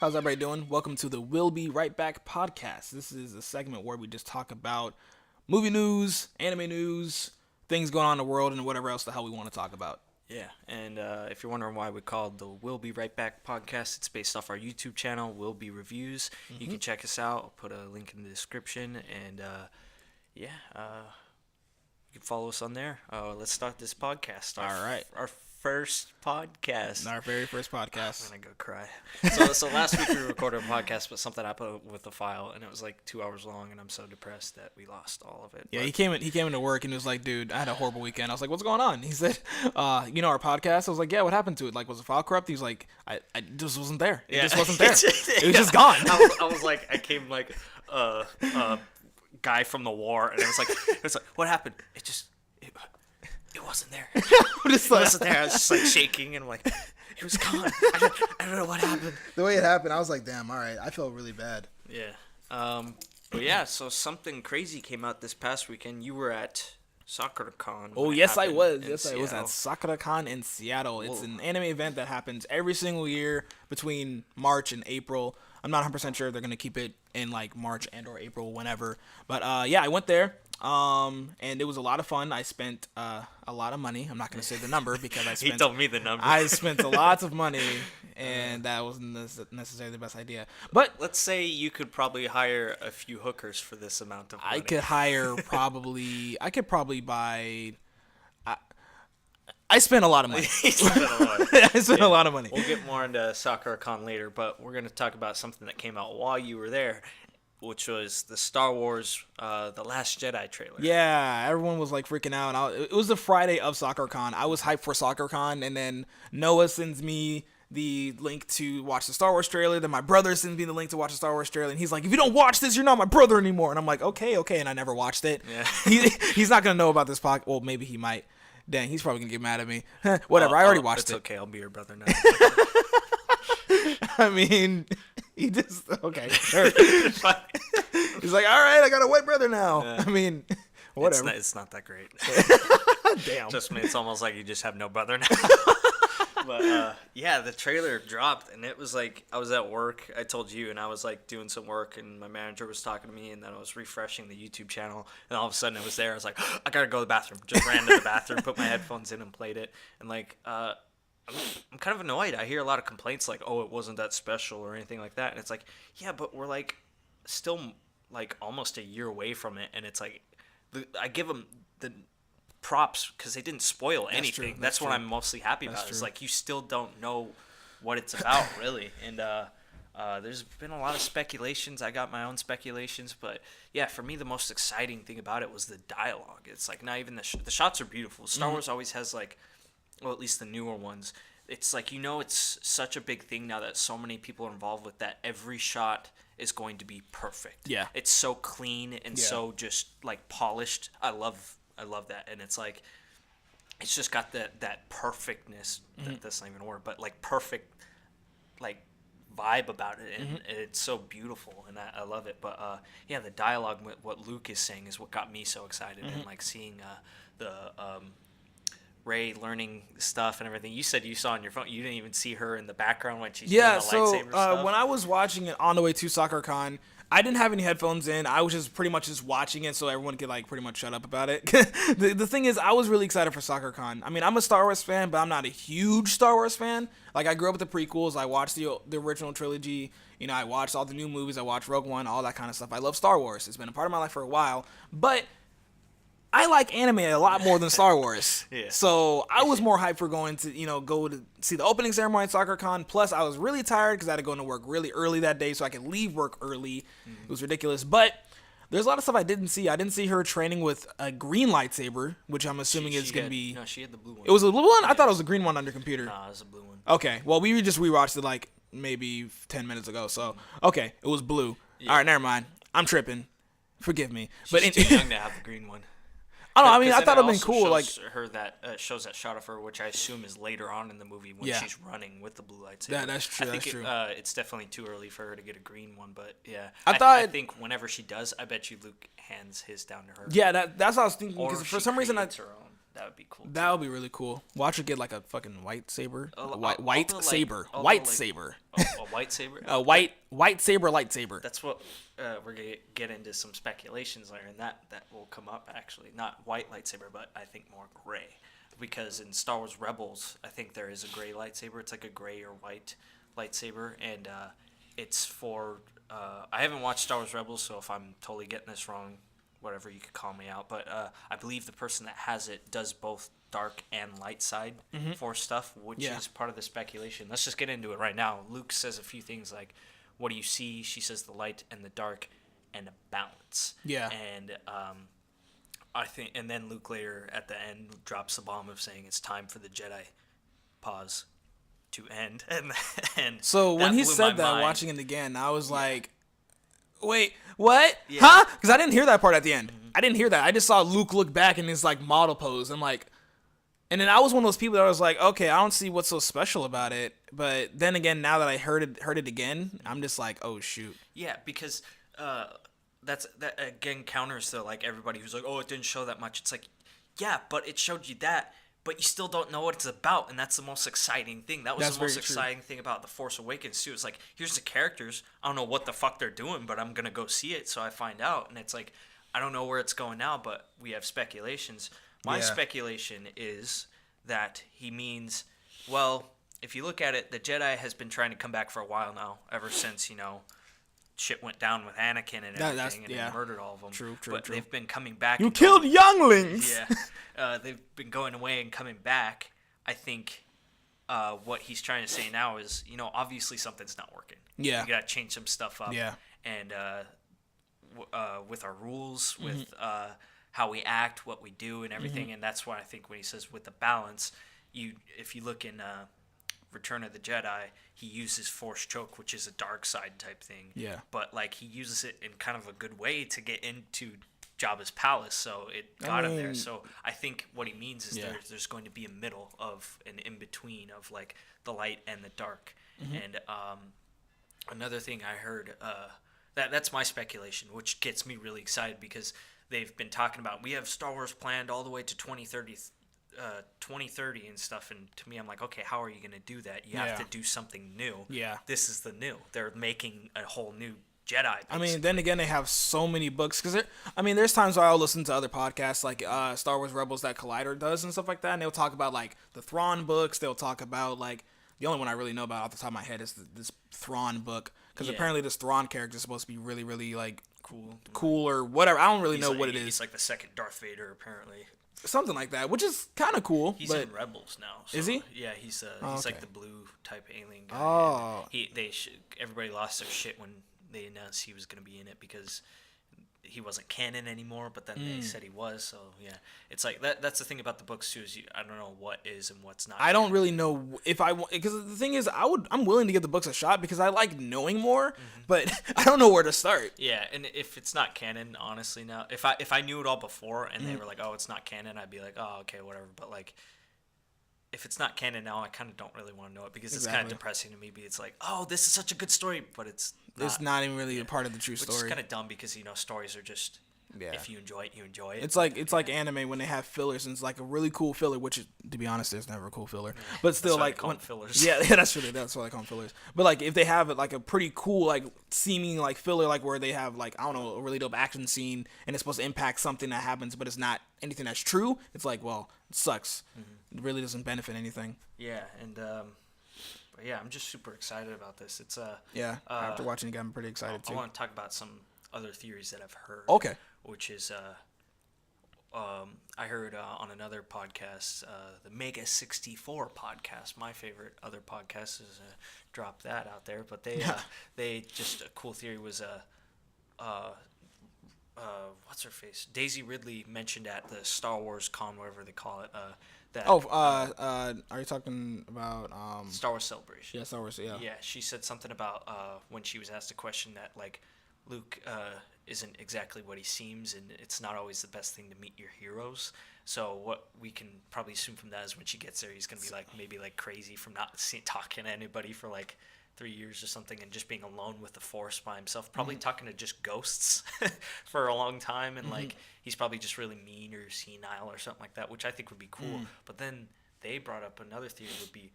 How's everybody doing? Welcome to the WillBe Right Back podcast. This is a segment where we just talk about movie news, anime news, things going on in the world, and whatever else the hell we want to talk about. Yeah, and if you're wondering why we called the Will Be Right Back podcast, it's based off our YouTube channel, Will Be Reviews. You can check us out. I'll put a link in the description, and you can follow us on there. Let's start this podcast. All right. Our first podcast. Our very first podcast. I'm going to go cry. So last week we recorded a podcast, but something happened with the file, and it was like 2 hours long, and I'm so depressed that we lost all of it. Yeah, but he came into work and he was like, dude, I had a horrible weekend. I was like, what's going on? He said, our podcast? I was like, yeah, what happened to it? Like, was the file corrupt? He was like, I just wasn't there. It just wasn't there. It was just gone. I was like, I came like guy from the war, and it was like, what happened? It wasn't there. It wasn't there. I was just like shaking, and I'm like, it was gone. I don't know what happened. The way it happened, I was like, damn, all right. I felt really bad. Yeah. But yeah, so something crazy came out this past weekend. You were at SakuraCon. Oh, yes, I was. Yes, I was at SakuraCon in Seattle. It's an anime event that happens every single year between March and April. I'm not 100% sure if they're going to keep it in like March and or April, whenever. But yeah, I went there. And it was a lot of fun. I spent a lot of money. I'm not going to say the number because He told me the number. I spent a lot of money, and that wasn't necessarily the best idea. But let's say you could probably hire a few hookers for this amount of money. I could probably buy. I spent a lot of money. I spent a lot of money. We'll get more into SakuraCon later, but we're going to talk about something that came out while you were there, which was the Star Wars The Last Jedi trailer. Yeah, everyone was like freaking out. It was the Friday of SakuraCon. I was hyped for SakuraCon, and then Noah sends me the link to watch the Star Wars trailer. Then my brother sends me the link to watch the Star Wars trailer, and he's like, if you don't watch this, you're not my brother anymore. And I'm like, okay, and I never watched it. Yeah. He's not going to know about this podcast. Well, maybe he might. Dang, he's probably going to get mad at me. Whatever, I already watched it. It's okay, I'll be your brother now. I mean, he just, okay. Sure. He's like, all right, I got a white brother now. Yeah. I mean, whatever. It's not that great. Damn. Just me, it's almost like you just have no brother now. But yeah, the trailer dropped, and it was like, I was at work, I told you, and I was like doing some work, and my manager was talking to me, and then I was refreshing the YouTube channel, and all of a sudden it was there. I was like, I gotta go to the bathroom. Just ran to the bathroom, put my headphones in, and played it. And like, I'm kind of annoyed. I hear a lot of complaints like, oh, it wasn't that special or anything like that. And it's like, yeah, but we're like still like almost a year away from it, and it's like, I give them the props because they didn't spoil anything. That's what I'm mostly happy about. It's like you still don't know what it's about really, and there's been a lot of speculations. I got my own speculations, but yeah, for me the most exciting thing about it was the dialogue. It's like not even the shots are beautiful. Star Wars always has like, well, at least the newer ones. It's like, it's such a big thing now that so many people are involved with that. Every shot is going to be perfect. Yeah, it's so clean and so just like polished. I love that, and it's like, it's just got that perfectness. That's not even a word, but like perfect, like vibe about it, and it's so beautiful, and I love it. But yeah, the dialogue, what Luke is saying, is what got me so excited, and like seeing the Rey learning stuff and everything. You said you saw on your phone. You didn't even see her in the background when she's doing the lightsaber stuff. When I was watching it on the way to SakuraCon, I didn't have any headphones in. I was just pretty much just watching it so everyone could like pretty much shut up about it. The thing is, I was really excited for SakuraCon. I mean, I'm a Star Wars fan, but I'm not a huge Star Wars fan. Like, I grew up with the prequels. I watched the original trilogy. I watched all the new movies. I watched Rogue One, all that kind of stuff. I love Star Wars. It's been a part of my life for a while. But I like anime a lot more than Star Wars. Yeah. So I was more hyped for going to, go to see the opening ceremony at SakuraCon. Plus, I was really tired because I had to go into work really early that day so I could leave work early. It was ridiculous. But there's a lot of stuff I didn't see. I didn't see her training with a green lightsaber, which I'm assuming is going to be... No, she had the blue one. It was a blue one? Yeah. I thought it was a green one on your computer. Nah, it was a blue one. Okay. Well, we just rewatched it like maybe 10 minutes ago. So, okay. It was blue. Yeah. All right, never mind. I'm tripping. Forgive me. She's too young to have the green one. I don't know. I mean, I thought it'd been cool. Like her shows that shot of her, which I assume is later on in the movie when she's running with the blue lightsaber. That's true. I think that's true. It's definitely too early for her to get a green one, but yeah. I think whenever she does, I bet you Luke hands his down to her. Yeah, that's what I was thinking. Because for some reason, That would be cool. That would be really cool. Watch her get like a fucking white saber, white saber, A white saber. a white saber lightsaber. That's what we're gonna get into some speculations later, and that will come up actually. Not white lightsaber, but I think more gray, because in Star Wars Rebels, I think there is a gray lightsaber. It's like a gray or white lightsaber, and it's for. I haven't watched Star Wars Rebels, so if I'm totally getting this wrong, whatever, you could call me out. But I believe the person that has it does both dark and light side for stuff, which is part of the speculation. Let's just get into it right now. Luke says a few things like, what do you see? She says the light and the dark and a balance. Yeah. And I think, and then Luke later at the end drops the bomb of saying it's time for the Jedi pause to end. And so when he said that, mind. watching it again, I was like, wait, what? Yeah. Huh? Because I didn't hear that part at the end. I didn't hear that. I just saw Luke look back in his like model pose. I'm like, and then I was one of those people that was like, okay, I don't see what's so special about it. But then again, now that I heard it again, I'm just like, oh shoot. Yeah, because that again counters to like everybody who's like, oh, it didn't show that much. It's like, yeah, but it showed you that. But you still don't know what it's about, and that's the most exciting thing. That was the most exciting thing about The Force Awakens, too. It's like, here's the characters. I don't know what the fuck they're doing, but I'm going to go see it, so I find out. And it's like, I don't know where it's going now, but we have speculations. My speculation is that he means, well, if you look at it, the Jedi has been trying to come back for a while now, ever since, shit went down with Anakin and everything, and they murdered all of them. True. But they've been coming back. You killed younglings! Yeah. They've been going away and coming back. I think what he's trying to say now is, obviously something's not working. Yeah. We got to change some stuff up. Yeah. And with our rules, with how we act, what we do, and everything. And that's why I think when he says with the balance, if you look in Return of the Jedi, he uses Force Choke, which is a dark side type thing. Yeah. But like he uses it in kind of a good way to get into Jabba's palace, so it got him there. So I think what he means is there's going to be a middle of an in between of like the light and the dark. And another thing I heard that's my speculation, which gets me really excited because they've been talking about we have Star Wars planned all the way to 2030 and stuff, and to me I'm like, okay, how are you going to do that? You have to do something new. This is the new. They're making a whole new Jedi, basically. I mean, then again, they have so many books because there's times where I'll listen to other podcasts like Star Wars Rebels that Collider does and stuff like that, and they'll talk about like the Thrawn books. They'll talk about like the only one I really know about off the top of my head is this Thrawn book, because apparently this Thrawn character is supposed to be really, really like cool or whatever. I don't really know what it is. He's like the second Darth Vader, apparently. Something like that, which is kind of cool. He's in Rebels now. So, is he? Yeah, he's like the blue type alien guy. Oh. Everybody lost their shit when they announced he was going to be in it because he wasn't canon anymore, but then they said he was. So yeah, it's like that's the thing about the books too, is I don't know what is and what's not. I don't really know if I want, because the thing is I'm willing to give the books a shot because I like knowing more, but I don't know where to start. Yeah, and if it's not canon, honestly, now if I knew it all before and they were like, oh, it's not canon, I'd be like, oh, okay, whatever. But like, if it's not canon now, I kind of don't really want to know it because it's kind of depressing to me. It's like, oh, this is such a good story, but it's not even really a part of the true story. Which is kind of dumb because stories are just if you enjoy it, you enjoy it. It's like anime when they have fillers and it's like a really cool filler, which is, to be honest, there's never a cool filler, but still like fillers. Yeah, that's why they call them fillers. But like if they have it like a pretty cool like seeming like filler, like where they have like, I don't know, a really dope action scene and it's supposed to impact something that happens, but it's not anything that's true. It's like, well, it sucks. It really doesn't benefit anything. Yeah, and but yeah, I'm just super excited about this. It's after watching it, I'm pretty excited too. I want to talk about some other theories that I've heard. Okay. Which is I heard on another podcast, the Mega 64 podcast, my favorite other podcast, is drop that out there. But they just a cool theory was what's her face? Daisy Ridley mentioned at the Star Wars Con, whatever they call it. Are you talking about Star Wars Celebration? Yeah, Star Wars. Yeah. Yeah, she said something about when she was asked a question that like Luke isn't exactly what he seems, and it's not always the best thing to meet your heroes. So what we can probably assume from that is when she gets there, he's gonna be like maybe like crazy from not talking to anybody for like 3 years or something, and just being alone with the Force by himself, probably talking to just ghosts for a long time, and like he's probably just really mean or senile or something like that, which I think would be cool. But then they brought up another theory would be,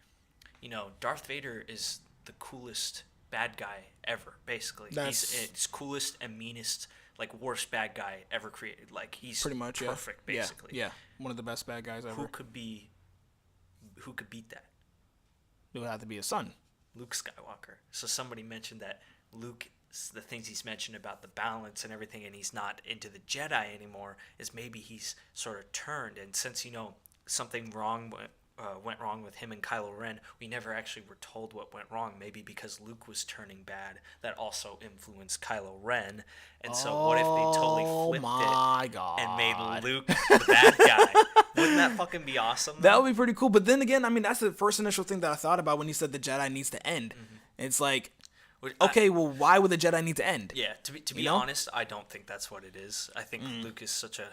Darth Vader is the coolest bad guy ever. Basically, he's coolest and meanest, like worst bad guy ever created. Like he's pretty much perfect, basically. Yeah, one of the best bad guys ever. Who could beat that? It would have to be his son. Luke Skywalker. So somebody mentioned that Luke, the things he's mentioned about the balance and everything, and he's not into the Jedi anymore, is maybe he's sort of turned. And since, something went wrong with him and Kylo Ren, we never actually were told what went wrong. Maybe because Luke was turning bad, that also influenced Kylo Ren. And so what if they totally flipped it and made Luke the bad guy? Wouldn't that fucking be awesome? That would be pretty cool. But then again, I mean, that's the first initial thing that I thought about when he said the Jedi needs to end. It's like, okay, well, why would the Jedi need to end? Yeah, to be honest, I don't think that's what it is. I think Luke is such a...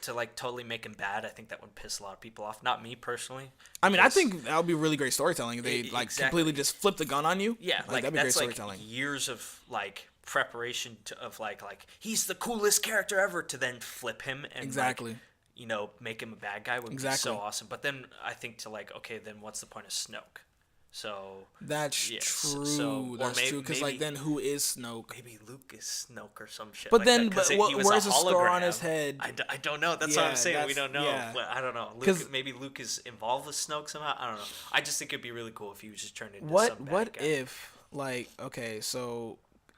To like totally make him bad, I think that would piss a lot of people off. Not me personally. I mean, I think that would be really great storytelling. If they completely just flip the gun on you. Yeah, like that'd be that's great storytelling. Years of like preparation of like he's the coolest character ever, to then flip him and make him a bad guy would be so awesome. But then I think okay, then what's the point of Snoke? So that's true. That's true. Because then who is Snoke? Maybe Luke is Snoke or some shit. But like then, that, where's the scar on his head? I don't know. That's what I'm saying. We don't know. Yeah. But I don't know. Maybe Luke is involved with Snoke somehow. I don't know. I just think it'd be really cool if he was just turned into some bad guy. If so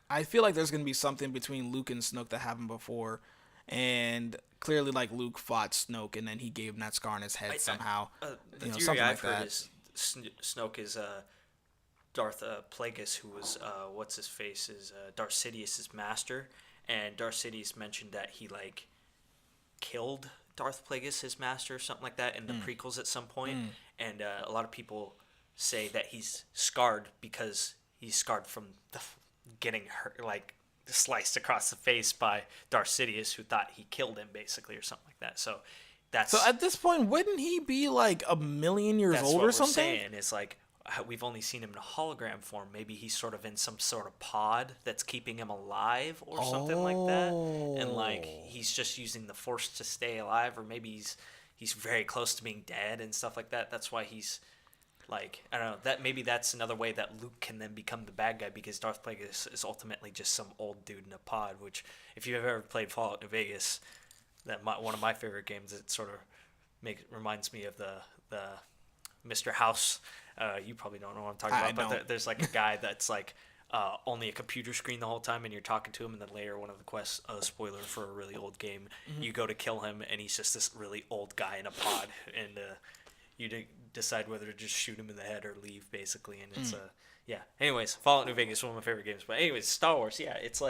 I feel like there's gonna be something between Luke and Snoke that happened before, and clearly Luke fought Snoke and then he gave him that scar on his head somehow. The theory I've heard is Snoke is Darth Plagueis, who was what's his face is Darth Sidious's master, and Darth Sidious mentioned that he killed Darth Plagueis, his master, or something like that in the prequels at some point. And a lot of people say that he's scarred because he's scarred from getting hurt, sliced across the face by Darth Sidious, who thought he killed him basically or something like that. So at this point, wouldn't he be a million years old or something? That's what we're saying. It's we've only seen him in a hologram form. Maybe he's sort of in some sort of pod that's keeping him alive or something like that. And he's just using the Force to stay alive, or maybe he's very close to being dead and stuff like that. That's why he's I don't know. That maybe that's another way that Luke can then become the bad guy, because Darth Plagueis is ultimately just some old dude in a pod. Which, if you've ever played Fallout New Vegas, one of my favorite games, it sort of reminds me of the Mr. House. You probably don't know what I'm talking about, but there's a guy that's only a computer screen the whole time, and you're talking to him, and then later one of the quests, spoiler for a really old game, you go to kill him, and he's just this really old guy in a pod, and you decide whether to just shoot him in the head or leave, basically, and it's Anyways, Fallout New Vegas is one of my favorite games, but anyways, Star Wars, it's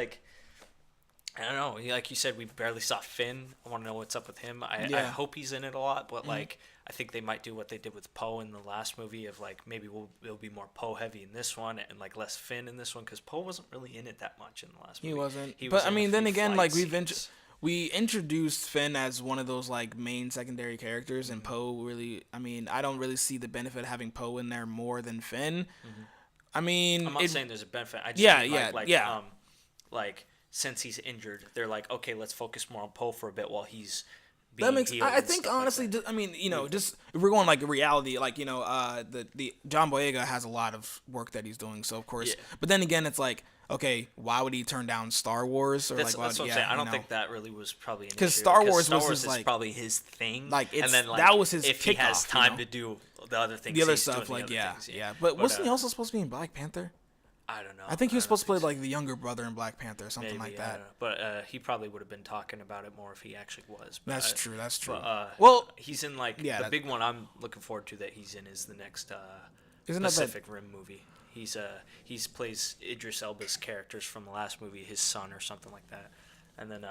I don't know. Like you said, we barely saw Finn. I want to know what's up with him. I hope he's in it a lot, but I think they might do what they did with Poe in the last movie of maybe it'll be more Poe heavy in this one and less Finn in this one, because Poe wasn't really in it that much in the last movie. He wasn't. But I mean, then again, we introduced Finn as one of those main secondary characters, and Poe really. I mean, I don't really see the benefit of having Poe in there more than Finn. I mean, I'm not saying there's a benefit. I just since he's injured, they're okay, let's focus more on Poe for a bit while he's being healed. I think honestly, I mean, just if we're going reality, the John Boyega has a lot of work that he's doing, so of course. Yeah. But then again, it's okay, why would he turn down Star Wars? Or that's what I'm saying. I don't think that really was probably an issue. Because Star Wars is probably his thing. And then that was his if he has time to do the other things, the other stuff, yeah. But wasn't he also supposed to be in Black Panther? I don't know. I think he was supposed to play the younger brother in Black Panther or something like that. But he probably would have been talking about it more if he actually was. But, that's true. That's true. But, he's in the big one I'm looking forward to that he's in is the next Pacific Rim movie. He's plays Idris Elba's characters from the last movie, his son or something like that. And then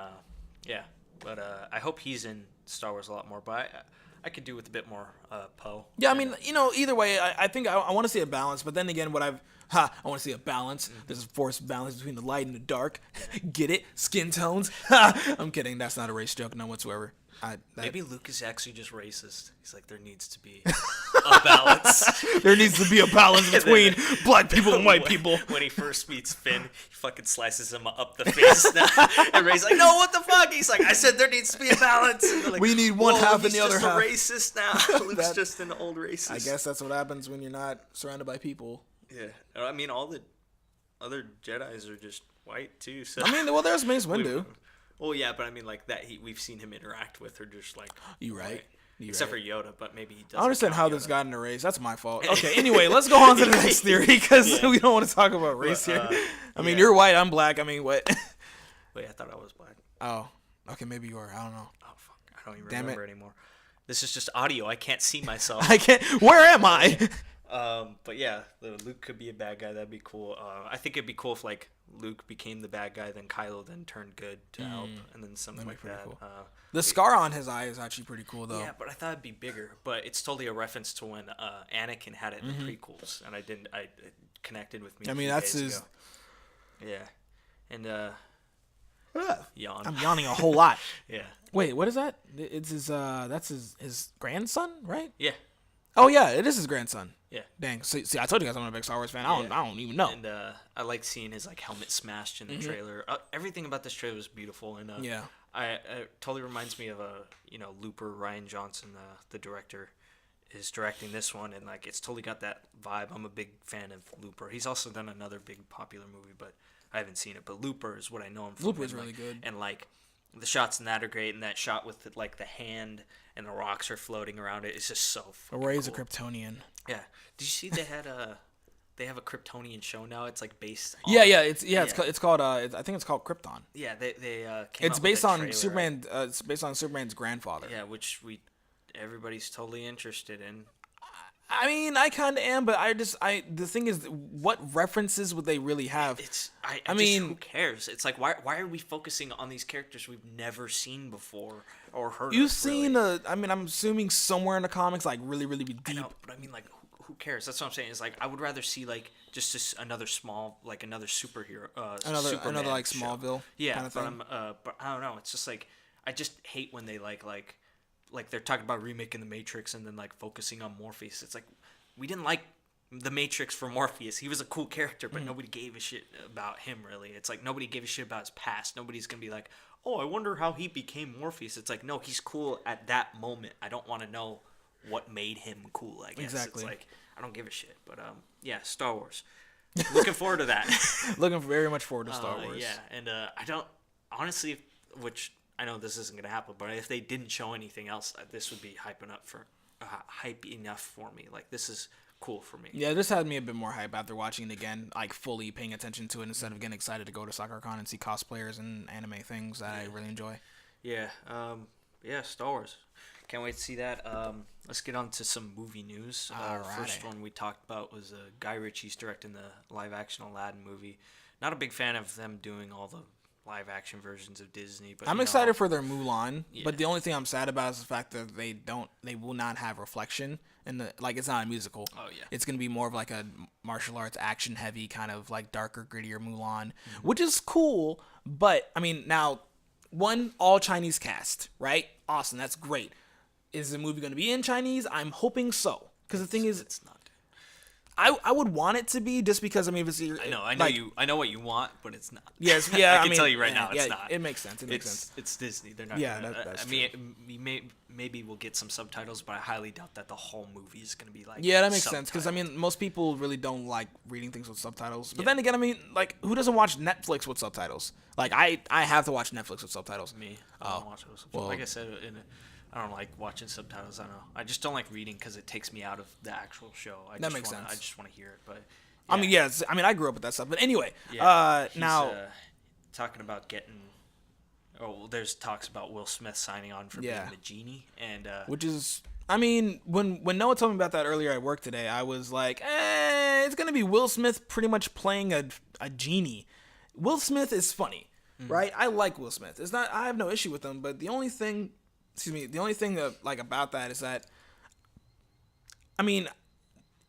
But I hope he's in Star Wars a lot more. But I could do with a bit more Poe. Yeah, I mean, either way, I think I want to see a balance. But then again, I want to see a balance. There's a forced balance between the light and the dark. Get it? Skin tones? I'm kidding. That's not a race joke, none whatsoever. Maybe Luke is actually just racist. He's like, there needs to be a balance. There needs to be a balance between black people and white people. When he first meets Finn, he fucking slices him up the face. And Ray's like, no, what the fuck? He's like, I said there needs to be a balance. And they're like, we need one half and the other half. He's just a racist now. Luke's just an old racist. I guess that's what happens when you're not surrounded by people. Yeah. I mean, all the other Jedis are just white, too. So. I mean, well, there's Mace Windu. Well, yeah, but I mean, like, that we've seen him interact with her just, like... You right. Except for Yoda, but maybe he doesn't. I understand how this got in a race. That's my fault. Okay, anyway, let's go on to the next theory, because we don't want to talk about race here. I mean, you're white, I'm black. I mean, what? Wait, I thought I was black. Oh, okay, maybe you are. I don't know. Oh, fuck. I don't even remember anymore. This is just audio. I can't see myself. I can't. Where am I? But yeah, Luke could be a bad guy. That'd be cool. I think it'd be cool if, like, Luke became the bad guy, then Kylo then turned good to help, and then something like that. Cool. The scar on his eye is actually pretty cool, though. Yeah, but I thought it'd be bigger. But it's totally a reference to when Anakin had it in the prequels, and it connected with me. I mean, that's his. Ago. Yeah, and yawn. I'm yawning a whole lot. Yeah. Wait, what is that? It's his. That's his grandson, right? Yeah. Oh yeah, it is his grandson. Yeah. Dang. See, I told you guys I'm a big Star Wars fan. I don't even know. And I like seeing his like helmet smashed in the trailer. Everything about this trailer is beautiful, and yeah, it totally reminds me of Looper. Ryan Johnson, the director, is directing this one, and like it's totally got that vibe. I'm a big fan of Looper. He's also done another big popular movie, but I haven't seen it. But Looper is what I know him from. Looper is really good, and like the shots in that are great, and that shot with the hand and the rocks are floating around it. It's just so fucking Ray's cool. a Kryptonian. Yeah. Did you see they have a Kryptonian show now? It's like based on... It's called I think it's called Krypton. Yeah, they came It's up based with a on trailer. Superman it's based on Superman's grandfather. Yeah, which everybody's totally interested in. I mean, I kind of am, but the thing is, what references would they really have? I mean, who cares? It's like, why are we focusing on these characters we've never seen before or heard You've of, seen really? I'm assuming somewhere in the comics, like really, really deep. I know, but I mean, like, who cares? That's what I'm saying. It's like, I would rather see like just another small, like another superhero, another like Smallville. Yeah, kind of thing. but I don't know. It's just like I just hate when they like they're talking about remaking the Matrix and then like focusing on Morpheus. It's like we didn't like the Matrix for Morpheus. He was a cool character, but nobody gave a shit about him really. It's like nobody gave a shit about his past. Nobody's gonna be like, oh, I wonder how he became Morpheus. It's like, no, he's cool at that moment. I don't want to know what made him cool. I guess exactly. It's like I don't give a shit. But yeah, Star Wars. Looking forward to that. Looking very much forward to Star Wars. Yeah, and I don't honestly, which I know this isn't gonna happen, but if they didn't show anything else, this would be hype enough for me. Like this is cool for me. Yeah, this had me a bit more hype after watching it again, like fully paying attention to it instead of getting excited to go to SoccerCon and see cosplayers and anime things that I really enjoy. Yeah, Star Wars. Can't wait to see that. Let's get on to some movie news. First one we talked about was Guy Ritchie's directing the live-action Aladdin movie. Not a big fan of them doing all the live-action versions of Disney, but I'm excited for their Mulan. Yeah. But the only thing I'm sad about is the fact that they will not have reflection in the it's not a musical. Oh yeah, it's gonna be more of like a martial arts action-heavy kind of like darker, grittier Mulan, which is cool. But I mean, now all Chinese cast, right? Awesome, that's great. Is the movie going to be in Chinese? I'm hoping so. Because the thing is, it's not. I would want it to be just because I mean, if it's, I know what you want, but it's not. Yes, yeah. I can tell you right now, it's not. It makes sense. It makes sense. It's Disney. They're not. Yeah, that's true. Maybe we'll get some subtitles, but I highly doubt that the whole movie is going to be like. Yeah, that makes sense. Because I mean, most people really don't like reading things with subtitles. But then again, I mean, like, who doesn't watch Netflix with subtitles? Like, I have to watch Netflix with subtitles. Me, I don't watch it with subtitles. Well, like I said, I don't like watching subtitles. I don't know. I just don't like reading because it takes me out of the actual show. That makes sense. I just want to hear it. But yeah. I mean, yes. I mean, I grew up with that stuff. But anyway, now talking about getting. Oh, there's talks about Will Smith signing on for being the genie, and which is. I mean, when Noah told me about that earlier at work today, I was like, it's gonna be Will Smith pretty much playing a genie. Will Smith is funny, right? I like Will Smith. It's not. I have no issue with him, but the only thing that, like, about that is that, I mean,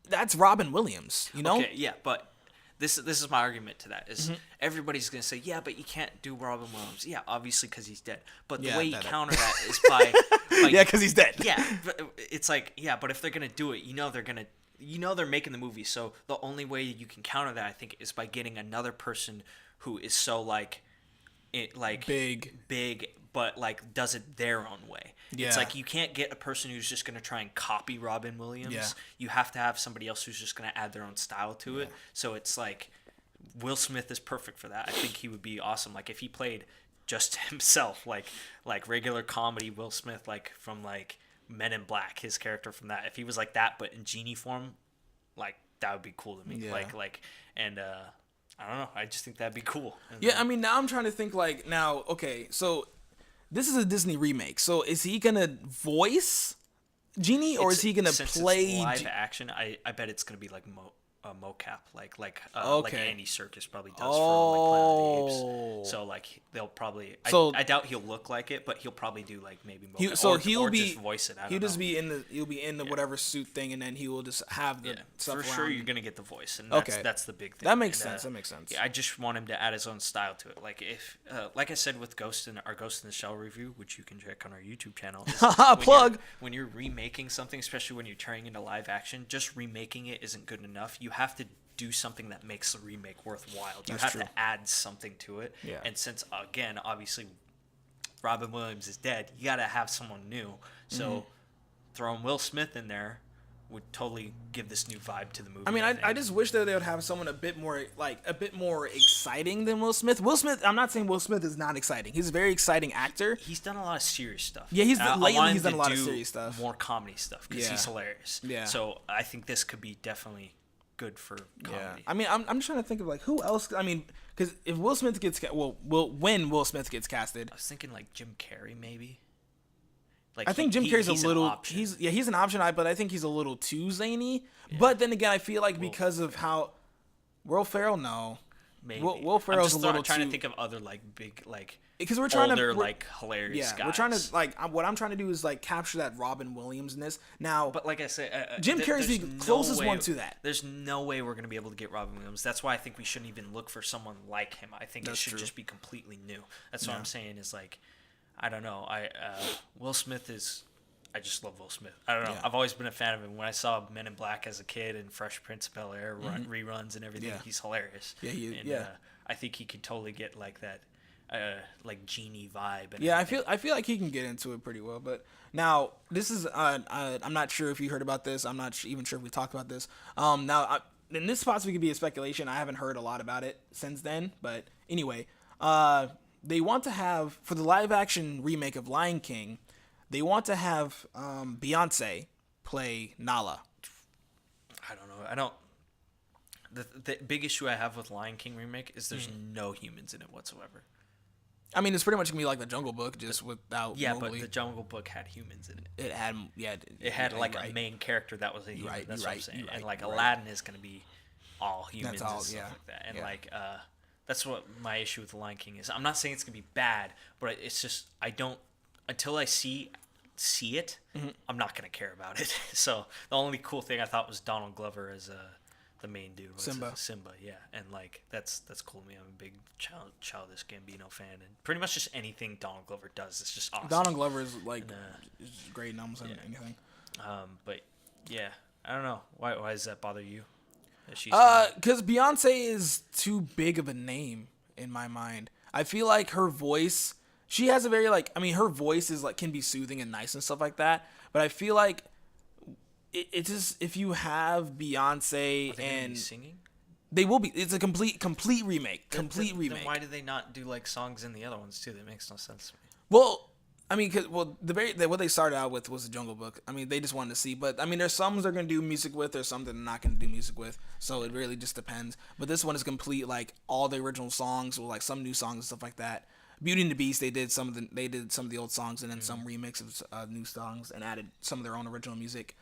that's Robin Williams, you know? Okay, yeah, but this is my argument to that is everybody's gonna say, yeah, but you can't do Robin Williams. Yeah, obviously because he's dead. But the way you counter that is by yeah, because he's dead. Yeah, but it's like, yeah, but if they're gonna do it, they're making the movie. So the only way you can counter that, I think, is by getting another person who is so big, but like does it their own way. Yeah. It's like you can't get a person who's just gonna try and copy Robin Williams. Yeah. You have to have somebody else who's just gonna add their own style to it. So it's like Will Smith is perfect for that. I think he would be awesome. Like if he played just himself, like regular comedy Will Smith, like from like Men in Black, his character from that. If he was like that but in genie form, like that would be cool to me. Yeah. I don't know. I just think that'd be cool. Yeah, I mean, now I'm trying to think okay, so this is a Disney remake. So is he going to voice Genie or is he going to play live action? I bet it's going to be like mocap, like Andy Serkis probably does for like Planet of the Apes. So like they'll probably I doubt he'll look like it, but he'll probably do like maybe mocap or just voice it. He'll be in the whatever suit thing, and then he will just have the stuff for around. sure. You're gonna get the voice, and that's the big thing. That makes sense. Yeah, I just want him to add his own style to it. Like if like I said with Ghost in the Shell review, which you can check on our YouTube channel. Plug. When you're remaking something, especially when you're turning into live action, just remaking it isn't good enough. You have to do something that makes the remake worthwhile. You have to add something to it. Yeah. And since, again, obviously Robin Williams is dead, you got to have someone new. So throwing Will Smith in there would totally give this new vibe to the movie. I mean, I just wish that they would have someone a bit more exciting than Will Smith. Will Smith, I'm not saying Will Smith is not exciting. He's a very exciting actor. He's done a lot of serious stuff. Yeah, he's done a lot of serious stuff. More comedy stuff because he's hilarious. Yeah. So I think this could be definitely good for comedy. I mean, I'm just trying to think of like who else. I mean, because if Will Smith gets when Will Smith gets casted, I was thinking like Jim Carrey maybe. Like I think Jim Carrey's a little. He's an option, but I think he's a little too zany. Yeah. But then again, I feel like because of how Will Ferrell, no, maybe Will Ferrell's a little trying too. to think of other like big like. Because we're trying older, like hilarious guys. We're trying to what I'm trying to do is like capture that Robin Williams-ness. Now, but like I said, Jim Carrey's the closest one to that. There's no way we're gonna be able to get Robin Williams. That's why I think we shouldn't even look for someone like him. I think it should just be completely new. That's what I'm saying is like, I don't know. Will Smith is. I just love Will Smith. I don't know. Yeah. I've always been a fan of him. When I saw Men in Black as a kid and Fresh Prince of Bel-Air reruns and everything, he's hilarious. Yeah, I think he could totally get like that. Like genie vibe. And I feel like he can get into it pretty well. But now this is I'm not sure if you heard about this. I'm not even sure if we talked about this. And this possibly could be a speculation. I haven't heard a lot about it since then. But anyway, they want to have for the live action remake of Lion King, they want to have Beyonce play Nala. I don't know. The big issue I have with Lion King remake is there's no humans in it whatsoever. I mean, it's pretty much gonna be like the Jungle Book, just without. Yeah, Mowgli. But the Jungle Book had humans in it. It had, It had a main character that was a human. That's what I'm saying. And like Aladdin is gonna be all humans and stuff like that. And that's what my issue with the Lion King is. I'm not saying it's gonna be bad, but it's just until I see it, I'm not gonna care about it. So the only cool thing I thought was Donald Glover as the main dude. Simba, yeah. And like that's cool to me. I'm a big Childish Gambino fan, and pretty much just anything Donald Glover does is just awesome. Donald Glover is like is great in almost anything. But yeah, I don't know. Why does that bother you? Because Beyonce is too big of a name in my mind. I feel like her voice. She has a very her voice is can be soothing and nice and stuff like that. But I feel like it's just if you have Beyonce and singing, they will be. It's a complete remake. Complete remake. Then why do they not do songs in the other ones too? That makes no sense to me. Well, I mean, what they started out with was the Jungle Book. I mean, they just wanted to see, but I mean, there's some they're gonna do music with, there's some they're not gonna do music with. So it really just depends. But this one is complete, all the original songs with some new songs and stuff like that. Beauty and the Beast, they did some of the old songs and then some remix of new songs and added some of their own original music.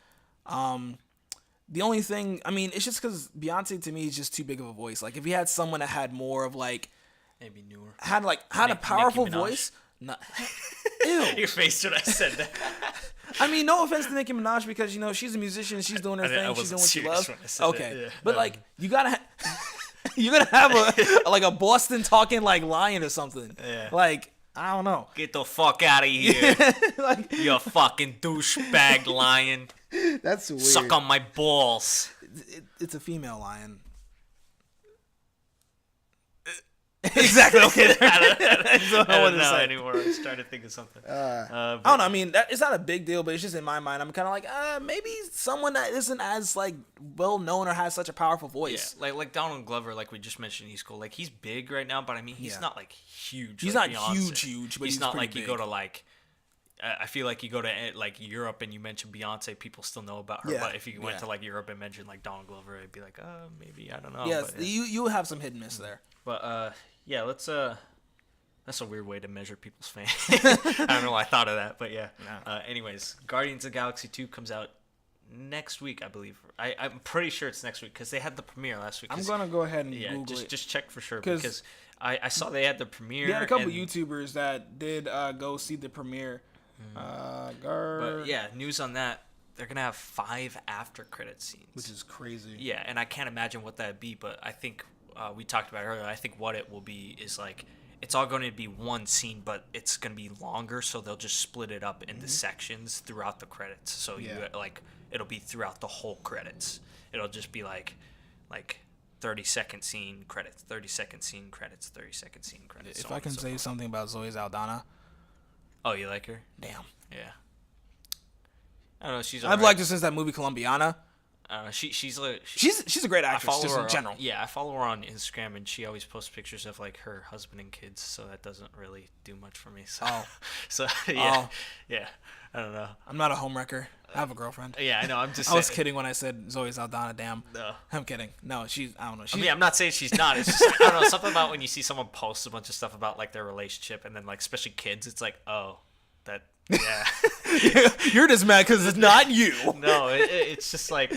The only thing, I mean, it's just because Beyonce to me is just too big of a voice. If you had someone that had more of maybe newer, had a powerful voice. No. Ew. Your face when I said that. I mean, no offense to Nicki Minaj because she's a musician, she's doing her thing, she's doing what she loves. Okay, but you gotta. You're gonna have a Boston talking like lion or something. Yeah. Like, I don't know. Get the fuck out of here. Like, You fucking douchebag lion. that's weird. Suck on my balls. It's a female lion. Exactly. Okay. I don't know anymore. I was trying to think of something. I don't know. I mean, it's not a big deal, but it's just in my mind. I'm kind of like, maybe someone that isn't as like well known or has such a powerful voice. Yeah, like Donald Glover, like we just mentioned, he's cool. Like he's big right now, but I mean, he's not like huge. He's like not Beyonce. huge, but he's not pretty like big. you go to like. I feel like you go to like Europe and you mention Beyonce, people still know about her. Yeah, But if you went to like Europe and mentioned like Donald Glover, it'd be like, maybe I don't know. Yes, but, you have some hit and miss there. But yeah, let's that's a weird way to measure people's fame. I don't know why I thought of that, but yeah. Anyways, Guardians of the Galaxy 2 comes out next week, I believe. I'm pretty sure it's next week because they had the premiere last week. I'm gonna go ahead and Google it. Just check for sure because I saw they had the premiere. They had a couple YouTubers that did go see the premiere. But yeah, news on that. They're gonna have 5 after credit scenes, Which is crazy. Yeah, and I can't imagine what that'd be, but I think we talked about it earlier. I think what it will be is like it's all going to be one scene, but it's going to be longer, so they'll just split it up into sections throughout the credits. So you like it'll be throughout the whole credits. It'll just be like 30-second scene credits, 30-second scene credits, 30-second scene credits. If I can say something about Zoe Saldana. Oh, you like her? Damn. Yeah. I don't know. I've liked her since that movie Colombiana. She's like she's a great actress just in general. I follow her on Instagram, and she always posts pictures of like her husband and kids. So that doesn't really do much for me. So, yeah. I don't know. I'm not a homewrecker. I have a girlfriend. Yeah, I know. I'm just. I was kidding when I said Zoe Saldana. Damn. No. I'm kidding. No, she's. I don't know. I mean, I'm not saying she's not. It's just I don't know, something about when you see someone post a bunch of stuff about like their relationship, and then like especially kids, it's like, oh, that. Yeah. You're just mad because it's not you. No, it's just like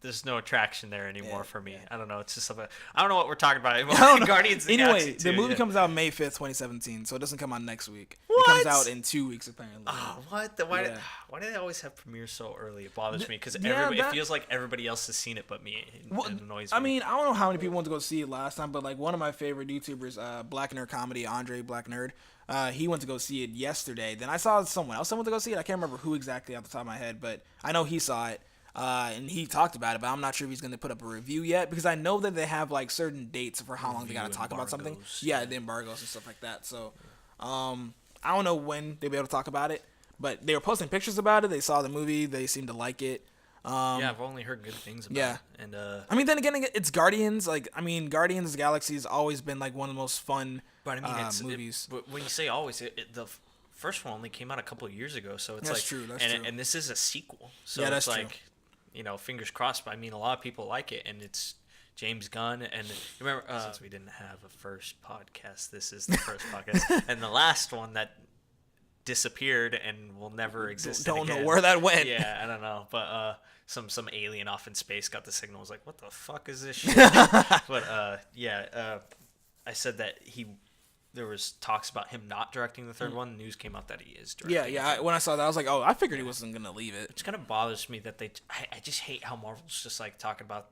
there's no attraction there anymore for me. I don't know. It's just something. I don't know what we're talking about anymore. Guardians of the Galaxy 2, the movie comes out May 5th, 2017, so it doesn't come out next week. What? It comes out in 2 weeks apparently. Oh, what? Why do they always have premieres so early? It bothers me because it feels like everybody else has seen it but me. It annoys me. I mean, I don't know how many people went to go see it last time, but like one of my favorite YouTubers, Black Nerd Comedy, Andre Black Nerd, he went to go see it yesterday. Then I saw someone else that went to go see it. I can't remember who exactly off the top of my head, but I know he saw it. And he talked about it, but I'm not sure if he's going to put up a review yet because I know that they have like certain dates for how long they got to talk about something. Yeah, the embargoes and stuff like that. So, I don't know when they'll be able to talk about it, but they were posting pictures about it. They saw the movie. They seemed to like it. Yeah, I've only heard good things about it. And I mean, then again, it's Guardians. Like, I mean, Guardians of the Galaxy has always been like one of the most fun movies. But when you say always, the first one only came out a couple of years ago, so it's that's like true. And this is a sequel, so yeah, it's that's like. True. You know, fingers crossed. But I mean, a lot of people like it, and it's James Gunn. And remember, since we didn't have a first podcast, this is the first podcast, and the last one that disappeared and will never exist. Don't again. know where that went. Yeah, I don't know, but some alien off in space got the signal. Was like, what the fuck is this shit? But I said that there was talks about him not directing the third one. News came out that he is directing. Yeah. When I saw that, I was like, oh, I figured he wasn't gonna leave it. Which kind of bothers me that I just hate how Marvel's just like talking about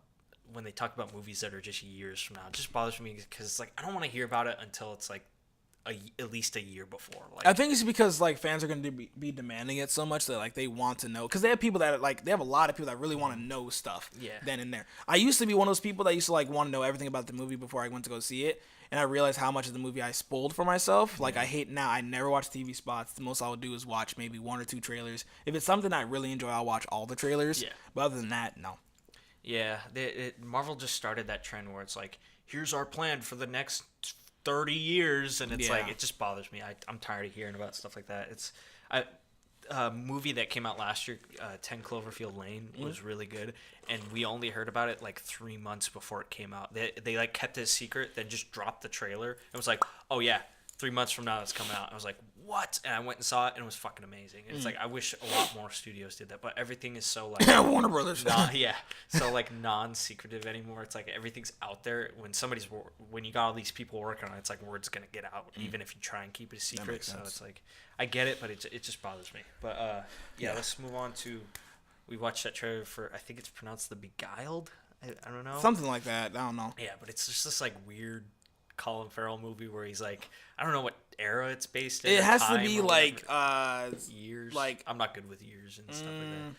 when they talk about movies that are just years from now. It just bothers me because it's like I don't want to hear about it until it's like at least a year before. Like, I think it's because like fans are going to be demanding it so much that like they want to know because they have people that like they have a lot of people that really want to know stuff. Then and there. I used to be one of those people that used to like want to know everything about the movie before I went to go see it, and I realized how much of the movie I spoiled for myself. Like I hate now. I never watch TV spots. The most I would do is watch maybe 1 or 2 trailers. If it's something I really enjoy, I'll watch all the trailers. Yeah. But other than that, no. Yeah, Marvel just started that trend where it's like, here's our plan for the next 30 years, and it's like it just bothers me. I'm tired of hearing about stuff like that. It's a movie that came out last year, 10 Cloverfield Lane, was really good, and we only heard about it like 3 months before it came out. They like kept it a secret, then just dropped the trailer. It was like, oh yeah, 3 months from now it's coming out. I was like, what? And I went and saw it, and it was fucking amazing. It's like I wish a lot more studios did that, but everything is so like Warner Brothers. So like non-secretive anymore. It's like everything's out there. When you got all these people working on it, it's like word's gonna get out, even if you try and keep it a secret. So it's like I get it, but it just bothers me. But let's move on to. We watched that trailer for I think it's pronounced The Beguiled. I don't know. Something like that. I don't know. Yeah, but it's just this like weird Colin Farrell movie where he's like, I don't know what era it's based in. It has to time be or like whatever. Years. like I'm not good with years and stuff like that.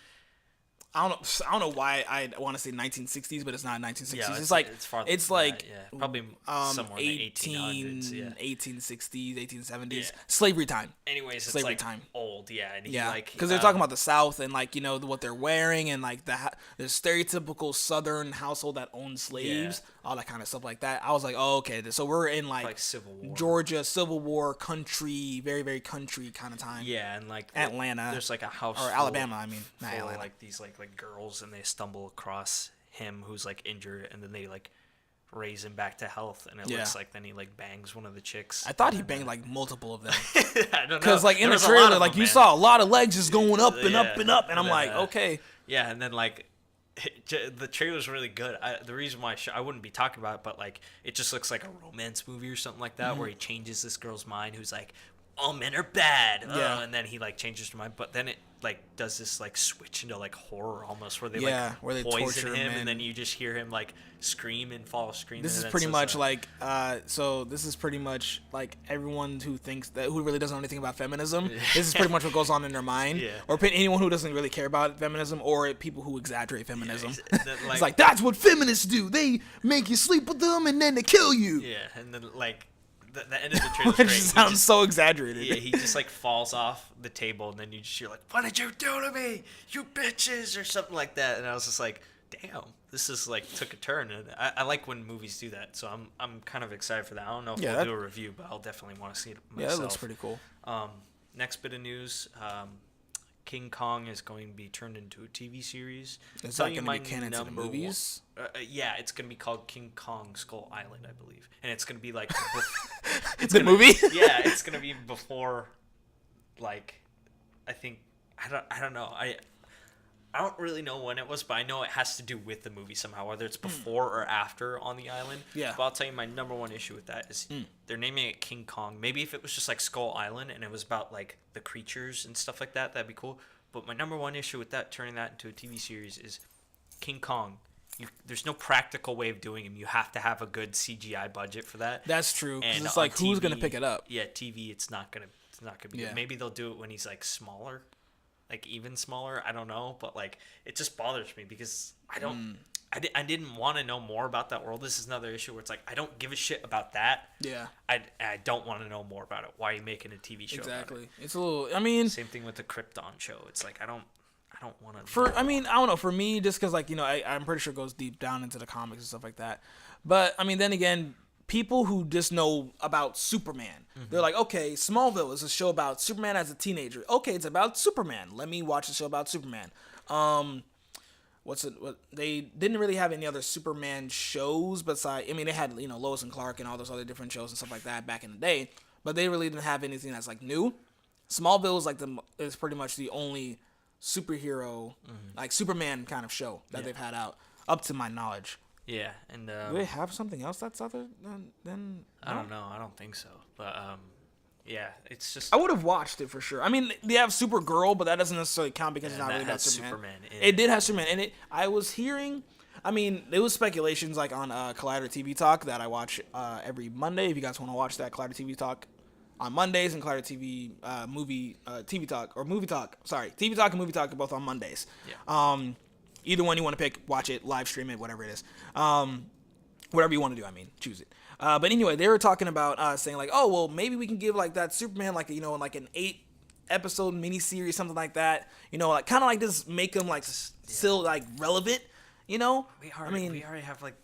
I don't know why I want to say 1960s, but it's not 1960s. Yeah, it's like farther it's than like that, yeah. Probably somewhere in the 1800s. Yeah. 1860s, 1870s, Yeah. slavery time. Anyways, it's Slavery like time. old, yeah, and he Yeah, like because they're talking about the South and like what they're wearing and like the stereotypical Southern household that owns slaves, all that kind of stuff like that. I was like, oh, okay, so we're in like Civil War. Georgia, Civil War, country, very very country kind of time. Yeah, and like Atlanta. There's like a house or Alabama. I mean, not full of, Atlanta. like these like girls, and they stumble across him who's like injured, and then they like raise him back to health, and it looks like then he like bangs one of the chicks. I thought he banged like multiple of them. I don't know. Because like in There the was a lot trailer, of like them, you man. saw a lot of legs just going up and up and up, and I'm then, like, okay. Yeah, and then like the trailer's really good. The reason why I wouldn't be talking about it, but like it just looks like a romance movie or something like that, where he changes this girl's mind who's like, all men are bad, and then he like changes her mind, but then it like does this like switch into like horror almost, where they where they poison torture him, him and then you just hear him like scream and fall scream. This is pretty much like so this is pretty much like everyone who really doesn't know anything about feminism. This is pretty much what goes on in their mind. Yeah. Or anyone who doesn't really care about feminism, or people who exaggerate feminism. Yeah, It's like that's what feminists do. They make you sleep with them and then they kill you. Yeah, and then like the end of the trailer's Which great. sounds so exaggerated. Yeah, he just like falls off the table, and then you just hear like, "What did you do to me, you bitches?" or something like that. And I was just like, "Damn, this is like took a turn." And I like when movies do that, so I'm kind of excited for that. I don't know if we'll do a review, but I'll definitely want to see it myself. Yeah, that looks pretty cool. Next bit of news. King Kong is going to be turned into a TV series. Is that going to be canon to the movies? Yeah, it's going to be called King Kong Skull Island, I believe. And it's going to be like... it's the movie? Yeah, it's going to be before, like, I think... I don't know. I don't really know when it was, but I know it has to do with the movie somehow, whether it's before or after on the island. Yeah. But I'll tell you my number one issue with that is they're naming it King Kong. Maybe if it was just like Skull Island and it was about like the creatures and stuff like that, that'd be cool. But my number one issue with that, turning that into a TV series, is King Kong. There's no practical way of doing him. You have to have a good CGI budget for that. That's true. And it's like, who's TV, going to pick it up? Yeah, TV, it's not gonna be good. Maybe they'll do it when he's like smaller. Like even smaller, I don't know, but like it just bothers me because I didn't want to know more about that world. This is another issue where it's like I don't give a shit about that. Yeah. I don't want to know more about it. Why are you making a TV show? Exactly. About it? It's a little. I mean, same thing with the Krypton show. It's like I don't want to. I don't know. For me, just because like I'm pretty sure it goes deep down into the comics and stuff like that. But I mean, then again, people who just know about Superman, they're like, okay, Smallville is a show about Superman as a teenager. Okay, it's about Superman. Let me watch a show about Superman. What they didn't really have any other Superman shows besides. I mean, they had Lois and Clark and all those other different shows and stuff like that back in the day, but they really didn't have anything that's like new. Smallville is pretty much the only superhero like Superman kind of show that they've had out up to my knowledge. Yeah, and do they have something else that's other than? I don't know. I don't think so. But yeah, it's just. I would have watched it for sure. I mean, they have Supergirl, but that doesn't necessarily count because it's not really about Superman. It did have Superman, and I was hearing. I mean, there was speculations like on Collider TV Talk that I watch every Monday. If you guys want to watch that, Collider TV Talk on Mondays, and Collider TV TV Talk or Movie Talk. Sorry, TV Talk and Movie Talk are both on Mondays. Yeah. Either one you want to pick, watch it, live stream it, whatever it is. Whatever you want to do, I mean, choose it. But anyway, they were talking about saying like, oh, well, maybe we can give like that Superman like like an 8-episode miniseries, something like that. Like kind of like this, make him like still like relevant. We already have like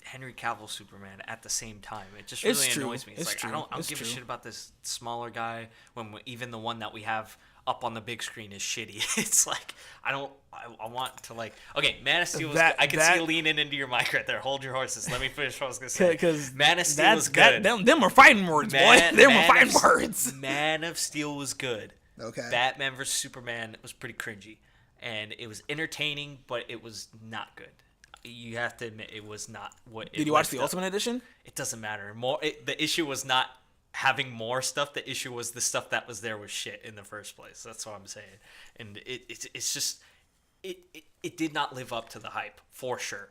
Henry Cavill Superman at the same time. It just really annoys me. It's like true. I don't give a shit about this smaller guy when even the one that we have up on the big screen is shitty. It's like I want to like Man of Steel was good. I can see you leaning into your mic right there. Hold your horses. Let me finish what I was gonna say. Because Man of Steel was good. Them were fighting words, boy. Them were fighting words. Man of Steel was good. Okay. Batman vs Superman was pretty cringy, and it was entertaining, but it was not good. You have to admit it was not what. Did you watch the Ultimate Edition? It doesn't matter. The issue was not having more stuff. The issue was the stuff that was there was shit in the first place. That's what I'm saying. And it's just it did not live up to the hype for sure.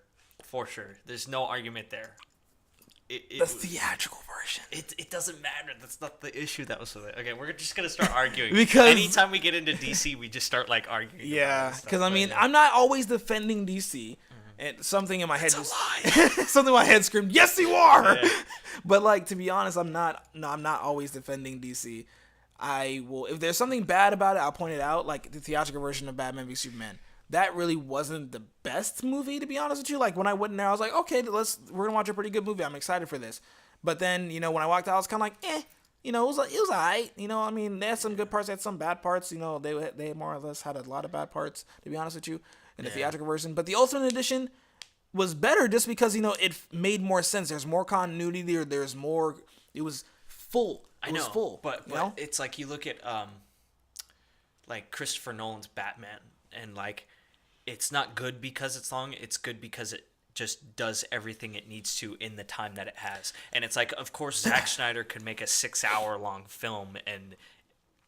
for sure. There's no argument there. The theatrical version. It doesn't matter. That's not the issue that was with it. Okay, we're just gonna start arguing because anytime we get into DC, we just start like arguing. Yeah, because I mean, I'm not always defending DC, and something in my head something in my head screamed, "Yes, you are." Yeah. But like, to be honest, I'm not always defending DC. I will, if there's something bad about it, I'll point it out. Like the theatrical version of Batman v Superman. That really wasn't the best movie, to be honest with you. Like, when I went in there, I was like, okay, we're going to watch a pretty good movie. I'm excited for this. But then, you know, when I walked out, I was kind of like, you know, it was all right. You know, I mean, they had some good parts, they had some bad parts. You know, they more or less had a lot of bad parts, to be honest with you, in the theatrical version. But the Ultimate Edition was better just because, you know, it made more sense. There's more continuity there. There's more, it was full. It was full. But it's like you look at, like, Christopher Nolan's Batman, and, like, it's not good because it's long. It's good because it just does everything it needs to in the time that it has. And it's like, of course, Zack Snyder could make a 6-hour-long film and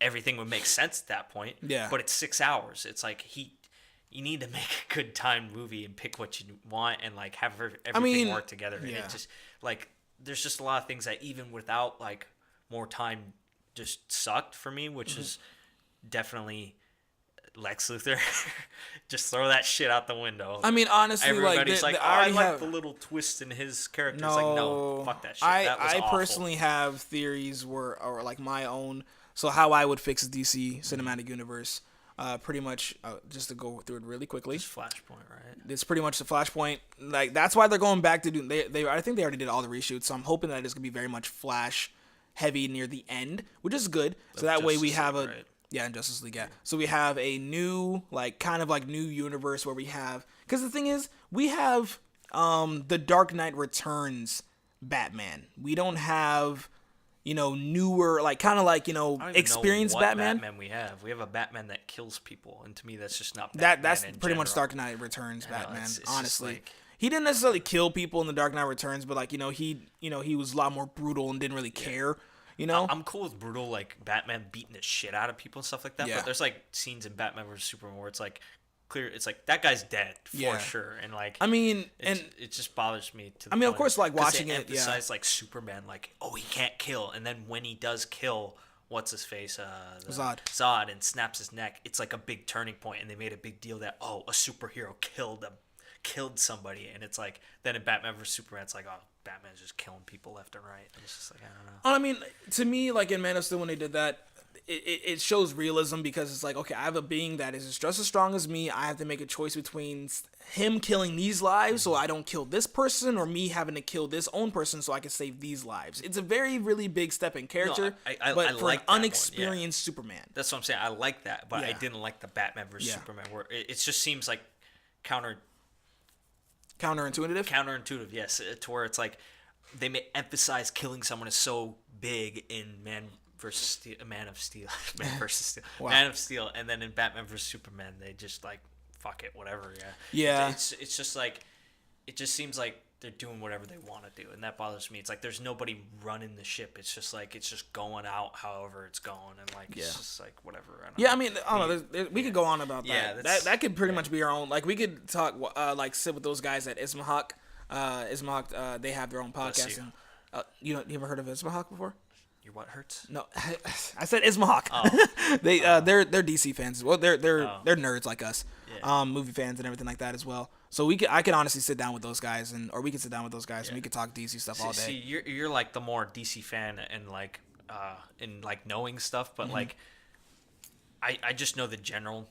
everything would make sense at that point. Yeah. But it's 6 hours. It's like you need to make a good timed movie and pick what you want and like have everything work together. And it just like there's just a lot of things that even without like more time just sucked for me, which is definitely Lex Luthor. Just throw that shit out the window. I mean, honestly, everybody's like, I like the little twist in his character. No, it's like, no, fuck that shit. That was I awful. personally have theories or like my own. So how I would fix DC cinematic universe, pretty much just to go through it really quickly. It's Flashpoint, right? It's pretty much the Flashpoint. Like that's why they're going back to do. They I think they already did all the reshoots. So I'm hoping that it's gonna be very much Flash heavy near the end, which is good. So that way we have a. Right? Yeah, in Justice League, yeah. So we have a new, like, kind of like new universe where we have, because the thing is, we have the Dark Knight Returns Batman. We don't have, you know, newer, like, kind of like, you know, experienced Batman. We have a Batman that kills people, and to me, that's just not Batman. That's pretty much Dark Knight Returns Batman, it's honestly. Like, he didn't necessarily kill people in the Dark Knight Returns, but like, he was a lot more brutal and didn't really care. You know, I'm cool with brutal, like Batman beating the shit out of people and stuff like that. Yeah. But there's like scenes in Batman vs Superman where it's like clear, it's like that guy's dead for sure. And like, I mean, it just bothers me. Of course, like watching it, emphasize like Superman, like he can't kill, and then when he does kill, what's his face, Zod, and snaps his neck. It's like a big turning point, and they made a big deal that a superhero killed somebody, and it's like then in Batman vs Superman, it's like Batman's just killing people left and right. And it's just like, I don't know. I mean, to me, like in Man of Steel when they did that, it shows realism because it's like, okay, I have a being that is just as strong as me. I have to make a choice between him killing these lives so I don't kill this person, or me having to kill this own person so I can save these lives. It's a very, really big step in character, but for like an unexperienced Superman. That's what I'm saying. I like that, but I didn't like the Batman vs Superman where it just seems like counterintuitive, yes, to where it's like they may emphasize killing someone is so big in Man of Steel, wow. Man of Steel, and then in Batman vs Superman they just like fuck it, whatever. It's just like it just seems like they're doing whatever they want to do, and that bothers me. It's like there's nobody running the ship. It's just like it's just going out however it's going, and like it's just like whatever. I mean, I don't know. We could go on about that. That could pretty much be our own. Like we could talk, like sit with those guys at Ismahawk. They have their own podcast. And, you ever heard of Ismahawk before? Your what hurts? No, I said Ismahawk. Oh. They're DC fans. Well, they're nerds like us. Yeah. Movie fans and everything like that as well. So I could honestly sit down with those guys, or we could sit down with those guys and we could talk DC stuff all day. See, you're like the more DC fan and like in like knowing stuff, but like I just know the general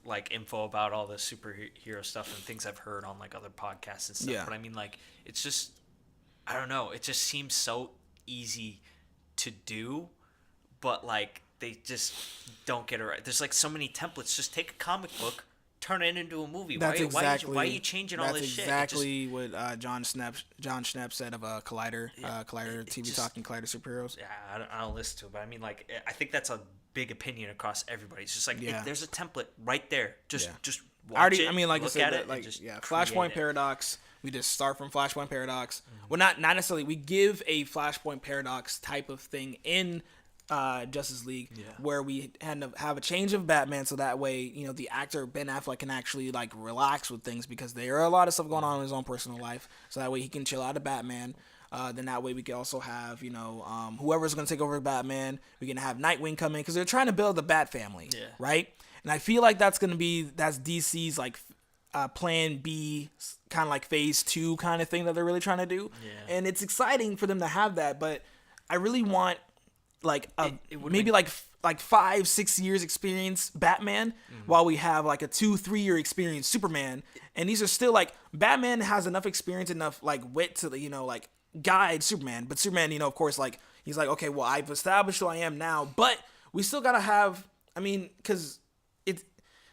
like info about all the superhero stuff and things I've heard on like other podcasts and stuff. Yeah. But I mean, like it's just I don't know. It just seems so easy to do, but like they just don't get it right. There's like so many templates. Just take a comic book, turn it into a movie. Why are you changing all this shit? That's exactly what John Schnepp said of Collider, Collider TV Talking Collider Superheroes. Yeah, I don't listen to it, but I mean, like, I think that's a big opinion across everybody. It's just like, if there's a template right there. Just watch it. I mean, like I said, Flashpoint Paradox. We just start from Flashpoint Paradox. Well, not necessarily. We give a Flashpoint Paradox type of thing in Justice League, where we had to have a change of Batman, so that way, you know, the actor Ben Affleck can actually like relax with things, because there are a lot of stuff going on in his own personal life, so that way he can chill out of Batman. Then that way we can also have, you know, whoever's going to take over Batman, we can have Nightwing come in, because they're trying to build the Bat family, right? And I feel like that's DC's like plan B, kind of like phase 2 kind of thing that they're really trying to do. And it's exciting for them to have that, but I really want like maybe like 5-6 years experience Batman, while we have like a 2-3 year experience Superman. And these are still like, Batman has enough experience, enough like wit to, you know, like guide Superman, but Superman, you know, of course, like he's like, okay, well, I've established who I am now, but we still gotta have, I mean, because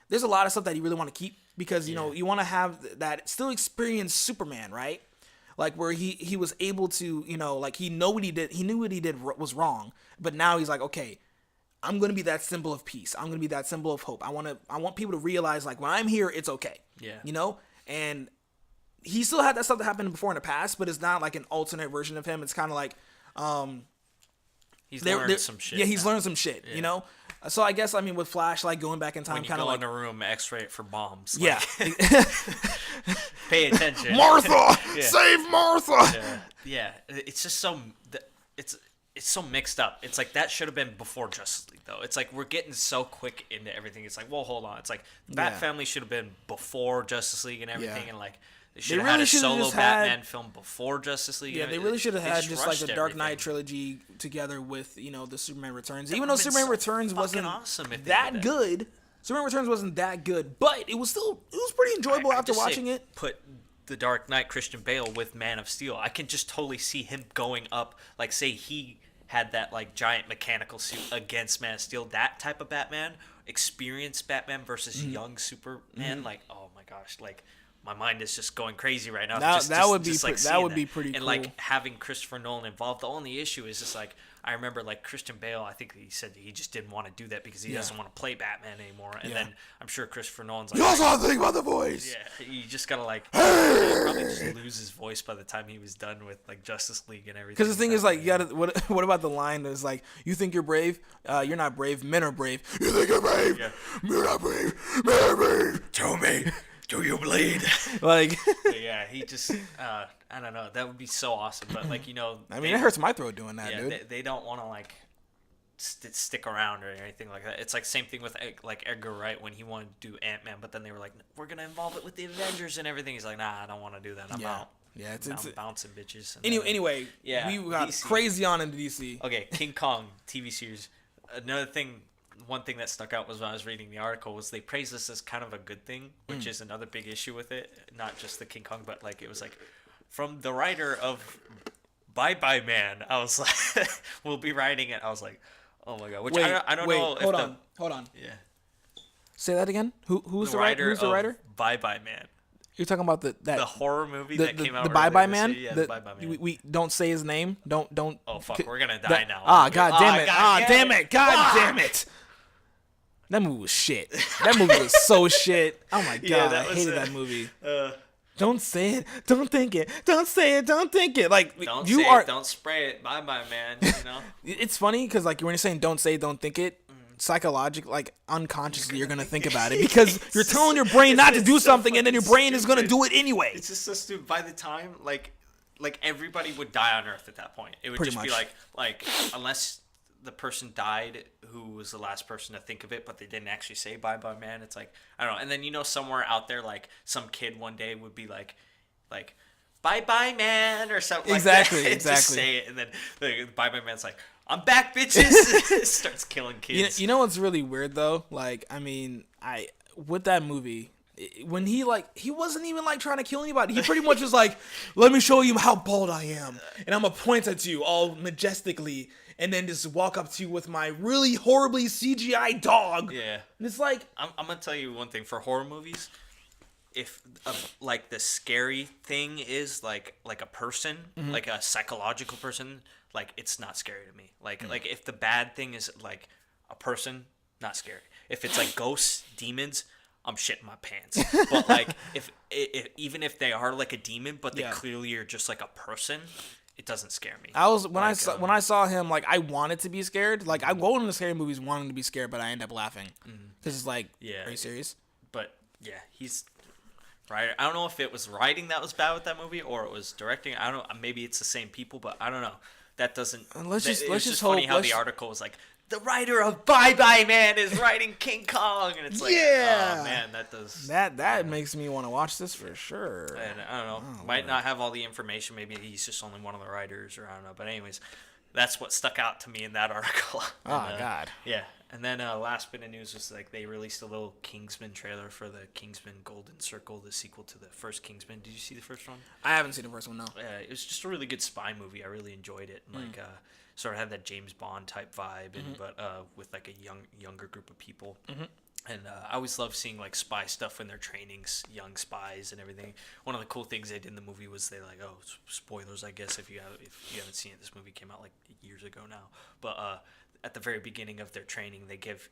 there's a lot of stuff that you really want to keep, because you know, you want to have that still experience Superman, right? Like where he was able to, you know, like he knew what he did was wrong, but now he's like, okay, I'm gonna be that symbol of peace. I'm gonna be that symbol of hope. I want people to realize, like, when I'm here, it's okay. You know, and he still had that stuff that happened before in the past, but it's not like an alternate version of him. It's kind of like, he's learned some shit. Yeah, he's learned some shit. You know. So I guess, I mean, with Flash, like going back in time, kind of like in a room, X-ray it for bombs. Yeah. Pay attention. Martha, save Martha. Yeah. It's just so it's so mixed up. It's like that should have been before Justice League, though. It's like we're getting so quick into everything. It's like, well, hold on. It's like Bat Family should have been before Justice League and everything, and like. They should have had a solo Batman film before Justice League. Yeah, they really should have had just like the Dark Knight trilogy together with, you know, the Superman Returns. Even though Superman Returns wasn't that good. Superman Returns wasn't that good, but it was pretty enjoyable after watching it. Put the Dark Knight Christian Bale with Man of Steel. I can just totally see him going up, like say he had that like giant mechanical suit against Man of Steel, that type of Batman, experienced Batman versus young Superman. Like, oh my gosh, like my mind is just going crazy right now. That would be pretty cool. And like having Christopher Nolan involved, the only issue is just like, I remember like Christian Bale, I think he said he just didn't want to do that because he doesn't want to play Batman anymore. And then I'm sure Christopher Nolan's like, you also have to think about the voice. Yeah, you just gotta like probably just lose his voice by the time he was done with like Justice League and everything. Because the thing is, like, you gotta. What about the line that's like, you think you're brave? You're not brave. Men are brave. You think you're brave? Yeah. You're not brave. Men are brave. Tell me. Do you bleed? Like, yeah, he just, I don't know. That would be so awesome. But, like, you know. I mean, it hurts my throat doing that, dude. They don't want to, like, stick around or anything like that. It's like same thing with, like, Edgar Wright when he wanted to do Ant-Man. But then they were like, we're going to involve it with the Avengers and everything. He's like, nah, I don't want to do that. I'm out. Yeah, I'm bouncing bitches. Anyway, we got DC. Crazy on into DC. Okay, King Kong TV series. One thing that stuck out was when I was reading the article was they praised this as kind of a good thing, which is another big issue with it. Not just the King Kong, but like it was like from the writer of Bye Bye Man. I was like, we'll be writing it. I was like, oh my god. Which I don't know. Hold on. Yeah. Say that again. Who's the writer? Who's the writer? Bye Bye Man. You're talking about the horror movie that came out. The Bye Bye Man. Yeah, the Bye Bye Man. We don't say his name. Don't. Oh fuck, we're gonna die now. God damn it! God damn it! That movie was shit. That movie was so shit. Oh my god, I hated that movie. Don't say it. Don't think it. Don't say it. Don't think it. Like don't say it. Don't spray it. Bye bye, man. You know. It's funny because like when you're saying don't say it, don't think it, psychologically, like unconsciously, you're gonna think about it because you're telling your brain not to do something, and then your brain is gonna do it anyway. It's just so stupid. By the time like everybody would die on Earth at that point, it would pretty just much be like unless the person died who was the last person to think of it, but they didn't actually say bye bye man. It's like, I don't know. And then, you know, somewhere out there, like some kid one day would be like bye bye man or something like that. Exactly. Just say it. And then the bye bye man's like, I'm back, bitches. Starts killing kids. You know what's really weird though? Like, I mean, with that movie, when he wasn't even like trying to kill anybody. He pretty much was like, let me show you how bald I am. And I'm going to point at you all majestically. And then just walk up to you with my really horribly CGI dog. Yeah. And it's like... I'm going to tell you one thing. For horror movies, if, like, the scary thing is, like a person, like a psychological person, like, it's not scary to me. Like if the bad thing is, like, a person, not scary. If it's, like, ghosts, demons, I'm shitting my pants. But, like, if even if they are, like, a demon, but they clearly are just, like, a person... it doesn't scare me. I was when I saw him, like, I wanted to be scared. Like, I go into scary movies wanting to be scared, but I end up laughing because it's like, are you serious? But yeah, he's right. I don't know if it was writing that was bad with that movie or it was directing. I don't know. Maybe it's the same people, but I don't know. That doesn't. Let's just funny hope. How the article was like, the writer of Bye Bye Man is writing King Kong, and it's like, oh man, that does that makes me want to watch this for sure. And I don't know, might not have all the information. Maybe he's just only one of the writers, or I don't know. But anyways, that's what stuck out to me in that article. God. Yeah, and then last bit of news was like they released a little Kingsman trailer for the Kingsman Golden Circle, the sequel to the first Kingsman. Did you see the first one? I haven't seen the first one. No. It was just a really good spy movie. I really enjoyed it. Like sort of had that James Bond type vibe, and but with like a younger group of people. And I always love seeing like spy stuff when they're training young spies and everything. One of the cool things they did in the movie was they like, spoilers, I guess, if you haven't seen it. This movie came out like years ago now. But at the very beginning of their training, they give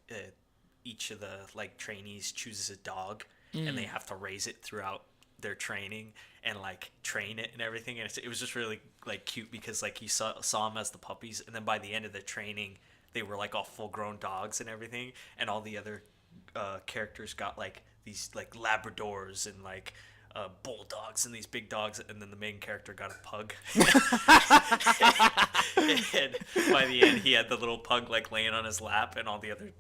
each of the like trainees chooses a dog, and they have to raise it throughout their training and like train it and everything. And it was just really like cute because like you saw them as the puppies, and then by the end of the training, they were like all full grown dogs and everything, and all the other characters got like these like Labradors and like bulldogs and these big dogs, and then the main character got a pug. And by the end, he had the little pug like laying on his lap, and all the other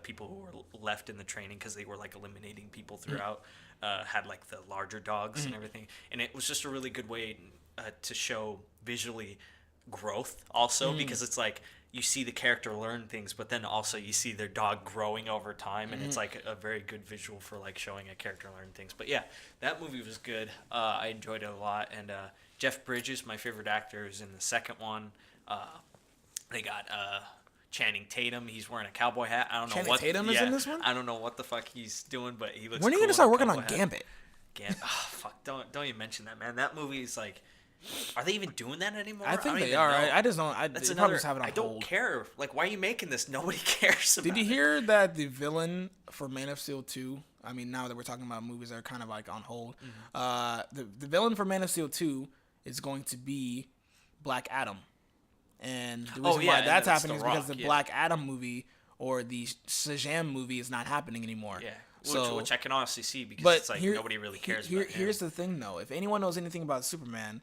people who were left in the training, because they were like eliminating people throughout, had like the larger dogs and everything. And it was just a really good way to show visually growth also, because it's like you see the character learn things, but then also you see their dog growing over time, and it's like a very good visual for like showing a character learn things. But yeah, that movie was good. I enjoyed it a lot, and Jeff Bridges, my favorite actor, is in the second one. They got Channing Tatum. He's wearing a cowboy hat. I don't know Channing Tatum is in this one? I don't know what the fuck he's doing, but he looks. When are you cool gonna start in a working on cowboy hat. Gambit? Oh fuck! Don't even mention that, man. That movie is like. Are they even doing that anymore? I think don't they even are. know. I just don't. That's they another. probably just have it on I don't hold. care. Like, why are you making this? Nobody cares about. Did you hear that the villain for Man of Steel 2? I mean, now that we're talking about movies that are kind of like on hold, the villain for Man of Steel 2 is going to be Black Adam, and the reason why that's happening is because the Black Adam movie or the Shazam movie is not happening anymore. Yeah, which I can honestly see, because it's like nobody really cares about him. Here's the thing, though. If anyone knows anything about Superman,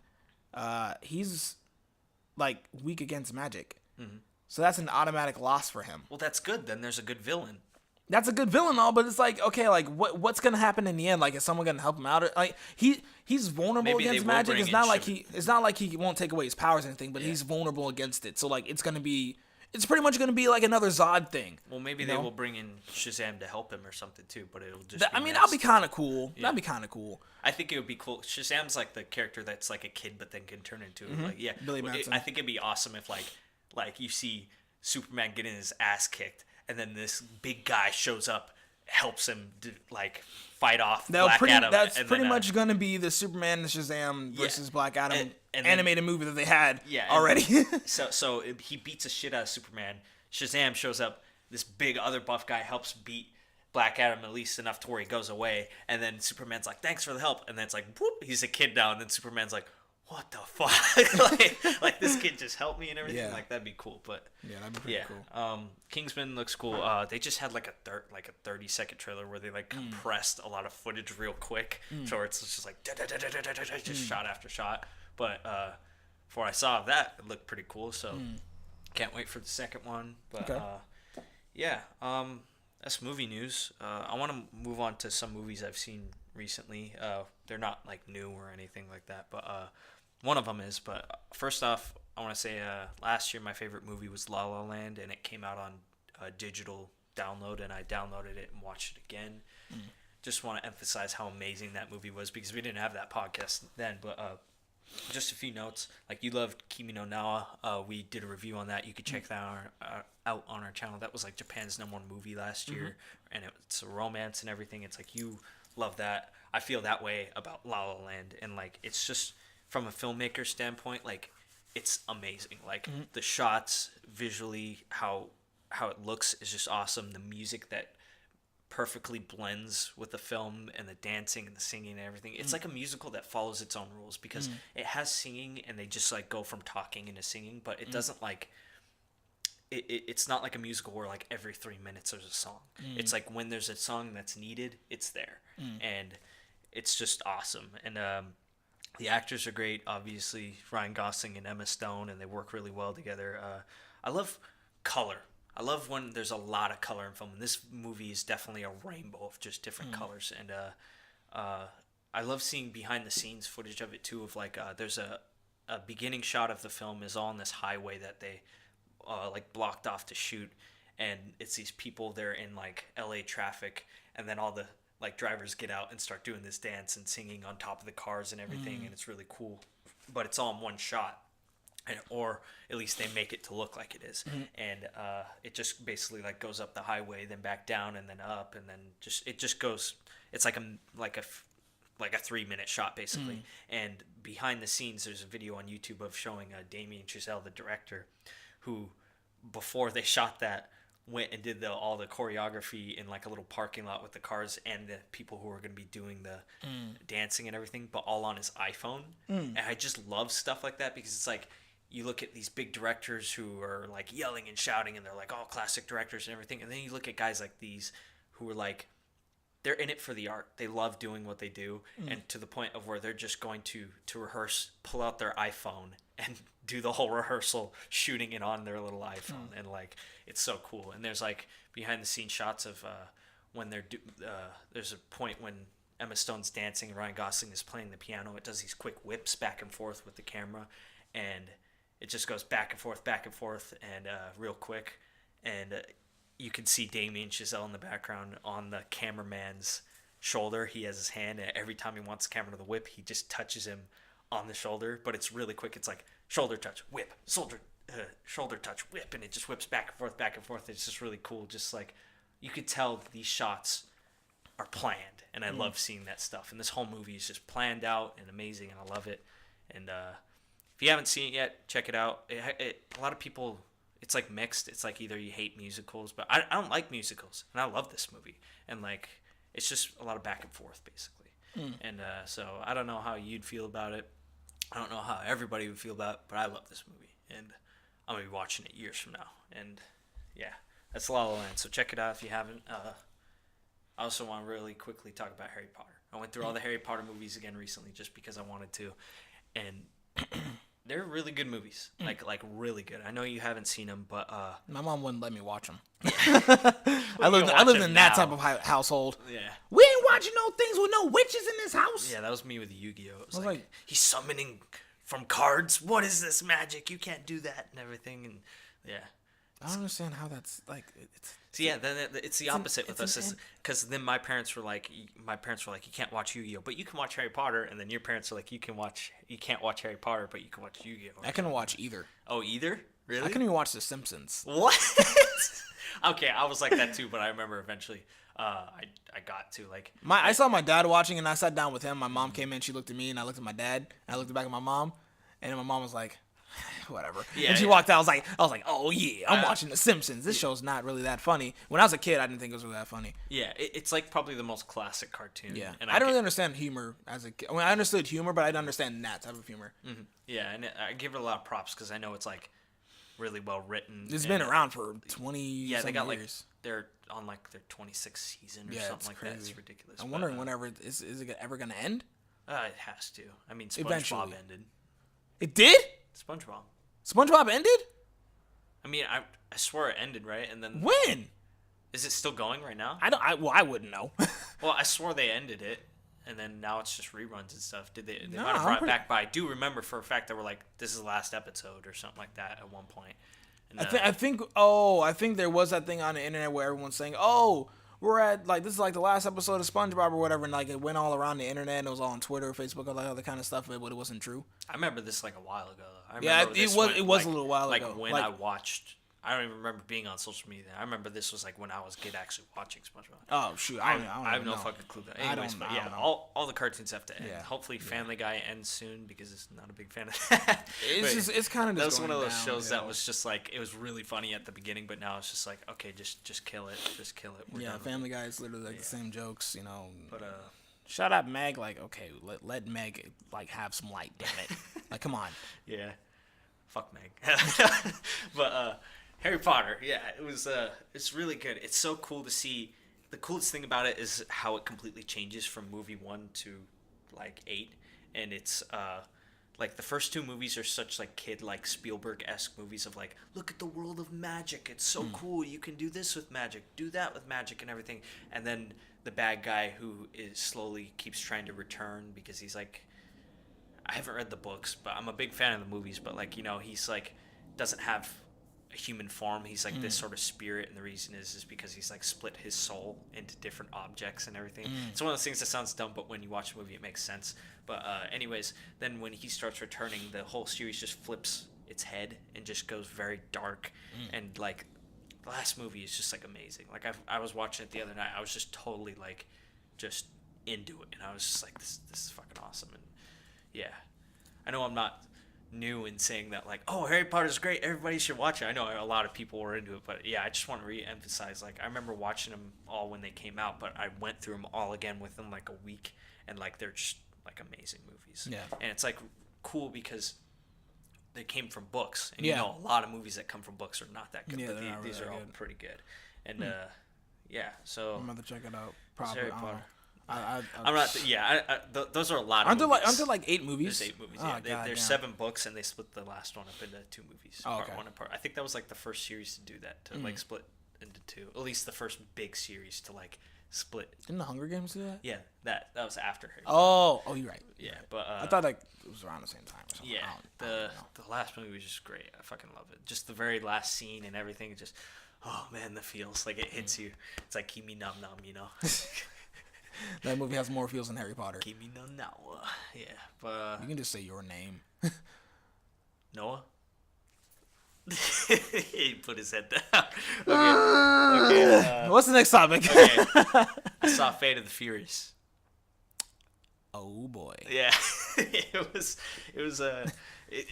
he's like weak against magic, so that's an automatic loss for him. Well, that's good. Then there's a good villain. That's a good villain, all, but it's like, okay, like what's gonna happen in the end? Like, is someone gonna help him out? Or, like he's vulnerable against magic. It's not like he won't take away his powers or anything, but he's vulnerable against it. So like it's pretty much gonna be like another Zod thing. Well, maybe they will bring in Shazam to help him or something too, but it'll just. That'd be kind of cool. Yeah. That'd be kind of cool. I think it would be cool. Shazam's like the character that's like a kid, but then can turn into Billy Madison. I think it'd be awesome if like you see Superman getting his ass kicked, and then this big guy shows up, helps him fight off Black Adam. That's pretty much gonna be the Superman and Shazam versus Black Adam animated movie that they had already. so he beats the shit out of Superman. Shazam shows up. This big other buff guy helps beat Black Adam at least enough to where he goes away, and then Superman's like, "Thanks for the help," and then it's like, whoop, he's a kid now, and then Superman's like, "What the fuck?" like this kid just helped me and everything. Yeah. Like that'd be cool, but that'd be pretty cool. Kingsman looks cool. They just had like a 30-second trailer where they like compressed a lot of footage real quick, so it's just like just shot after shot. But before I saw that, it looked pretty cool. So can't wait for the second one. But that's movie news. I want to move on to some movies I've seen recently. They're not like new or anything like that, but one of them is. But first off, I want to say last year my favorite movie was La La Land, and it came out on digital download, and I downloaded it and watched it again. Just want to emphasize how amazing that movie was, because we didn't have that podcast then, but just a few notes. Like, you loved Kimi no Nawa. We did a review on that. You could check that out on our channel. That was like Japan's #1 movie last year, and it's a romance and everything. It's like, you love that. I feel that way about La La Land, and like, it's just from a filmmaker standpoint, like, it's amazing. Like the shots, visually, how it looks is just awesome. The music that perfectly blends with the film and the dancing and the singing and everything. It's like a musical that follows its own rules because it has singing and they just like go from talking into singing, but it doesn't like it's not like a musical where like every 3 minutes there's a song. It's like when there's a song that's needed, it's there. And it's just awesome. And the actors are great, obviously Ryan Gosling and Emma Stone, and they work really well together. I love color. I love when there's a lot of color in film. And this movie is definitely a rainbow of just different colors. And I love seeing behind the scenes footage of it too. Of like there's a beginning shot of the film is all on this highway that they like blocked off to shoot, and it's these people, they're in like LA traffic, and then all the like drivers get out and start doing this dance and singing on top of the cars and everything, and it's really cool. But it's all in one shot. Or at least they make it to look like it is. And it just basically like goes up the highway, then back down, and then up, and then it just goes. It's like a 3-minute shot basically. And behind the scenes, there's a video on YouTube of showing Damien Chazelle, the director, who before they shot that went and did all the choreography in like a little parking lot with the cars and the people who were going to be doing the dancing and everything, but all on his iPhone. And I just love stuff like that because it's like, you look at these big directors who are like yelling and shouting and they're like all classic directors and everything. And then you look at guys like these who are like, they're in it for the art. They love doing what they do. And to the point of where they're just going to rehearse, pull out their iPhone and do the whole rehearsal, shooting it on their little iPhone. And like, it's so cool. And there's like behind the scenes shots of when there's a point when Emma Stone's dancing and Ryan Gosling is playing the piano. It does these quick whips back and forth with the camera. And it just goes back and forth, and real quick. And you can see Damien Chazelle in the background on the cameraman's shoulder. He has his hand, and every time he wants the camera to whip, he just touches him on the shoulder. But it's really quick. It's like shoulder touch, whip, shoulder touch, whip, and it just whips back and forth. It's just really cool. Just like you could tell these shots are planned, and I love seeing that stuff. And this whole movie is just planned out and amazing, and I love it. And if you haven't seen it yet, check it out. A lot of people, it's like mixed. It's like either you hate musicals, but I don't like musicals, and I love this movie. And like, it's just a lot of back and forth, basically. And so I don't know how you'd feel about it. I don't know how everybody would feel about it, but I love this movie, and I'm gonna be watching it years from now. And yeah, that's La La Land. So check it out if you haven't. I also want to really quickly talk about Harry Potter. I went through all the Harry Potter movies again recently, just because I wanted to, and they're really good movies, like really good. I know you haven't seen them, but my mom wouldn't let me watch them. I lived in that type of household. Yeah, we ain't watching no things with no witches in this house. Yeah, that was me with Yu-Gi-Oh. It was like he's summoning from cards. What is this magic? You can't do that and everything. And yeah, I don't understand how that's like. It's the opposite with us, because then my parents were like, you can't watch Yu-Gi-Oh, but you can watch Harry Potter, and then your parents are like, you can't watch Harry Potter, but you can watch Yu-Gi-Oh. I couldn't watch either. Oh, either? Really? I couldn't even watch The Simpsons. What? Okay, I was like that too, but I remember eventually, I got to like. I saw my dad watching, and I sat down with him. My mom came in, she looked at me, and I looked at my dad, and I looked back at my mom, and then my mom was like, whatever. Yeah, and she walked out. I was like, oh yeah, I'm watching The Simpsons. This show's not really that funny. When I was a kid, I didn't think it was really that funny. Yeah, it's like probably the most classic cartoon. Yeah, and I don't really understand humor as a kid. I mean, I understood humor, but I didn't understand that type of humor. Mm-hmm. Yeah, and I give it a lot of props because I know it's like really well written. It's been around for 20 Yeah, they got years. Like they're on like their 26th season or something like crazy. that. It's ridiculous. I'm wondering whenever is it ever gonna end? It has to. I mean, SpongeBob Eventually. ended. It did? SpongeBob. SpongeBob ended? I mean, I swear it ended, right? And then When? Is it still going right now? I wouldn't know. Well, I swore they ended it, and then now it's just reruns and stuff. Did they? They No, might have brought it back, but I do remember for a fact they were like, "This is the last episode" or something like that at one point. And, I think there was that thing on the internet where everyone's saying, "Oh, we're at like this is like the last episode of SpongeBob or whatever," and like it went all around the internet and it was all on Twitter, Facebook, all that other kind of stuff, but it wasn't true. I remember this like a while ago. It was a little while like ago. When like, I watched I don't even remember being on social media. I remember this was like when I was a kid actually watching SpongeBob. Oh shoot, I don't have no know. fucking clue. I Anyways, don't but yeah, know. all the cartoons have to end. Yeah. Hopefully, Family Guy ends soon because it's not a big fan of that. It's kind of that just was one of going those shows downhill. that was just like it was really funny at the beginning, but now it's just like okay, just kill it, just kill it. We're Yeah, done with Family it. Guy is literally like the same jokes, you know. But Shout out Meg, like okay, let Meg like have some light, damn it. Like come on. yeah, fuck Meg. But Harry Potter, yeah, it was it's really good. It's so cool to see. The coolest thing about it is how it completely changes from movie 1 to like 8, and it's like the first 2 movies are such like kid like Spielberg-esque movies of like look at the world of magic, it's so cool, you can do this with magic, do that with magic and everything. And then the bad guy who is slowly keeps trying to return because he's like, I haven't read the books, but I'm a big fan of the movies, but like, you know, he's like doesn't have a human form. He's like this sort of spirit, and the reason is because he's like split his soul into different objects and everything. It's one of those things that sounds dumb, but when you watch the movie, it makes sense. But anyways, then when he starts returning, the whole series just flips its head and just goes very dark. And like the last movie is just like amazing. Like I was watching it the other night. I was just totally like just into it, and I was just like this is fucking awesome. And yeah, I know I'm not new in saying that like, oh, Harry Potter's great, everybody should watch it. I know a lot of people were into it, but yeah, I just want to re-emphasize, like, I remember watching them all when they came out, but I went through them all again within like a week, and like they're just like amazing movies. Yeah. And it's like cool because they came from books, and Yeah. you know a lot of movies that come from books are not that good, Yeah, but they're not these really are all good. pretty good. And yeah, so I'm gonna check it out. it's Probably. Harry I don't Potter. know. I I'm not. Yeah, those are a lot of aren't there movies. like 8 movies? There's 8 movies. Oh, Yeah, God there's damn. 7 books, and they split the last one up into 2 movies. Oh, part okay. 1 and part. I think that was like the first series to do that, to like split into 2. At least the first big series to like split. Didn't the Hunger Games do that? Yeah, that was after Harry. Oh, you're right. Yeah, but I thought like it was around the same time or something. yeah, I don't know. the last movie was just great. I fucking love it. Just the very last scene and everything. Just oh man, the feels like it hits you. It's like keep me numb, you know. That movie has more feels than Harry Potter. Keep me numb now. Yeah, but You can just say your name. Noah. He put his head down. Okay. What's the next topic? Okay. I saw Fate of the Furious. Oh boy. Yeah, it was.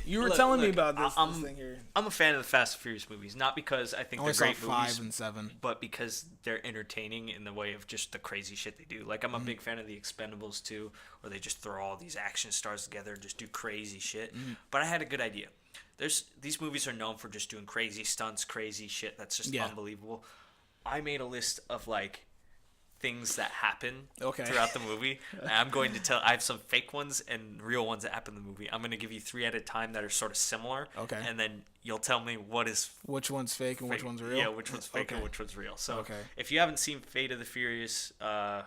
You were look, telling me look, about this I'm, thing here. I'm a fan of the Fast and Furious movies, not because I think I only they're saw great 5 movies, and 7. but because they're entertaining in the way of just the crazy shit they do. Like I'm a big fan of the Expendables too, where they just throw all these action stars together and just do crazy shit. But I had a good idea. These movies are known for just doing crazy stunts, crazy shit that's just unbelievable. I made a list of like things that happen throughout the movie. And I'm going to tell. I have some fake ones and real ones that happen in the movie. I'm going to give you 3 at a time that are sort of similar. Okay. And then you'll tell me Which one's fake and which one's real? Yeah, which one's fake and which one's real. So Okay. if you haven't seen Fate of the Furious, then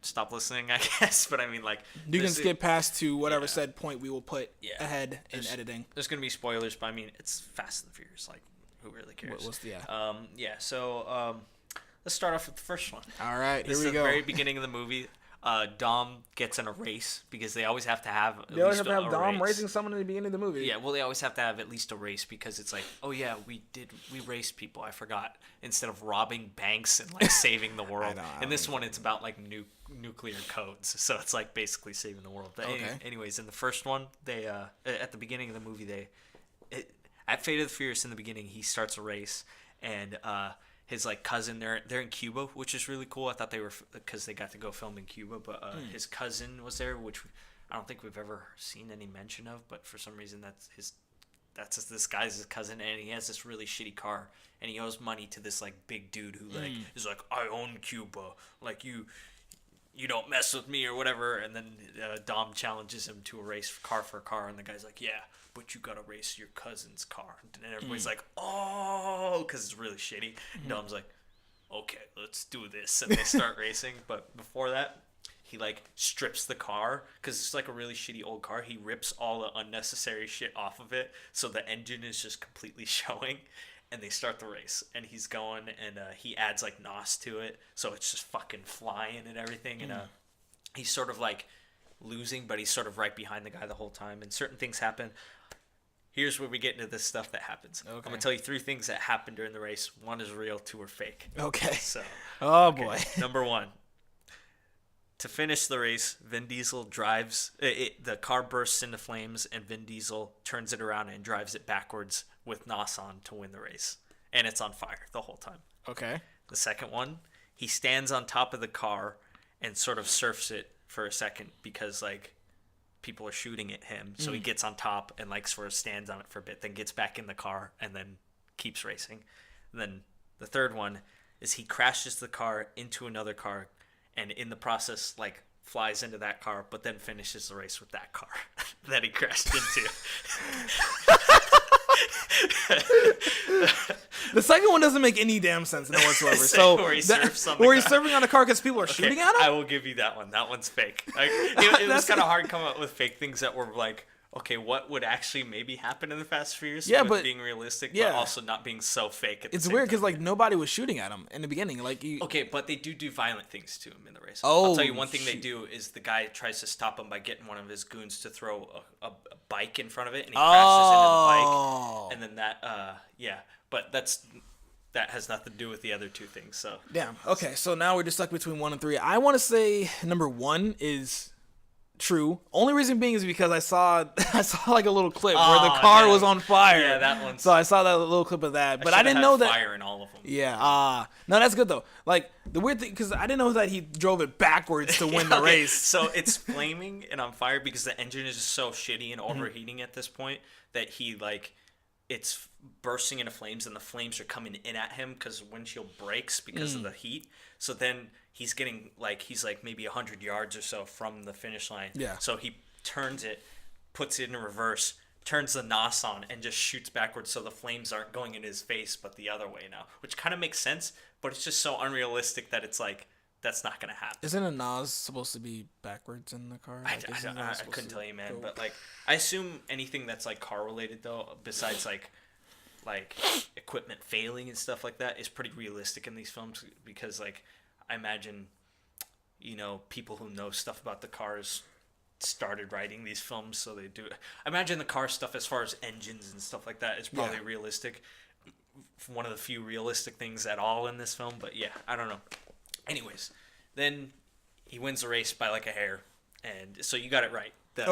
stop listening, I guess. But I mean, like You can skip past to whatever Yeah. said point we will put Yeah. ahead in editing. There's gonna be spoilers, but I mean, it's Fast and the Furious. Like, who really cares? What's the Yeah. So let's start off with the first one. All right, here It's we the go. very beginning of the movie. Dom gets in a race because they always have to have. They always have at to least have a Dom race. racing someone in the beginning of the movie. Yeah, well, they always have to have at least a race because it's like, oh yeah, we raced people. I forgot. Instead of robbing banks and like saving the world. I In this one, it's about like nuclear codes, so it's like basically saving the world. But anyways, in the first one, they at the beginning of the movie, at Fate of the Furious in the beginning, he starts a race and his like cousin, they're in Cuba, which is really cool. I thought they were because they got to go film in Cuba, but his cousin was there, which I don't think we've ever seen any mention of. But for some reason, this guy's his cousin, and he has this really shitty car, and he owes money to this like big dude who like is like, I own Cuba, like you don't mess with me or whatever. And then Dom challenges him to a race car for car, and the guy's like, yeah, but you gotta race your cousin's car. And everybody's like, oh, because it's really shitty. Dom's like, okay, let's do this. And they start racing. But before that, he like strips the car because it's like a really shitty old car. He rips all the unnecessary shit off of it, so the engine is just completely showing. And they start the race, and he's going, and he adds like NOS to it, so it's just fucking flying and everything. And he's sort of like losing, but he's sort of right behind the guy the whole time. And certain things happen. here's where we get into this stuff that happens. Okay. I'm gonna tell you 3 things that happened during the race. 1 is real, 2 are fake. Okay. So. Oh boy. Number 1. To finish the race, Vin Diesel drives. The car bursts into flames, and Vin Diesel turns it around and drives it backwards with NOS on to win the race, and it's on fire the whole time. Okay. The second one, he stands on top of the car and sort of surfs it for a second because like people are shooting at him, so he gets on top and like sort of stands on it for a bit, then gets back in the car and then keeps racing. And then the third one is he crashes the car into another car, and in the process, like, flies into that car, but then finishes the race with that car that he crashed into. The second one doesn't make any damn sense whatsoever. So where he surfs on the where he's car. surfing on a car because people are shooting at him? I will give you that one. That one's fake. It was kind of hard to come up with fake things that were like, okay, what would actually maybe happen in the Fast and Furious? Yeah, with but being realistic, yeah. but also not being so fake. It's weird because like nobody was shooting at him in the beginning. Like okay, but they do violent things to him in the race. Oh, I'll tell you one thing they do is the guy tries to stop him by getting one of his goons to throw a bike in front of it, and he crashes into the bike, and then that but that has nothing to do with the other 2 things. So damn. Okay, so now we're just stuck between 1 and 3. I want to say number 1 is true. Only reason being is because I saw like a little clip where the car was on fire. Yeah, that one. So I saw that little clip of that, but I didn't know that fire in all of them. Yeah. No, that's good though. Like the weird thing, because I didn't know that he drove it backwards to win the race. So it's flaming and on fire because the engine is just so shitty and overheating at this point that he like it's bursting into flames and the flames are coming in at him because windshield breaks because of the heat. So then he's getting he's maybe 100 yards or so from the finish line. Yeah. So he turns it, puts it in reverse, turns the NOS on, and just shoots backwards so the flames aren't going in his face but the other way now, which kind of makes sense, but it's just so unrealistic that it's like that's not gonna happen. Isn't a NOS supposed to be backwards in the car? I couldn't tell you, man, but like I assume anything that's like car related though, besides like equipment failing and stuff like that, is pretty realistic in these films because like I imagine, people who know stuff about the cars started writing these films, so they do. I imagine the car stuff as far as engines and stuff like that is probably realistic. One of the few realistic things at all in this film, but yeah, I don't know. Anyways, then he wins the race by like a hair, and so you got it right. The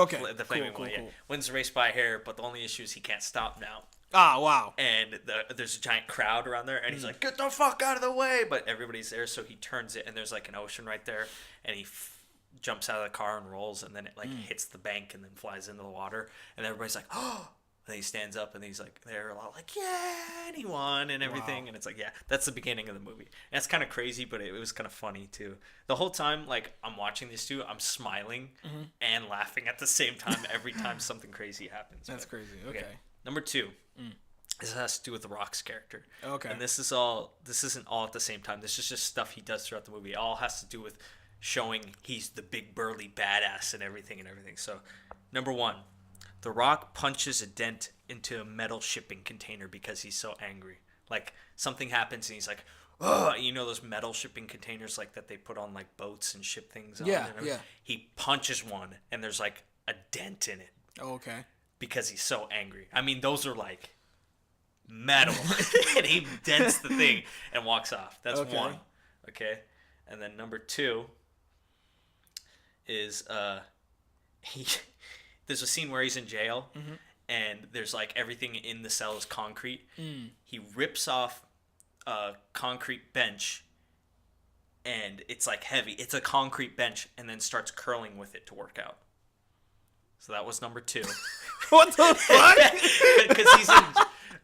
flaming one, cool. Wins the race by a hair, but the only issue is he can't stop now. Ah, wow. And there's a giant crowd around there, and he's like, get the fuck out of the way! But everybody's there, so he turns it, and there's like an ocean right there, and he jumps out of the car and rolls, and then it like hits the bank and then flies into the water, and everybody's like, oh! And he stands up, and he's like, they're all like, yeah, and he won, and everything, and it's like, yeah, that's the beginning of the movie. And it's kind of crazy, but it was kind of funny, too. The whole time, like, I'm watching these two, I'm smiling and laughing at the same time every time something crazy happens. That's crazy, okay. Number 2. This has to do with The Rock's character. Okay. And this isn't all at the same time. This is just stuff he does throughout the movie. It all has to do with showing he's the big burly badass and everything. So, number 1, The Rock punches a dent into a metal shipping container because he's so angry. Like something happens and he's like, oh, those metal shipping containers like that they put on like boats and ship things on. Yeah. He punches one and there's like a dent in it. Oh, okay. Because he's so angry. I mean, those are like metal. And he dents the thing and walks off. That's one. Okay. And then number 2 is there's a scene where he's in jail and there's like everything in the cell is concrete. He rips off a concrete bench and it's like heavy. It's a concrete bench and then starts curling with it to work out. So that was number 2. What the fuck?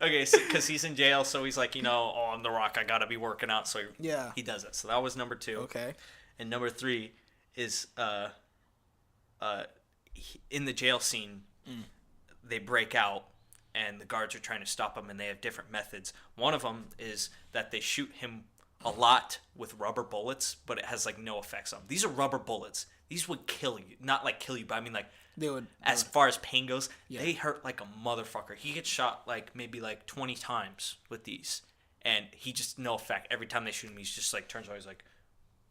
Because he's in jail, so he's like, I'm The Rock, I gotta be working out, so he does it. So that was number 2. Okay. And number 3 is in the jail scene, they break out, and the guards are trying to stop him, and they have different methods. One of them is that they shoot him a lot with rubber bullets, but it has like no effects on him. These are rubber bullets. These would kill you. Not like kill you, but I mean like they would. As far as pain goes, they hurt like a motherfucker. He gets shot like maybe like 20 times with these, and he just no effect. Every time they shoot him, he's just like turns around, he's like,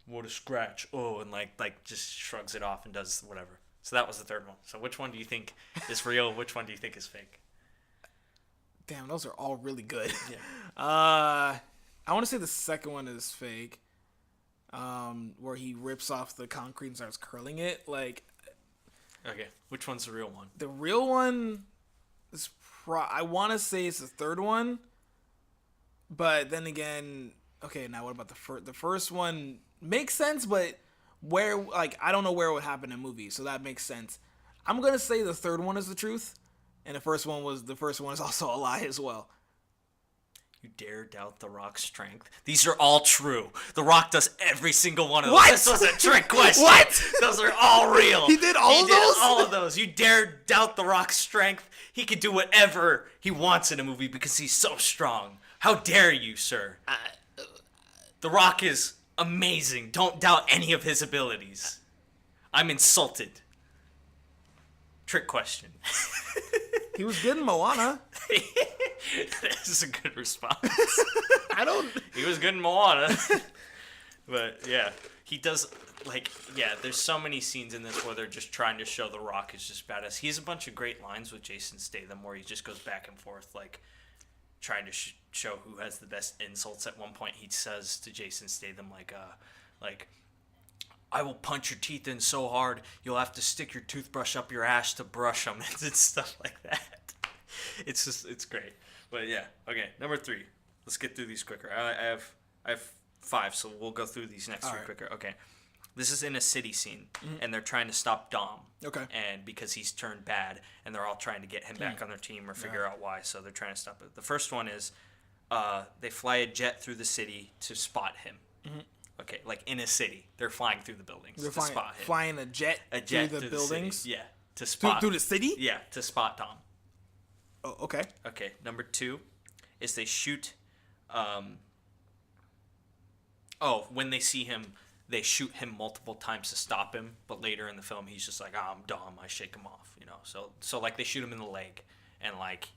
"What a scratch!" Oh, and like just shrugs it off and does whatever. So that was the third one. So which one do you think is real? Which one do you think is fake? Damn, those are all really good. Yeah. I want to say the second one is fake. Where he rips off the concrete and starts curling it. Like, Okay, which one's the real one? the real one is I want to say it's the third one. But then again, okay, now what about the first? The first one makes sense, but where, like, I don't know where it would happen in movies, so that makes sense. I'm gonna say the third one is the truth, and the first one is also a lie as well. You dare doubt The Rock's strength? These are all true. The Rock does every single one of those. What? This was a trick question. What? Those are all real. He did all of those? All of those. You dare doubt The Rock's strength? He can do whatever he wants in a movie because he's so strong. How dare you, sir? The Rock is amazing. Don't doubt any of his abilities. I'm insulted. Trick question. He was good in Moana. This is a good response. I don't. He was good in Moana. But yeah, he does, like, yeah, there's so many scenes in this where they're just trying to show The Rock is just badass. He has a bunch of great lines with Jason Statham where he just goes back and forth, like, trying to show who has the best insults. At one point, he says to Jason Statham, like, I will punch your teeth in so hard, you'll have to stick your toothbrush up your ass to brush them, and stuff like that. It's great. But yeah, okay, number 3. Let's get through these quicker. I have 5, so we'll go through these next 3 quicker. Okay. This is in a city scene, and they're trying to stop Dom. Okay. And because he's turned bad, and they're all trying to get him back on their team or figure out why, so they're trying to stop it. The first one is they fly a jet through the city to spot him. Mm-hmm. Okay, like in a city. They're flying through the buildings to spot him. Flying a jet through the buildings? City. Yeah, to spot. Through the city? Yeah, to spot Dom. Oh, okay. Okay, number 2 is they shoot... when they see him, they shoot him multiple times to stop him, but later in the film, he's just like, I'm Dom, I shake him off, you know? So like, they shoot him in the leg, and like,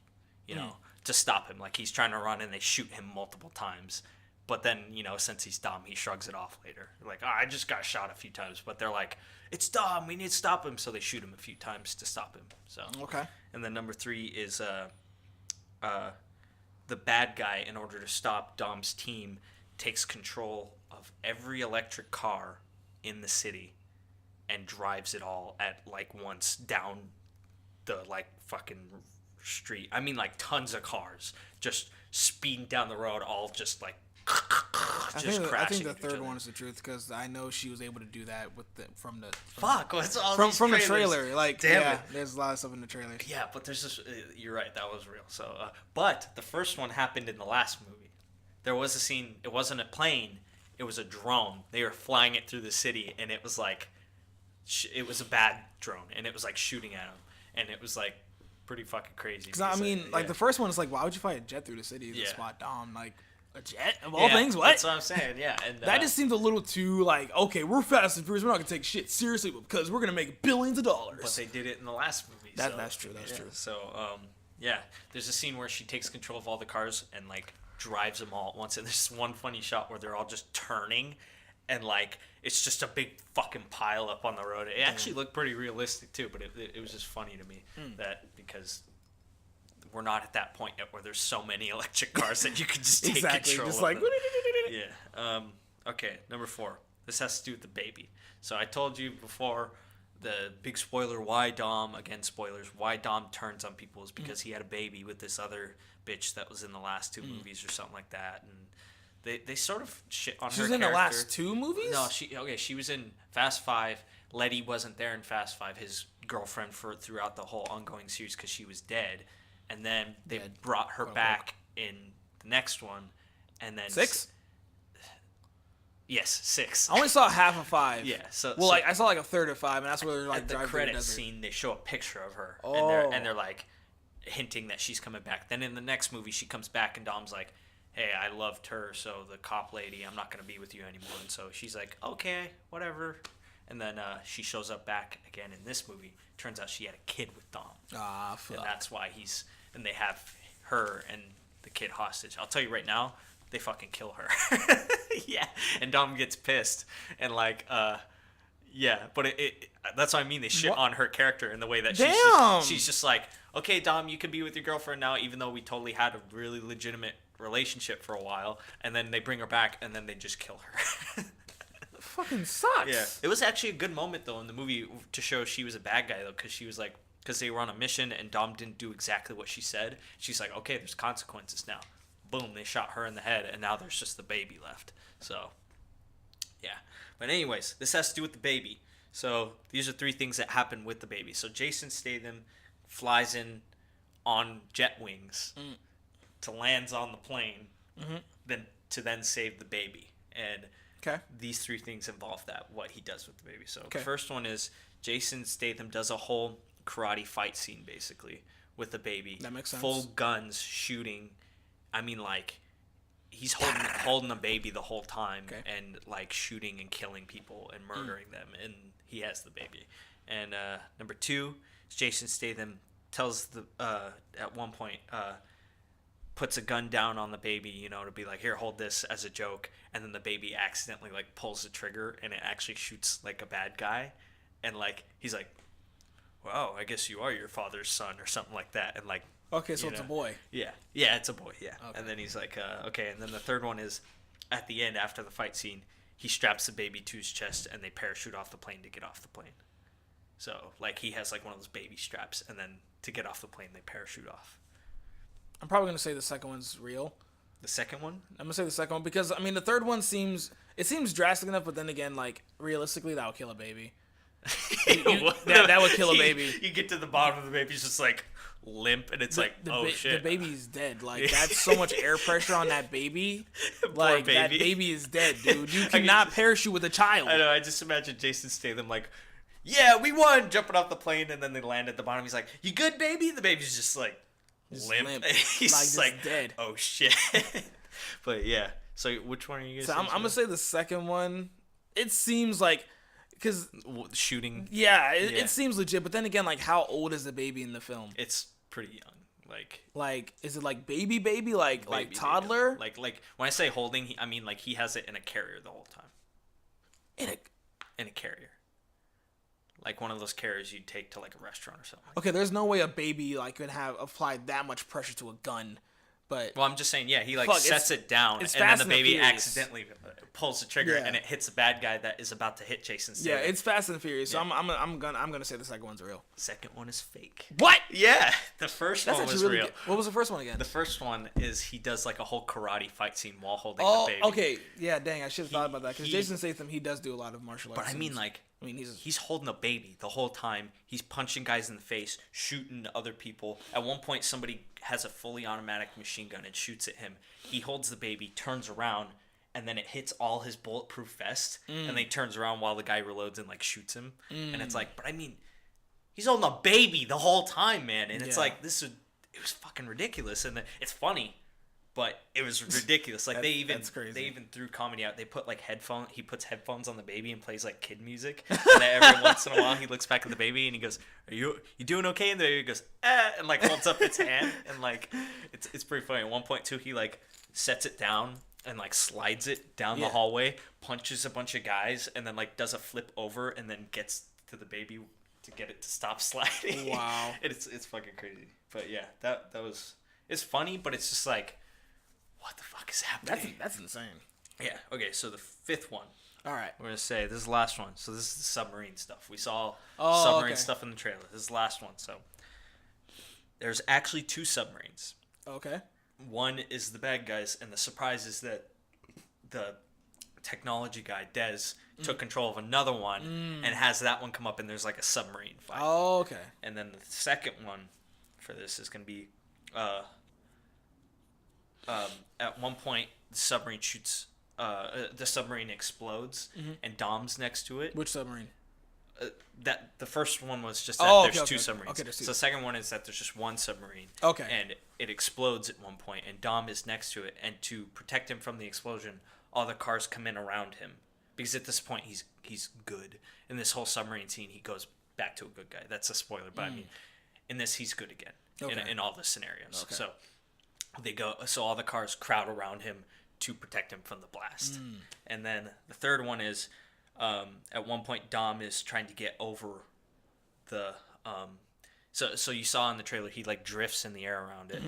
you know, to stop him. Like, he's trying to run, and they shoot him multiple times. But then, you know, since he's Dom, he shrugs it off later. Like, I just got shot a few times. But they're like, it's Dom, we need to stop him. So they shoot him a few times to stop him. So Okay. And then number 3 is the bad guy, in order to stop Dom's team, takes control of every electric car in the city and drives it all at, like, once down the, like, fucking street. I mean, like, tons of cars just speeding down the road, all just, like, I think the third one is the truth, because I know she was able to do that with from the trailer. Like, damn it. There's a lot of stuff in the trailer. Yeah, but there's just, you're right, that was real. So, but the first one happened in the last movie. There was a scene. It wasn't a plane. It was a drone. They were flying it through the city, and it was like, it was a bad drone, and it was like shooting at him, and it was like pretty fucking crazy. Because I mean, like, the first one is like, why would you fly a jet through the city to spot Dom? Like, a jet of all things? What? That's what I'm saying. Yeah, and that just seems a little too, like, okay, we're Fast and Furious. We're not gonna take shit seriously because we're gonna make billions of dollars. But they did it in the last movie. That's true. That's true. So, yeah, there's a scene where she takes control of all the cars and, like, drives them all at once. And there's one funny shot where they're all just turning, and, like, it's just a big fucking pile up on the road. It actually looked pretty realistic too, but it was just funny to me that, because we're not at that point yet where there's so many electric cars that you can just take control just of like them. Yeah. Okay, number 4. This has to do with the baby. So I told you before, the big spoiler, why Dom, again, spoilers, why Dom turns on people is because he had a baby with this other bitch that was in the last 2 movies or something like that. And they sort of shit on her character. She was in the last 2 movies? No, she was in Fast 5. Letty wasn't there in Fast 5, his girlfriend throughout the whole ongoing series, because she was dead. And then they brought her back in the next one. And then 6? Yes, 6. I only saw half of 5. Yeah. Like, I saw like a third of 5, and that's where they're like at the credit scene, they show a picture of her, and they're like hinting that she's coming back. Then in the next movie, she comes back, and Dom's like, "Hey, I loved her, so the cop lady, I'm not gonna be with you anymore." And so she's like, "Okay, whatever." And then she shows up back again in this movie. Turns out she had a kid with Dom. Ah, fuck. And that's why and they have her and the kid hostage. I'll tell you right now, they fucking kill her. Yeah, and Dom gets pissed, and like, yeah, but it that's what I mean. They shit on her character in the way that she's just like, okay, Dom, you can be with your girlfriend now, even though we totally had a really legitimate relationship for a while. And then they bring her back, and then they just kill her. Fucking sucks. Yeah, it was actually a good moment though in the movie to show she was a bad guy though, because she was like, because they were on a mission and Dom didn't do exactly what she said. She's like, okay, there's consequences now. Boom, they shot her in the head, and now there's just the baby left. So, yeah. But anyways, this has to do with the baby. So these are 3 things that happen with the baby. So Jason Statham flies in on jet wings to lands on the plane, then save the baby. And these 3 things involve that, what he does with the baby. So the first one is Jason Statham does a whole karate fight scene, basically, with the baby. That makes sense. Full guns, shooting. I mean, like, he's holding a baby the whole time and, like, shooting and killing people and murdering them. And he has the baby. And number 2 is Jason Statham tells at one point, puts a gun down on the baby, you know, to be like, here, hold this as a joke. And then the baby accidentally, like, pulls the trigger and it actually shoots, like, a bad guy. And, like, he's like, wow, I guess you are your father's son or something like that. And, like, okay, so it's a boy. Yeah. Yeah, it's a boy, yeah. Okay. And then he's like, okay. And then the third one is at the end, after the fight scene, he straps the baby to his chest and they parachute off the plane to get off the plane. So, like, he has, like, one of those baby straps, and then to get off the plane, they parachute off. I'm probably going to say the second one's real. The second one? I'm going to say the second one because, I mean, the third one seems drastic enough, but then again, like, realistically, that would kill a baby. That would kill a baby. You get to the bottom of the baby, it's just, like, limp, and it's shit. The baby's dead. Like, that's so much air pressure on that baby. Like, that baby is dead, dude. You cannot parachute with a child. I know, I just imagine Jason Statham, like, yeah, we won, jumping off the plane, and then they land at the bottom. He's like, you good, baby? The baby's just, like, limp. He's like dead. Oh, shit. But, yeah. So, which one are you guys saying? I'm going to say the second one. It seems like, because... Shooting? Yeah, it seems legit. But then again, like, how old is the baby in the film? It's pretty young. Like, is it like baby? Like toddler? Baby. Like, when I say holding, I mean, like, he has it in a carrier the whole time. In a carrier. Like one of those carriers you'd take to like a restaurant or something. Okay, there's no way a baby like could have applied that much pressure to a gun. But well, I'm just saying, yeah, he like sets it down, and then the baby accidentally pulls the trigger, and it hits the bad guy that is about to hit Jason Statham. Yeah, it's Fast and Furious. Yeah. So I'm gonna say the second one's real. Second one is fake. What? Yeah, the first one was real. Good. What was the first one again? The first one is he does like a whole karate fight scene while holding the baby. Okay, yeah, dang, I should have thought about that because Jason Statham he does do a lot of martial arts. But I mean, like. He's holding a baby the whole time. He's punching guys in the face, shooting other people. At one point, somebody has a fully automatic machine gun and shoots at him. He holds the baby, turns around, and then it hits all his bulletproof vest. And then he turns around while the guy reloads and like shoots him. And it's like, but I mean, he's holding a baby the whole time, man. And it's like it was fucking ridiculous. And it's funny. But it was ridiculous. Like they even threw comedy out. They put like he puts headphones on the baby and plays like kid music. And then every once in a while he looks back at the baby and he goes, "Are you doing okay?" And the baby goes, and like holds up its hand and like it's pretty funny. At one point too, he like sets it down and like slides it down the hallway, punches a bunch of guys, and then like does a flip over and then gets to the baby to get it to stop sliding. Wow. It's fucking crazy. But yeah, that was it's funny, but it's just like. What the fuck is happening? That's insane. Yeah. Okay. So the fifth one. All right. We're gonna say this is the last one. So this is the submarine stuff. We saw submarine stuff in the trailer. This is the last one. So there's actually 2 submarines. Okay. One is the bad guys, and the surprise is that the technology guy Dez took control of another one and has that one come up, and there's like a submarine fight. Oh, okay. And then the second one for this is gonna be. At one point, the submarine shoots. The submarine explodes, and Dom's next to it. Which submarine? That the first one was just that there's 2 submarines. Okay, there's 2. So the second one is that there's just one submarine. Okay. And it explodes at one point, and Dom is next to it. And to protect him from the explosion, all the cars come in around him because at this point he's good. In this whole submarine scene, he goes back to a good guy. That's a spoiler, but I mean, in this he's good again. Okay. In all the scenarios. Okay. So all the cars crowd around him to protect him from the blast. And then the third one is at one point Dom is trying to get over the So you saw in the trailer he like drifts in the air around it.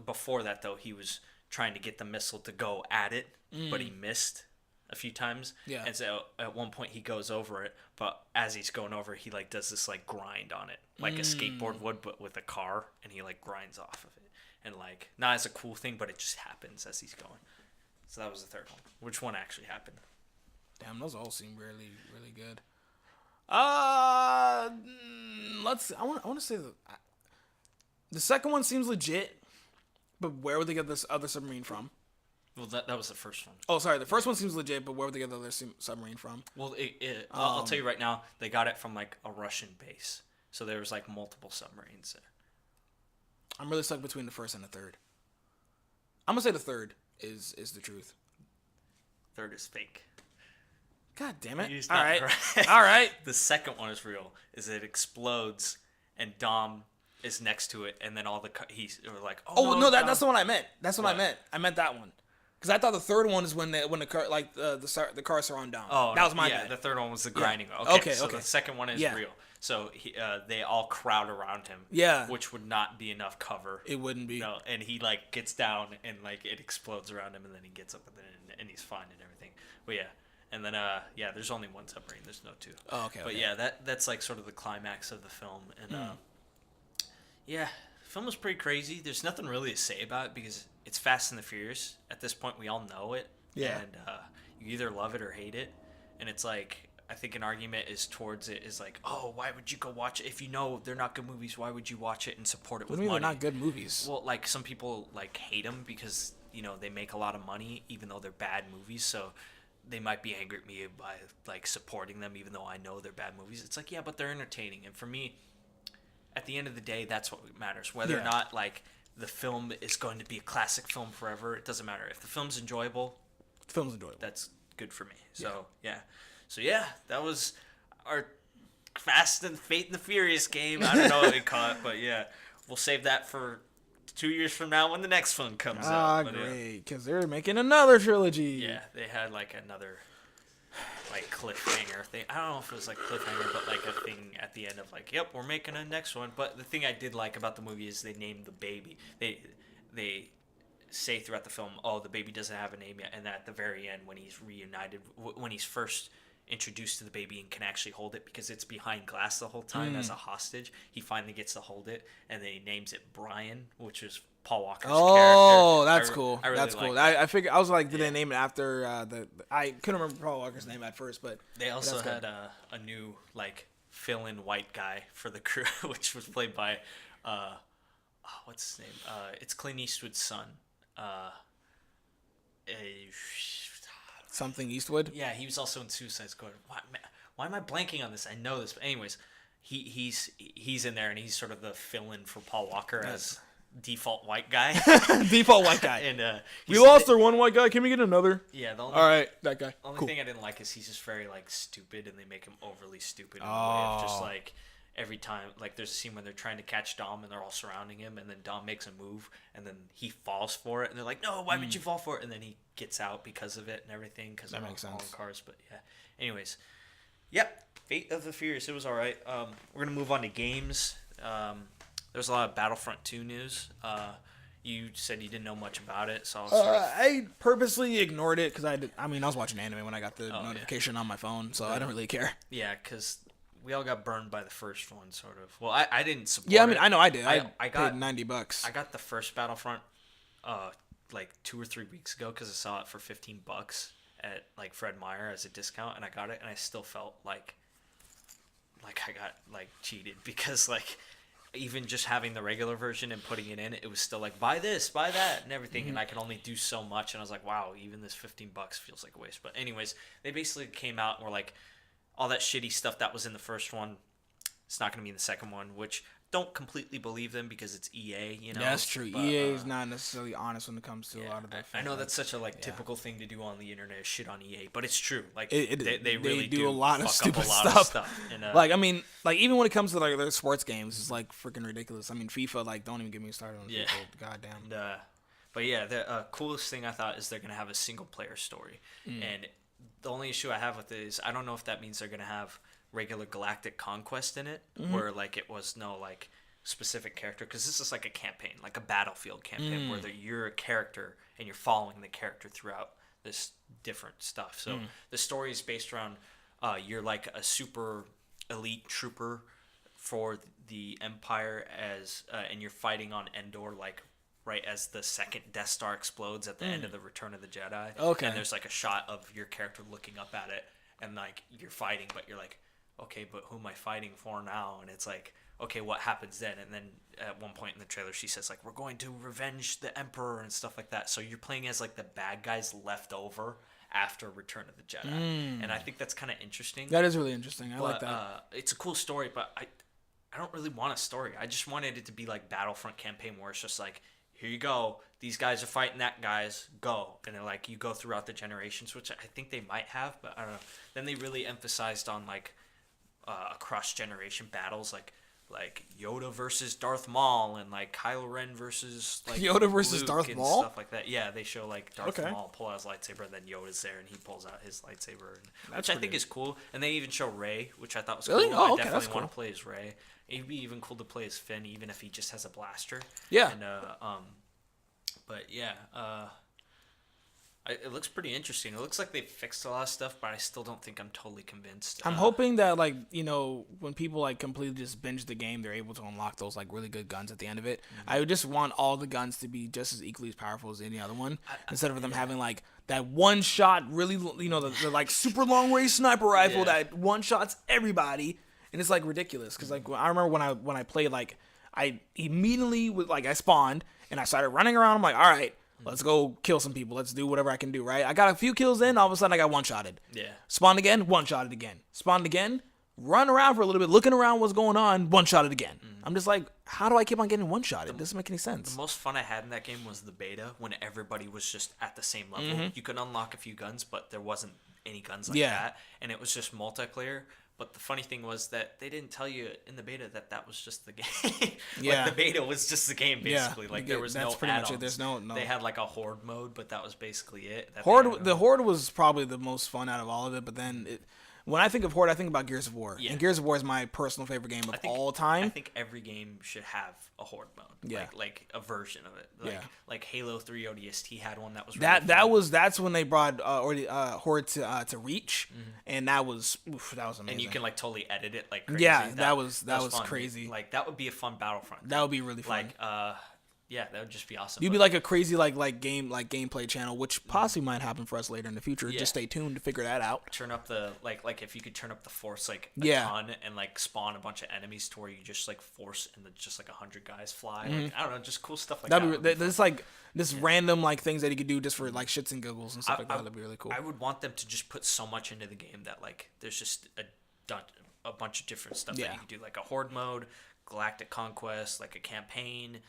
Before that though, he was trying to get the missile to go at it, but he missed a few times. Yeah. And so at one point he goes over it, but as he's going over, he like does this like grind on it, like a skateboard would, but with a car, and he like grinds off of it, and like not as a cool thing, but it just happens as he's going. So that was the third one. Which one actually happened? Damn, those all seem really, really good. Let's. I want to say the second one seems legit, but where would they get this other submarine from? Well, that was the first one. Oh, sorry. The first one seems legit, but where would they get the other submarine from? Well, I'll tell you right now, they got it from like a Russian base, so there was like multiple submarines there. I'm really stuck between the first and the third. I'm gonna say the third is the truth. Third is fake. God damn it! He's All not right, right. all right. The second one is real. Is it explodes and Dom is next to it, and then all the he's like, Oh no, Dom. that's the one I meant. That's what I What? meant. I meant that one. Because I thought the third one is when the car like the car surround down. Oh, that was my yeah. bad. The third one was the grinding. Okay, Okay, so okay. the second one is Yeah. real. So they all crowd around him. Yeah. Which would not be enough cover. It wouldn't be. No, and he like gets down and like it explodes around him, and then he gets up and he's fine and everything. But yeah, and then there's only one submarine. There's no two. Oh, okay. But okay. yeah, that's like sort of the climax of the film, and yeah, the film was pretty crazy. There's nothing really to say about it because it's Fast and the Furious. At this point, we all know it. Yeah. And you either love it or hate it, and it's like I think an argument is towards it is like, oh, why would you go watch it if you know they're not good movies? Why would you watch it and support it What with do you mean money? they're not good movies? Well, like some people like hate them because they make a lot of money even though they're bad movies. So they might be angry at me by like supporting them even though I know they're bad movies. It's like, yeah, but they're entertaining, and for me, at the end of the day, that's what matters. Whether or not like the film is going to be a classic film forever, it doesn't matter. If the film's enjoyable, The film's enjoyable. that's good for me. So yeah, that was our Fast and the Furious game. I don't know what we call it, but yeah, we'll save that for 2 years from now when the next one comes out. But, great, because they're making another trilogy. yeah, they had like another like cliffhanger thing. I don't know if it was like cliffhanger, but like a thing at the end of like, yep, we're making a next one. But the thing I did like about the movie is they named the baby. They say throughout the film, oh, the baby doesn't have a name yet, and at the very end when he's reunited, when he's first introduced to the baby and can actually hold it because it's behind glass the whole time as a hostage, he finally gets to hold it, and then he names it Brian, which is Paul Walker's character. Oh, that's cool. I really That's cool. like I figured I was like, did they name it after I couldn't remember Paul Walker's name at first, but They also that's had a new like fill-in white guy for the crew, which was played by what's his name? It's Clint Eastwood's son. something Eastwood. Yeah, he was also in Suicide Squad. Why am I blanking on this? I know this, but anyways, he's in there and he's sort of the fill-in for Paul Walker as default white guy. Default white guy. And we lost our one white guy. Can we get another? Yeah, the only, All right, that guy. only Cool. thing I didn't like is he's just very like stupid, and they make him overly stupid in the way of just like every time, like there's a scene where they're trying to catch Dom and they're all surrounding him, and then Dom makes a move and then he falls for it, and they're like, no, why would you fall for it? And then he gets out because of it and everything, because they're makes all in sense. cars. But yeah, anyways, yep, Fate of the Furious, it was all right. We're gonna move on to games. There's a lot of Battlefront 2 news. You said you didn't know much about it, so I'll start. I purposely ignored it because I was watching anime when I got the notification on my phone, so I didn't really care. Yeah, because we all got burned by the first one, sort of. Well, I didn't support Yeah, I it. mean, I know I did. I got paid $90. I got the first Battlefront like 2 or 3 weeks ago because I saw it for $15 at like Fred Meyer as a discount, and I got it, and I still felt like I got like cheated because like even just having the regular version and putting it in, it was still like buy this, buy that, and everything, and I could only do so much, and I was like, wow, even this $15 feels like a waste. But anyways, they basically came out and were like, all that shitty stuff that was in the first one, it's not going to be in the second one, which don't completely believe them because it's EA, you know. Yeah, that's true. But, EA is not necessarily honest when it comes to a lot of that. I know that's such a typical thing to do on the internet, is shit on EA, but it's true. Like They they really do a lot of fuck stupid up a lot stuff. Of stuff. And, like, I mean, like even when it comes to like their sports games, it's like freaking ridiculous. I mean, FIFA, like, don't even get me started on FIFA. Goddamn. But yeah, the coolest thing I thought is they're gonna have a single player story, and the only issue I have with it is I don't know if that means they're gonna have regular galactic conquest in it, where like it was no like specific character, because this is like a campaign, like a battlefield campaign, where you're a character and you're following the character throughout this different stuff. So the story is based around you're like a super elite trooper for the Empire and you're fighting on Endor, like right as the second Death Star explodes at the end of the Return of the Jedi. Okay. And there's like a shot of your character looking up at it, and like you're fighting, but you're like, okay, but who am I fighting for now? And it's like, okay, what happens then? And then at one point in the trailer, she says like, we're going to revenge the Emperor and stuff like that. So you're playing as like the bad guys left over after Return of the Jedi. And I think that's kind of interesting. That is really interesting. I like that. It's a cool story, but I don't really want a story. I just wanted it to be like Battlefront campaign, where it's just like, here you go. These guys are fighting that guys. Go. And then like you go throughout the generations, which I think they might have, but I don't know. Then they really emphasized on like cross generation battles, like Yoda versus Darth Maul, and like Kylo Ren versus like Yoda versus Luke Darth and Maul? stuff like that. Yeah, they show like Darth Okay. Maul pull out his lightsaber, and then Yoda's there and he pulls out his lightsaber, That's which I think pretty- is cool. And they even show Rey, which I thought was Really? cool. Oh, I okay, definitely that's want cool. to play as Rey. It'd be even cool to play as Finn, even if he just has a blaster. Yeah. And but yeah, it looks pretty interesting. It looks like they fixed a lot of stuff, but I still don't think I'm totally convinced. I'm hoping that, like, you know, when people like completely just binge the game, they're able to unlock those like really good guns at the end of it. I would just want all the guns to be just as equally as powerful as any other one, instead of them having like that one shot, really, you know, the like super long range sniper rifle that one shots everybody, and it's like ridiculous. Because like I remember when I played, like I immediately was like I spawned and I started running around. I'm like, all right. Let's go kill some people. Let's do whatever I can do, right? I got a few kills in. All of a sudden, I got one-shotted. Yeah. Spawned again, one-shotted again. Spawned again, run around for a little bit, looking around what's going on, one-shotted again. I'm just like, how do I keep on getting one-shotted? It doesn't make any sense. The most fun I had in that game was the beta, when everybody was just at the same level. You could unlock a few guns, but there wasn't any guns like that, and it was just multiplayer. But the funny thing was that they didn't tell you in the beta that was just the game. Yeah. Like the beta was just the game, basically. Yeah, Like there was that's no pretty much add-ons. it. There's no. They had like a horde mode, but that was basically it. that they Horde. had. The Horde was probably the most fun out of all of it. But then, when I think of Horde, I think about Gears of War. Yeah. And Gears of War is my personal favorite game of all time. I think every game should have a horde mode. Yeah. Like a version of it. Yeah. Like Halo 3 ODST had one that was really That's when they brought Horde to Reach, and that was amazing. and you can like totally edit it like crazy. Yeah, that was fun. crazy. Like that would be a fun Battlefront. That would be really fun. Like yeah, that would just be awesome. You'd be like a crazy gameplay channel, which possibly might happen for us later in the future. Yeah. Just stay tuned to figure that out. turn up the like if you could turn up the force like a Yeah. ton and like spawn a bunch of enemies to where you just like force and just like 100 guys fly. Like, I don't know, just cool stuff like That'd that. be there's like this random like things that you could do just for like shits and giggles and stuff like that. That'd be really cool. I would want them to just put so much into the game that like there's just a bunch of different stuff that Yeah. you can do, like a horde mode, galactic conquest, like a campaign,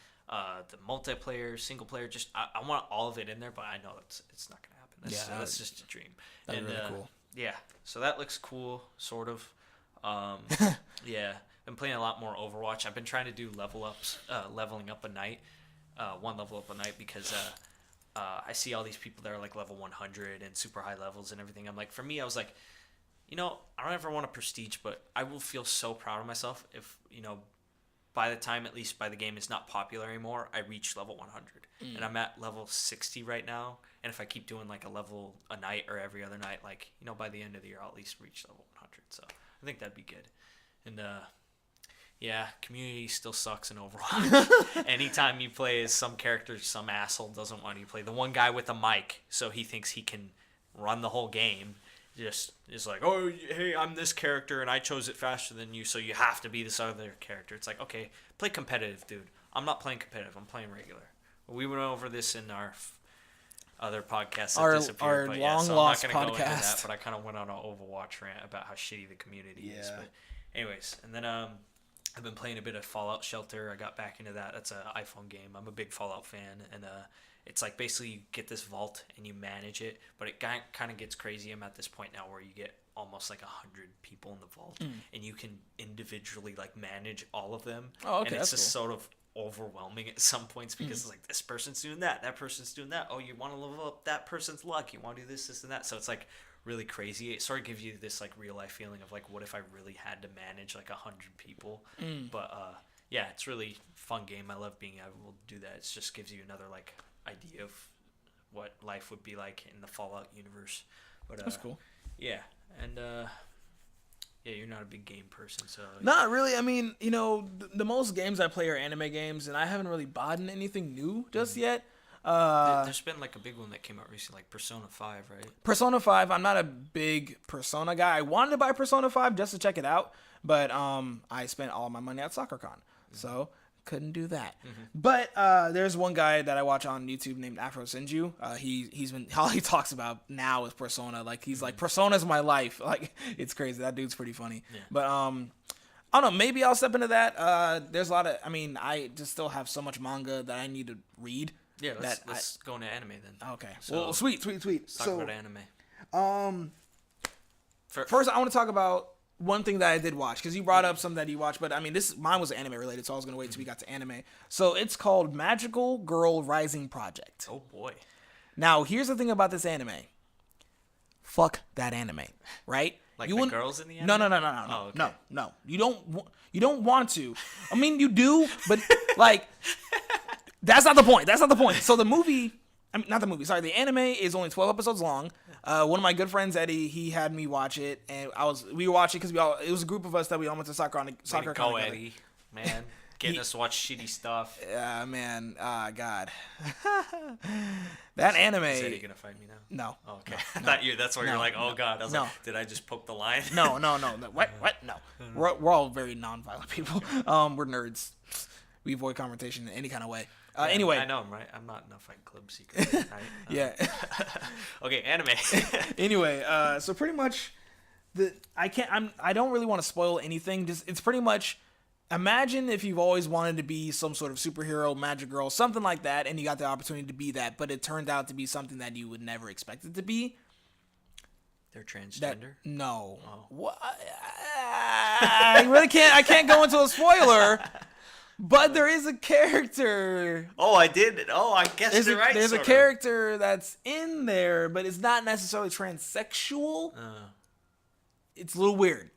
the multiplayer, single player. Just I want all of it in there, but I know it's not gonna happen. That's just a dream. that'd be really cool. Yeah, so that looks cool, sort of. Yeah, been playing a lot more Overwatch. I've been trying to do leveling up a night, one level up a night, because I see all these people that are like level 100 and super high levels and everything. I'm like, for me, I was like, you know, I don't ever want a prestige, but I will feel so proud of myself if, you know, by the time, at least by the game is not popular anymore, I reach level 100. And I'm at level 60 right now. And if I keep doing like a level a night or every other night, like, you know, by the end of the year, I'll at least reach level 100. So I think that'd be good. And yeah, community still sucks in Overwatch. Anytime you play as some character, some asshole doesn't want you to play. The one guy with a mic, so he thinks he can run the whole game, just is like, oh, hey, I'm this character and I chose it faster than you, so you have to be this other character. It's like, okay, play competitive, dude. I'm not playing competitive. I'm playing regular. We went over this in our other podcast that disappeared. Our but yeah, so long-lost I'm not going to go into podcast. that, but I kind of went on an Overwatch rant about how shitty the community is. Yeah. But anyways, and then I've been playing a bit of Fallout Shelter. I got back into that. That's an iPhone game. I'm a big Fallout fan, and it's like basically you get this vault and you manage it, but it kind of gets crazy. I'm at this point now where you get almost like 100 people in the vault, and you can individually like manage all of them. Oh, okay, and it's that's just sort of overwhelming at some points because it's like this person's doing that person's doing that. Oh, you want to level up that person's luck. You want to do this, and that. So it's like really crazy. It sort of gives you this like real life feeling of like, what if I really had to manage like 100 people? But yeah, it's really fun game. I love being able to do that. It just gives you another like idea of what life would be like in the Fallout universe. But That's cool. Yeah, and yeah, you're not a big game person, so Not really. I mean, you know, the most games I play are anime games, and I haven't really bought anything new just yet. There's been like a big one that came out recently, like Persona 5, right? Persona 5, I'm not a big Persona guy. I wanted to buy Persona 5 just to check it out, but I spent all my money at SoccerCon, so couldn't do that. But there's one guy that I watch on YouTube named Afro Senju. He's been all he talks about now is Persona. Like he's like Persona's my life. Like it's crazy. That dude's pretty funny. Yeah. But I don't know. Maybe I'll step into that. There's a lot of. I mean, I just still have so much manga that I need to read. Yeah, let's go into anime then. Okay. So, well, sweet. Let's talk about anime. First, I want to talk about one thing that I did watch, because you brought up something that you watched, but I mean, mine was anime related, so I was gonna wait till we got to anime. So it's called Magical Girl Rising Project. Oh boy. Now, here's the thing about this anime. Fuck that anime, right? Like you the wouldn't- girls in the No, anime? no. Oh, okay. No. You don't want to. I mean, you do, but like, that's not the point. So the movie. I mean, not the movie. Sorry, the anime is only 12 episodes long. One of my good friends, Eddie, he had me watch it, and we were watching because it was a group of us that we all went to soccer Way to together. go, Eddie, man. Getting us to watch shitty stuff. Yeah, man. God. That anime. Is Eddie gonna fight me now? No. Oh, okay. I thought that's why you're like, oh god. I was No. like, did I just poke the line? No. What? No. We're all very non-violent people. We're nerds. We avoid confrontation in any kind of way. Anyway. I know, right? I'm not in a fight club secret. Right? Yeah. Okay, anime. Anyway, so pretty much, I don't really want to spoil anything. Just it's pretty much. Imagine if you've always wanted to be some sort of superhero, magic girl, something like that, and you got the opportunity to be that, but it turned out to be something that you would never expect it to be. They're transgender? No. Oh. What? I really can't. I can't go into a spoiler. But there is a character. Oh, I did. Oh, I guess you're right. There's a character that's in there, but it's not necessarily transsexual. It's a little weird.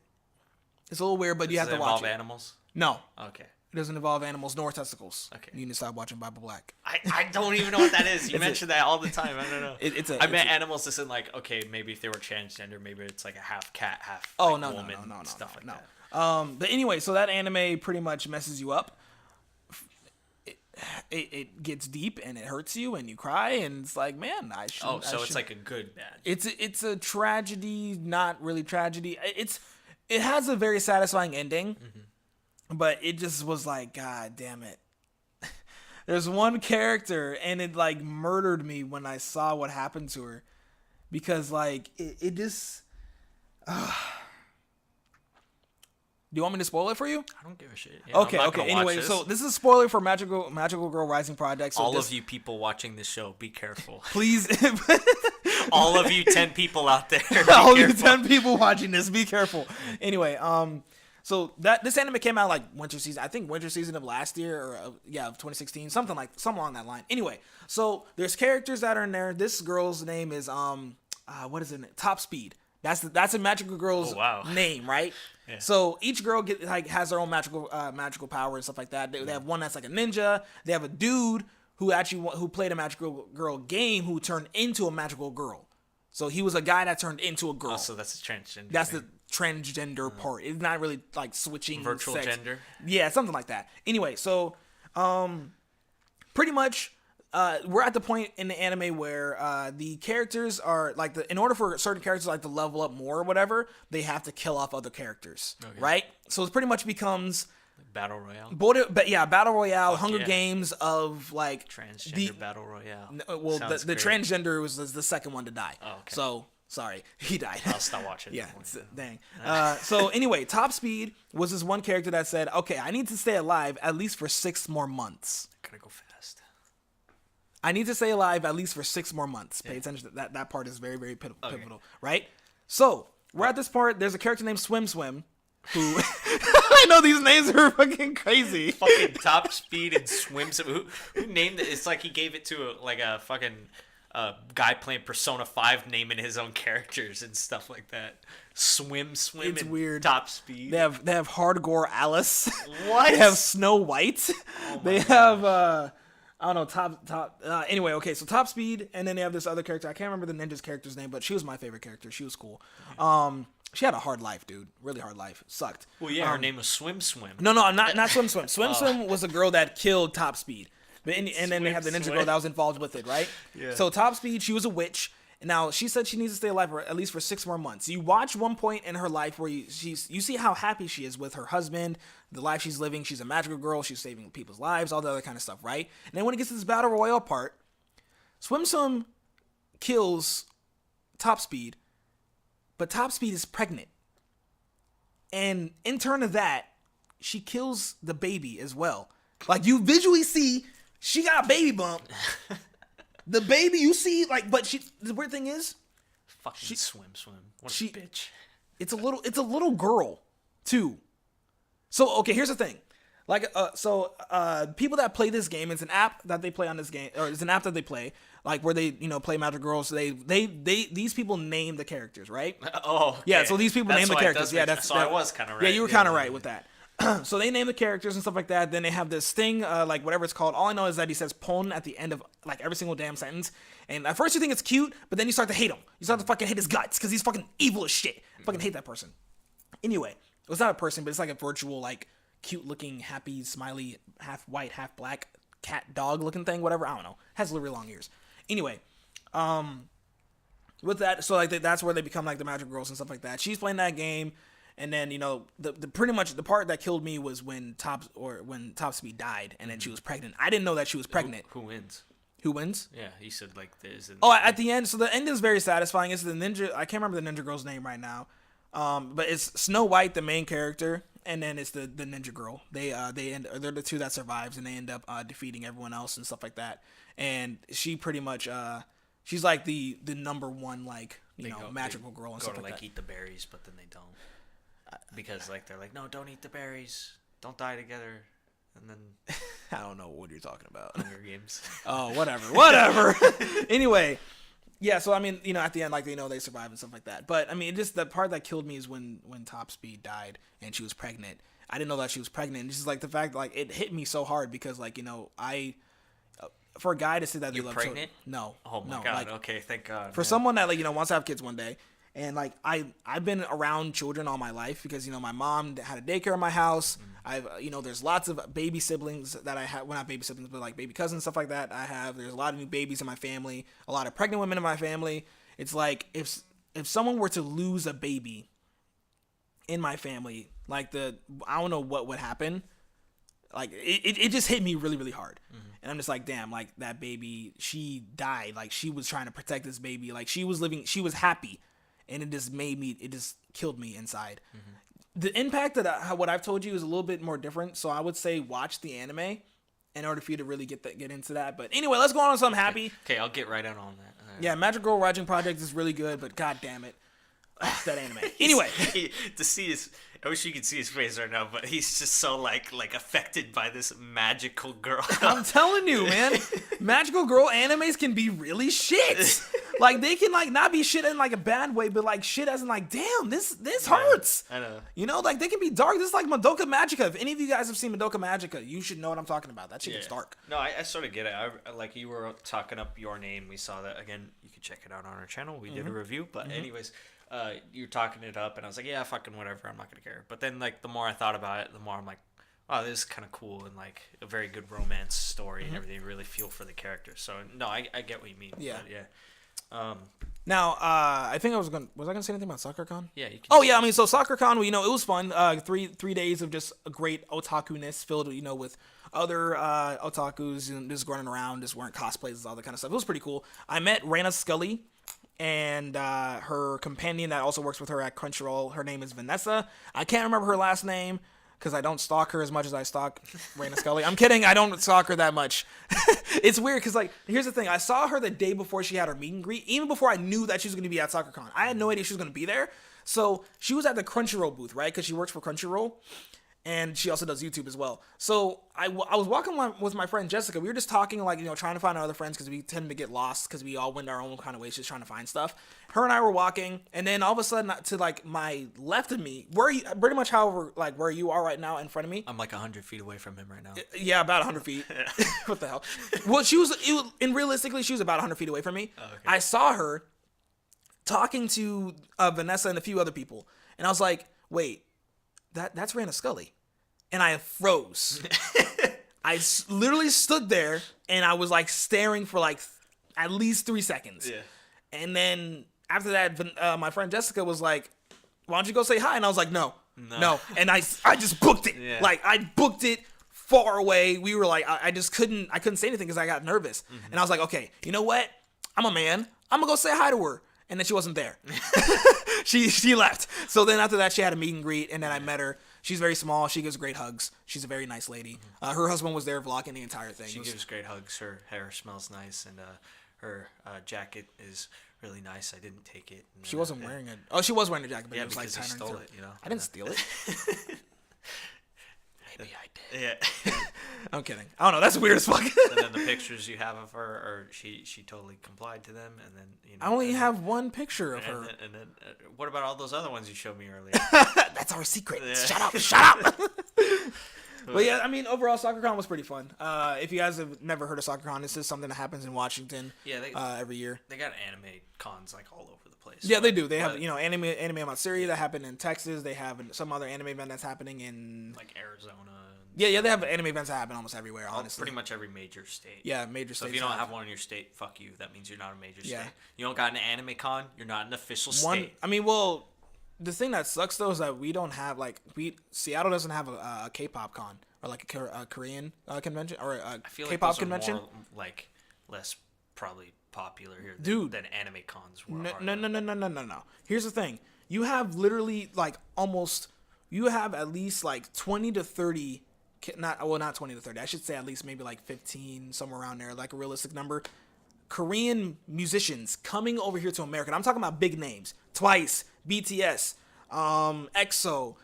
But you have to watch it. Does it involve animals? No. Okay. It doesn't involve animals nor testicles. Okay. You need to stop watching Bible Black. I don't even know what that is. You mention that all the time. I don't know. I meant animals as in like, okay, maybe if they were transgender, maybe it's like a half cat, half woman, stuff like that. But anyway, so that anime pretty much messes you up. It gets deep and it hurts you and you cry and it's like, man, it's like a good bad. It's a tragedy, not really tragedy. It has a very satisfying ending, but it just was like, God damn it. There's one character and it like murdered me when I saw what happened to her, because like it just. Do you want me to spoil it for you? I don't give a shit. Yeah, okay. Anyway, so this is a spoiler for Magical Girl Rising Project. So all of you people watching this show, be careful. Please. All of you 10 people out there. All you 10 people watching this, be careful. Anyway, so this anime came out like winter season. I think winter season of last year, or of 2016, something along that line. Anyway, so there's characters that are in there. This girl's name is what is it? Top Speed. That's a magical girl's name, right? Yeah. So each girl has their own magical power and stuff like that. They have one that's like a ninja. They have a dude who played a magical girl game who turned into a magical girl. So he was a guy that turned into a girl. Oh, so that's a transgender. That's the transgender part. It's not really like switching virtual sex. Gender. Yeah, something like that. Anyway, so pretty much. We're at the point in the anime where the characters are like in order for certain characters like to level up more or whatever, they have to kill off other characters, right? So it pretty much becomes battle royale. Battle royale, Hunger Games of like transgender battle royale. Well, the transgender was the second one to die. Oh, okay. So sorry, he died. I'll stop watching. Yeah, dang. So anyway, Top Speed was this one character that said, "Okay, I need to stay alive at least for 6 more months. Gotta go fast. I need to stay alive at least for 6 more months." Pay attention to that. That part is very, very pivotal, right? So we're at this part. There's a character named Swim, who I know these names are fucking crazy. Fucking Top Speed and Swim. Who named it? It's like he gave it to a fucking guy playing Persona 5 naming his own characters and stuff like that. Swim, It's and weird. Top Speed. They have Hardcore Alice. What? They have Snow White. They have I don't know, top anyway, okay, so Top Speed, and then they have this other character. I can't remember the ninja's character's name, but she was my favorite character. She was cool. She had a hard life, dude. Really hard life. Sucked. Well, yeah, her name was Swim. No, not Swim. Swim was a girl that killed Top Speed. But and then they had the ninja girl that was involved with it, right? Yeah. So Top Speed, she was a witch. Now, she said she needs to stay alive for at least for 6 more months. You watch one point in her life where you see how happy she is with her husband, the life she's living. She's a magical girl. She's saving people's lives, all the other kind of stuff, right? And then when it gets to this battle royale part, Swim kills Top Speed, but Top Speed is pregnant. And in turn of that, she kills the baby as well. Like, you visually see she got a baby bump. The baby, you see, like, but the weird thing is, Fucking Swim. What a bitch. It's a little girl, too. So, okay, here's the thing. Like, people that play this game, it's an app that they play on this game, or it's an app that they play, like, where they, play Magic Girls. These people name the characters, right? Oh, okay. Yeah, so these people name the characters. Yeah, so I was kind of right. Yeah, you were kind of right with that. So they name the characters and stuff like that. Then they have this thing, like whatever it's called. All I know is that he says "pon" at the end of like every single damn sentence. And at first you think it's cute, but then you start to hate him. You start to fucking hate his guts because he's fucking evil as shit. I fucking hate that person. Anyway, it's not a person, but it's like a virtual, like cute looking, happy, smiley, half white, half black cat dog looking thing. Whatever, I don't know. Has really long ears. Anyway, with that, so like that's where they become like the Magic Girls and stuff like that. She's playing that game. And then, the pretty much the part that killed me was when Top Speed died, and then she was pregnant. I didn't know that she was pregnant. Who wins? Who wins? Yeah, he said like this. Oh, at the end. So the end is very satisfying. It's the ninja. I can't remember the ninja girl's name right now. But it's Snow White, the main character, and then it's the ninja girl. They're the two that survives, and they end up defeating everyone else and stuff like that. And she pretty much she's like the number one magical girl and stuff like that. Go to eat the berries, but then they don't. Because like they're like, no, don't eat the berries, don't die together, and then I don't know what you're talking about. Hunger Games. Oh, whatever. Anyway, yeah. So I mean, at the end, like they survive and stuff like that. But I mean, just the part that killed me is when Top Speed died and she was pregnant. I didn't know that she was pregnant. It's just like the fact, like it hit me so hard because like I. For a guy to say that you're pregnant? No. Oh my god. Okay, thank God. For someone that wants to have kids one day. And like I've been around children all my life because my mom had a daycare in my house. I've there's lots of baby siblings that I have. Well, not baby siblings, but like baby cousins, stuff like that. There's a lot of new babies in my family. A lot of pregnant women in my family. It's like if someone were to lose a baby in my family, I don't know what would happen. Like it just hit me really, really hard. And I'm just like, damn, like that baby, she died. Like she was trying to protect this baby. Like she was happy. And it just killed me inside. The impact that what I've told you is a little bit more different. So I would say watch the anime in order for you to really get into that. But anyway, let's go on to something happy. Okay, I'll get right on that. Yeah, Magic Girl Rising Project is really good, but god damn it. That anime. Anyway. To see his... I wish you could see his face right now, but he's just so like affected by this magical girl. I'm telling you, man, magical girl animes can be really shit. Like they can not be shit in like a bad way, but like shit as in like, damn, this hurts. I know. Like they can be dark. This is like Madoka Magica. If any of you guys have seen Madoka Magica, you should know what I'm talking about. That shit is dark. No, I sort of get it. Like you were talking up Your Name. We saw that again. You can check it out on our channel. We did a review, but anyways. You're talking it up, and I was like, yeah, fucking whatever, I'm not gonna care. But then, like, the more I thought about it, the more I'm like, oh, this is kind of cool, and, like, a very good romance story and everything. You really feel for the characters. So, no, I get what you mean. Yeah. But, yeah. Now, I think was I gonna say anything about SoccerCon? Yeah, you can. Oh, yeah, I mean, so SoccerCon, it was fun. 3 days of just a great otaku-ness filled, with other otakus and just running around, just wearing cosplays and all that kind of stuff. It was pretty cool. I met Raina Scully and her companion that also works with her at Crunchyroll. Her name is Vanessa. I can't remember her last name because I don't stalk her as much as I stalk Raina Scully. I'm kidding. I don't stalk her that much. It's weird because, like, here's the thing. I saw her the day before she had her meet and greet, even before I knew that she was going to be at SoccerCon. I had no idea she was going to be there. So she was at the Crunchyroll booth, right? Because she works for Crunchyroll. and she also does YouTube as well. So I was walking with my friend Jessica. We were just talking, like, trying to find our other friends because we tend to get lost because we all went our own kind of ways, just trying to find stuff. Her and I were walking, and then all of a sudden, to like my left of me, pretty much however, like where you are right now in front of me. I'm like 100 feet away from him right now. Yeah, about 100 feet. What the hell? Well, realistically, she was about 100 feet away from me. Oh, okay. I saw her talking to Vanessa and a few other people, and I was like, wait. That's Rana Scully. And I froze. I literally stood there and I was like staring for like at least 3 seconds. Yeah. And then after that, my friend Jessica was like, why don't you go say hi? And I was like, no. And I just booked it. Yeah. Like, I booked it far away. We were like, I couldn't say anything because I got nervous. Mm-hmm. And I was like, okay, you know what? I'm a man. I'm going to go say hi to her. And then she wasn't there. She left. So then after that, she had a meet and greet, and then I met her. She's very small. She gives great hugs. She's a very nice lady. Her husband was there vlogging the entire thing. She gives great hugs. Her hair smells nice, and her jacket is really nice. I didn't take it. And, she wasn't wearing it. Oh, she was wearing a jacket, but it was like because he stole it. I didn't steal it. Maybe I did. Yeah. I'm kidding. I don't know. That's weird as fuck. And then the pictures you have of her, or she totally complied to them, and then I only have one picture of her. And then what about all those other ones you showed me earlier? That's our secret. Yeah. Shut up. But yeah, I mean, overall, SoccerCon was pretty fun. If you guys have never heard of SoccerCon, this is something that happens in Washington. Yeah, every year. They got anime cons like all over the place. Yeah, they do. They have anime Matsuri that happened in Texas. They have some other anime event that's happening in like Arizona. Yeah, they have anime events that happen almost everywhere, honestly. Pretty much every major state. Yeah, major states. So if you don't have one in your state, fuck you. That means you're not a major state. You don't got an anime con, you're not an official state. I mean, well, the thing that sucks though is that we don't have Seattle doesn't have a K-pop con or like a Korean convention or a K-pop convention. More, like less probably popular here than anime cons were. No. Here's the thing: you have literally you have at least like 20 to 30. Not 20 to 30. I should say at least maybe like 15, somewhere around there, like a realistic number. Korean musicians coming over here to America. And I'm talking about big names: Twice, BTS, EXO,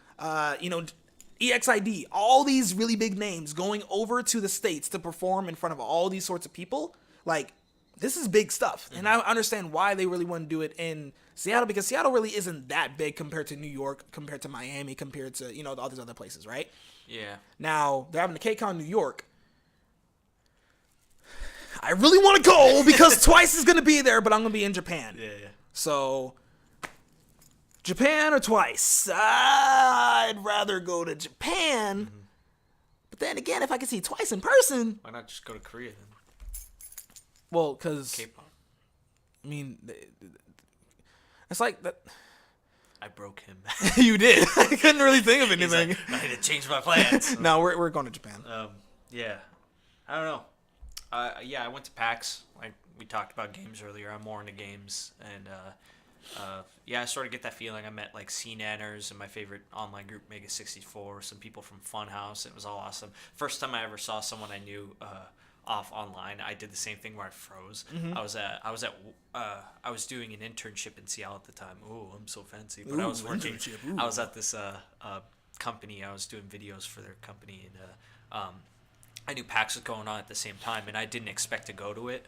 EXID. All these really big names going over to the States to perform in front of all these sorts of people. Like, this is big stuff. Mm-hmm. And I understand why they really want to do it in Seattle, because Seattle really isn't that big compared to New York, compared to Miami, compared to all these other places, right? Yeah. Now, they're having a KCON New York. I really want to go because Twice is going to be there, but I'm going to be in Japan. Yeah. So, Japan or Twice? I'd rather go to Japan. Mm-hmm. But then again, if I could see Twice in person... Why not just go to Korea then? Well, because... K-pop. I mean, it's like that... I broke him. You did. I couldn't really think of anything. Like, I need to change my plans. No, we're going to Japan. Yeah. I don't know. I went to PAX. Like we talked about games earlier. I'm more into games, and I sort of get that feeling. I met like C-Nanners and my favorite online group, Mega 64. Some people from Funhouse. It was all awesome. First time I ever saw someone I knew off online. I did the same thing where I froze. Mm-hmm. I was doing an internship in Seattle at the time. Oh, I'm so fancy. But I was working. I was at this company. I was doing videos for their company, and I knew PAX was going on at the same time, and I didn't expect to go to it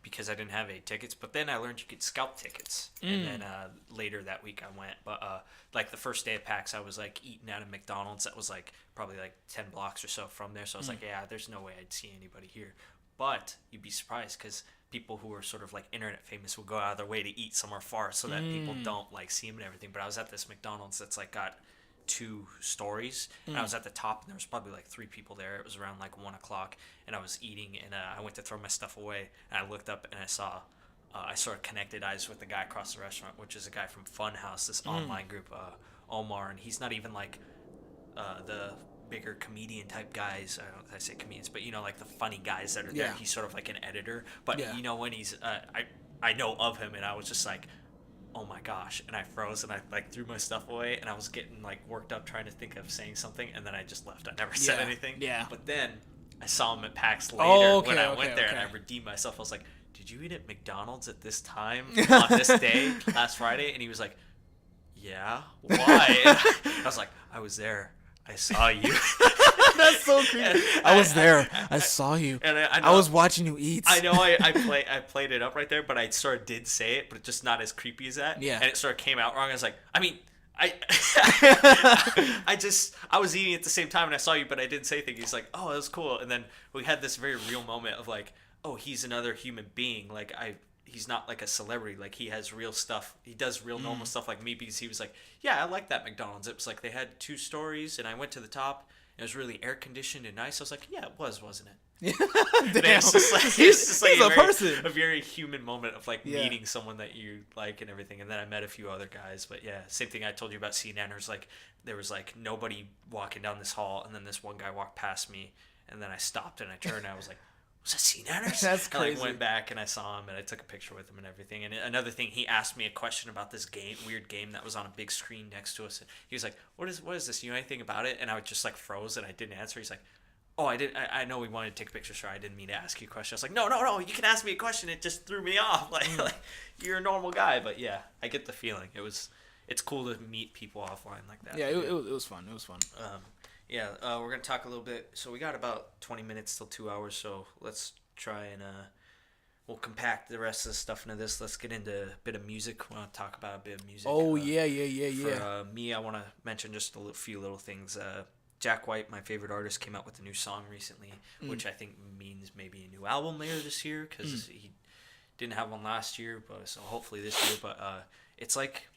because I didn't have any tickets. But then I learned you could scalp tickets, and then later that week I went. But like the first day of PAX, I was like eating at a McDonald's that was like probably like 10 blocks or so from there. So I was like, yeah, there's no way I'd see anybody here. But you'd be surprised because people who are sort of like internet famous will go out of their way to eat somewhere far so that people don't like see them and everything. But I was at this McDonald's that's like got 2 stories, and I was at the top, and there was probably like 3 people there. It was around like 1:00, and I was eating, and I went to throw my stuff away, and I looked up and I saw I sort of connected eyes with the guy across the restaurant, which is a guy from Funhouse, this online group, Omar, and he's not even like the bigger comedian type guys. I don't know if I say comedians, but like the funny guys that are there. He's sort of like an editor, but when he's I know of him, and I was just like, oh my gosh, and I froze, and I like threw my stuff away, and I was getting like worked up trying to think of saying something, and then I just left. I never said anything. Yeah. But then I saw him at PAX later when I went there, and I redeemed myself. I was like, did you eat at McDonald's at this time on this day last Friday? And he was like, yeah, why? And I was like, I was there I saw you. That's so creepy. I was there. I saw you. And I was watching you eat. I know I played it up right there, but I sort of did say it, but it's just not as creepy as that. Yeah. And it sort of came out wrong. I was like, I mean, I I was eating at the same time and I saw you, but I didn't say anything. He's like, oh, that was cool. And then we had this very real moment of like, oh, he's another human being. Like he's not like a celebrity. Like he has real stuff. He does real normal stuff like me, because he was like, yeah, I like that McDonald's. It was like they had 2 stories and I went to the top. It was really air conditioned and nice. I was like, yeah, it was, wasn't it? Damn. It's just like, He's a person. A very human moment of like meeting someone that you like and everything. And then I met a few other guys, but yeah, same thing I told you about CNNers. Like there was like nobody walking down this hall, and then this one guy walked past me, and then I stopped and I turned and I was like, was that CNNers? That's crazy. I like, went back and I saw him and I took a picture with him and everything. And another thing, he asked me a question about this weird game that was on a big screen next to us. And he was like, what is this? You know anything about it? And I was just like froze and I didn't answer. He's like, oh, I know we wanted to take a picture, so I didn't mean to ask you a question. I was like, no, you can ask me a question. It just threw me off. Like you're a normal guy. But yeah, I get the feeling. It's cool to meet people offline like that. Yeah, it was fun. It was fun. Yeah, we're going to talk a little bit. So we got about 20 minutes till 2 hours, so let's try and we'll compact the rest of the stuff into this. Let's get into a bit of music. We want to talk about a bit of music. Oh, yeah. For me, I want to mention just few little things. Jack White, my favorite artist, came out with a new song recently, which I think means maybe a new album later this year, because he didn't have one last year, but so hopefully this year. But it's like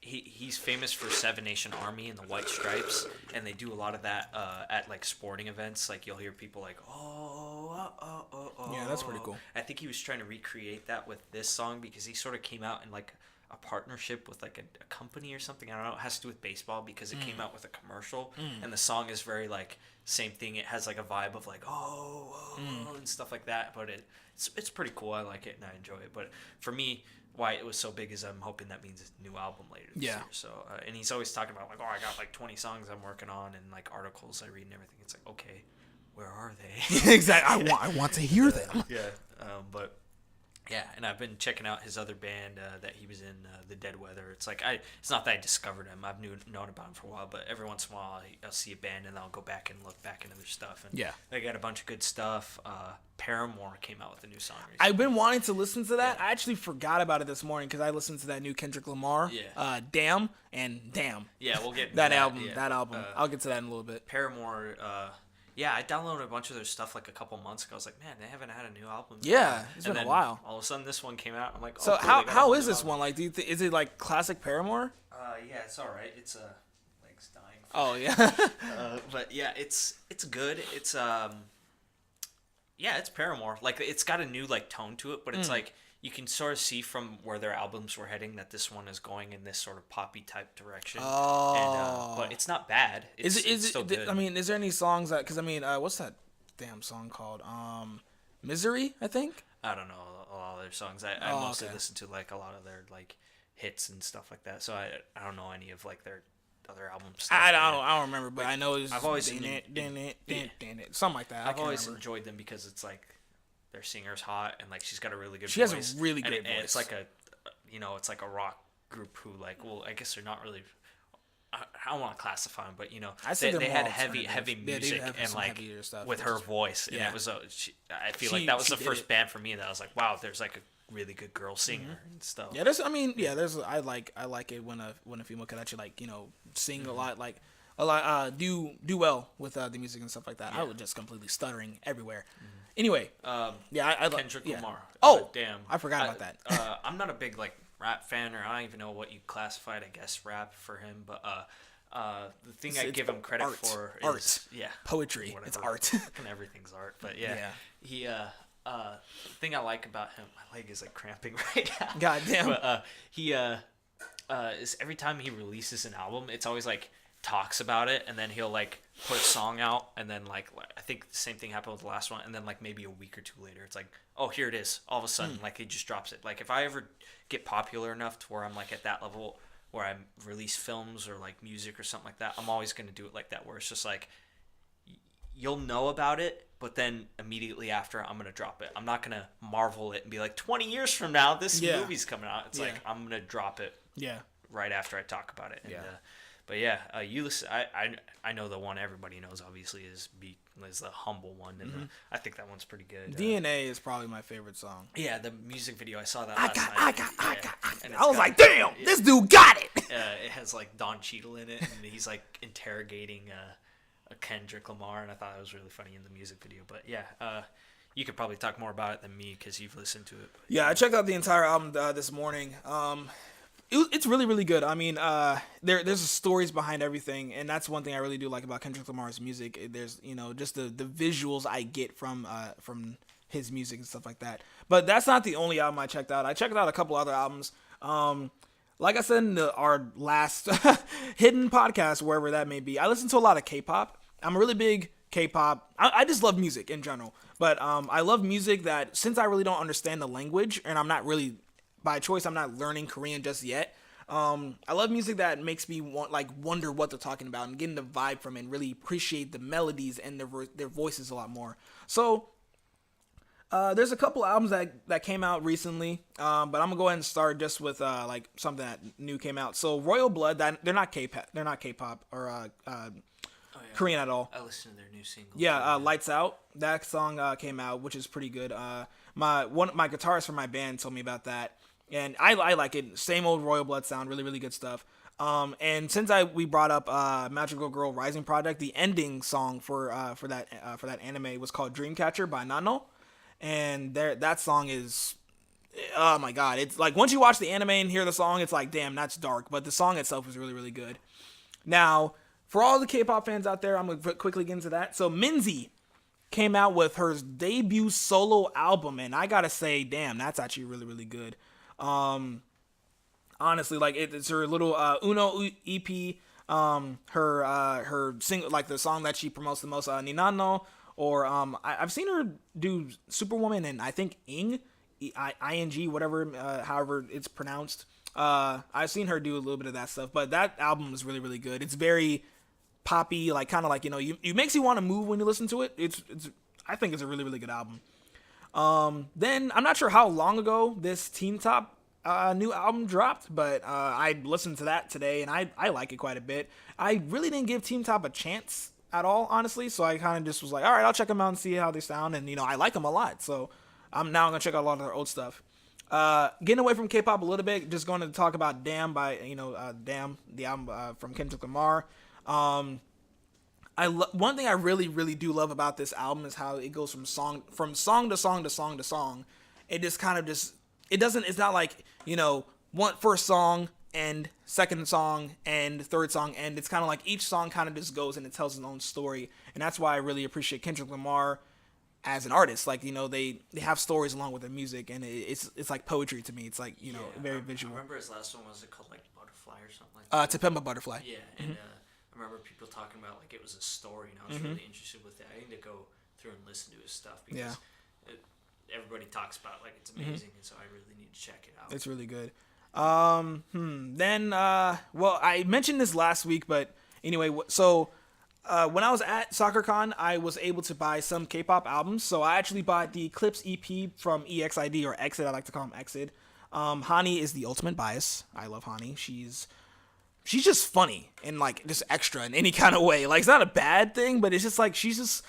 he's famous for Seven Nation Army and the White Stripes, and they do a lot of that at like sporting events. Like you'll hear people like, oh. Yeah, that's pretty cool. I think he was trying to recreate that with this song, because he sort of came out in like a partnership with like a company or something. I don't know. It has to do with baseball, because it came out with a commercial, and the song is very like same thing. It has like a vibe of like and stuff like that. But it's pretty cool. I like it and I enjoy it. But for me, why it was so big is I'm hoping that means a new album later this year. So and he's always talking about like, oh, I got like 20 songs I'm working on and like articles I read and everything. It's like, okay, where are they? Exactly. I want to hear them. Yeah. But yeah, and I've been checking out his other band that he was in, The Dead Weather. It's like it's not that I discovered him. I've known about him for a while, but every once in a while I'll see a band and I'll go back and look back into their stuff. And they got a bunch of good stuff. Paramore came out with a new song recently. I've been wanting to listen to that. I actually forgot about it this morning because I listened to that new Kendrick Lamar. Damn and Damn. Yeah, we'll get into that album. Yeah. That album. I'll get to that in a little bit. Paramore. Yeah, I downloaded a bunch of their stuff like a couple months ago. I was like, man, they haven't had a new album. Yeah, it's been a while. All of a sudden, this one came out. I'm like, oh, so cool, how is this one? Like, is it like classic Paramore? Yeah, it's all right. It's legs dying. Oh yeah. But yeah, it's good. It's it's Paramore. Like, it's got a new like tone to it, but it's like you can sort of see from where their albums were heading that this one is going in this sort of poppy type direction. Oh. But it's not bad. It's still good. I mean, is there any songs that? Because I mean, what's that damn song called? Misery, I think. I don't know a lot of their songs. I mostly listen to like a lot of their like hits and stuff like that. So I don't know any of like their other albums. I don't remember, but I know it's I've always something like that. I've always enjoyed them because it's like their singer's hot and like she's got a really good voice. She has a really great voice. It's like it's like a rock group who like, well, I guess they're not really. I don't want to classify them, but they had heavy music and like with her voice, and it was I feel like that was the first band for me that I was like, wow, there's like a really good girl singer and stuff. Yeah, I like it when a female can actually like sing a lot, do well with the music and stuff like that. I was just completely stuttering everywhere. Anyway, I Kendrick Lamar. Damn, I forgot about that. I'm not a big like rap fan, or I don't even know what you classified. I guess rap for him, but the thing I give him credit for is poetry. Whatever. It's art, and everything's art. But he the thing I like about him, my leg is like cramping right now. God damn. But he is every time he releases an album, it's always like talks about it, and then he'll like put a song out, and then like I think the same thing happened with the last one, and then like maybe a week or two later it's like, oh, here it is, all of a sudden like he just drops it. Like if I ever get popular enough to where I'm like at that level where I release films or like music or something like that, I'm always going to do it like that, where it's just like you'll know about it, but then immediately after I'm going to drop it. I'm not going to marvel it and be like 20 years from now this movie's coming out. It's like I'm going to drop it right after I talk about it. And, But yeah, you listen. I know the one everybody knows obviously is the humble one, and I think that one's pretty good. DNA is probably my favorite song. Yeah, the music video I saw that last night. I got. I was like, damn, this dude got it. It has like Don Cheadle in it, and he's like interrogating a Kendrick Lamar, and I thought it was really funny in the music video. But yeah, you could probably talk more about it than me because you've listened to it. Yeah, I checked out the entire album this morning. It's really, really good. I mean, there's stories behind everything, and that's one thing I really do like about Kendrick Lamar's music. There's, just the visuals I get from his music and stuff like that. But that's not the only album I checked out. I checked out a couple other albums. Like I said in our last hidden podcast, wherever that may be, I listen to a lot of K-pop. I'm a really big K-pop. I just love music in general. But I love music that, since I really don't understand the language, and I'm not really, by choice, I'm not learning Korean just yet. I love music that makes me wonder what they're talking about and getting the vibe from it and really appreciate the melodies and their voices a lot more. So there's a couple albums that came out recently, but I'm gonna go ahead and start just with something that new came out. So Royal Blood, they're not K-pop or Korean at all. I listened to their new single. Yeah, Lights Out. That song came out, which is pretty good. My guitarist from my band told me about that, and I like it. Same old Royal Blood sound, really, really good stuff. And since we brought up Magical Girl Rising Project, the ending song for that anime was called Dreamcatcher by Nano, and that song is, oh my god, it's like once you watch the anime and hear the song, it's like, damn, that's dark, but the song itself is really, really good. Now, for all the K-pop fans out there, I'm gonna quickly get into that. So Minzy came out with her debut solo album, and I gotta say, damn, that's actually really, really good. Honestly, like it's her little Uno EP, her single, like the song that she promotes the most, Ninano, or I've seen her do Superwoman and I think Ing, I-N-G, whatever, however it's pronounced. I've seen her do a little bit of that stuff, but that album is really, really good. It's very poppy, like kind of like, it makes you want to move when you listen to it. It's I think it's a really, really good album. Then I'm not sure how long ago this Teen Top new album dropped, but I listened to that today and I like it quite a bit. I really didn't give Teen Top a chance at all, honestly, so I kind of just was like, all right, I'll check them out and see how they sound, and I like them a lot, so I'm gonna check out a lot of their old stuff. Getting away from K-pop a little bit, just going to talk about Damn by Damn, the album from Kendrick Lamar. One thing I really, really do love about this album is how it goes from song to song to song to song. It just kind of it's not like, first song and second song and third song, and it's kind of like each song kind of just goes and it tells its own story. And that's why I really appreciate Kendrick Lamar as an artist. Like, they have stories along with their music, and it's like poetry to me. It's like, very visual. I remember his last one, was it called like Butterfly or something like that? To Pimp a Butterfly. Yeah, and I remember people talking about like it was a story, and I was really interested with it. I need to go through and listen to his stuff because everybody talks about like it's amazing, and so I really need to check it out. It's really good. Then well, I mentioned this last week, but anyway, so when I was at SoccerCon, I was able to buy some K-pop albums. So I actually bought the Eclipse EP from EXID, or Exit. I like to call him Exit. Hani is the ultimate bias. I love Hani. She's just funny and like just extra in any kind of way. Like, it's not a bad thing, but it's just like she just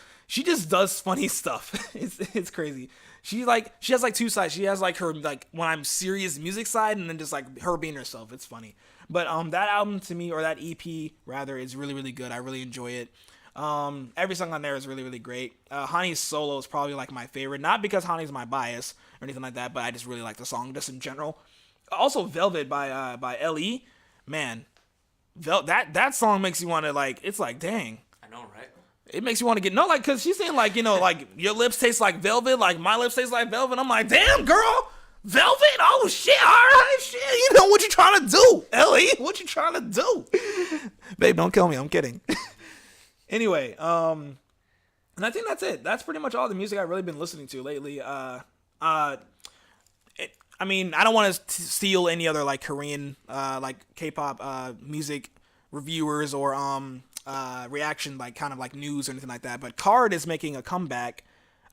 does funny stuff. It's crazy. She has like two sides. She has like her like when I'm serious music side, and then just like her being herself. It's funny. But that album to me, or that EP rather, is really, really good. I really enjoy it. Every song on there is really, really great. Hani's solo is probably like my favorite, not because Hani's my bias or anything like that, but I just really like the song just in general. Also, Velvet by L.E. Man, that song makes you want to like. It's like, dang. I know, right? It makes you want to get like, cause she's saying like, like your lips taste like velvet, like my lips taste like velvet. I'm like, damn, girl. Velvet? Oh shit, alright, shit. What you trying to do, Ellie? What you trying to do? Babe, don't kill me, I'm kidding. Anyway, and I think that's it. That's pretty much all the music I've really been listening to lately. I mean, I don't want to steal any other like Korean like K-pop music reviewers or reaction, like kind of like news or anything like that, but Card is making a comeback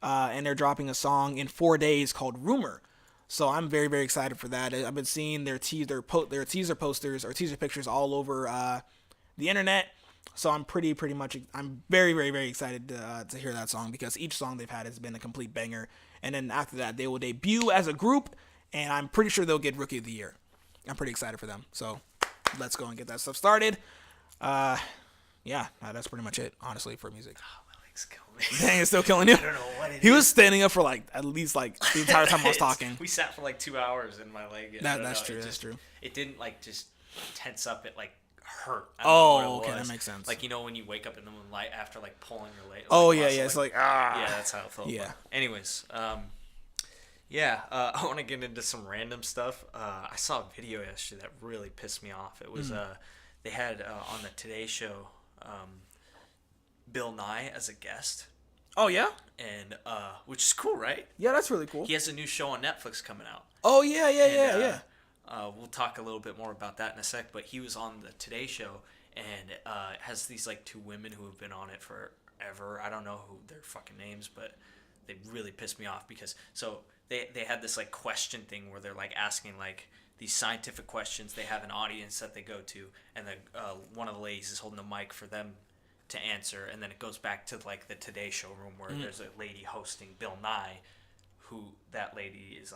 and they're dropping a song in 4 days called Rumor. So I'm very, very excited for that. I've been seeing their teaser posters or teaser pictures all over the internet. So I'm I'm very, very, very excited to hear that song, because each song they've had has been a complete banger. And then after that, they will debut as a group, and I'm pretty sure they'll get Rookie of the Year. I'm pretty excited for them. So let's go and get that stuff started. Yeah, that's pretty much it, honestly, for music. Oh, my leg's killing me. Dang, it's still killing you? I don't know what it is. He was standing up for at least the entire time I was talking. We sat for 2 hours in my leg. That's true. That's true. It didn't just tense up. It hurt. Okay, that makes sense. When you wake up in the moonlight after pulling your leg. Yeah. It's Yeah, that's how it felt. Yeah. Anyways, I want to get into some random stuff. I saw a video yesterday that really pissed me off. It was they had on the Today Show Bill Nye as a guest. Oh yeah. And which is cool, right? Yeah, that's really cool. He has a new show on Netflix coming out. Oh yeah. We'll talk a little bit more about that in a sec, but he was on the Today Show, and it has these two women who have been on it forever. I don't know who their fucking names, but they really pissed me off because they had this question thing where they're asking these scientific questions. They have an audience that they go to, and one of the ladies is holding the mic for them to answer, and then it goes back to the Today Show room where there's a lady hosting Bill Nye, who that lady is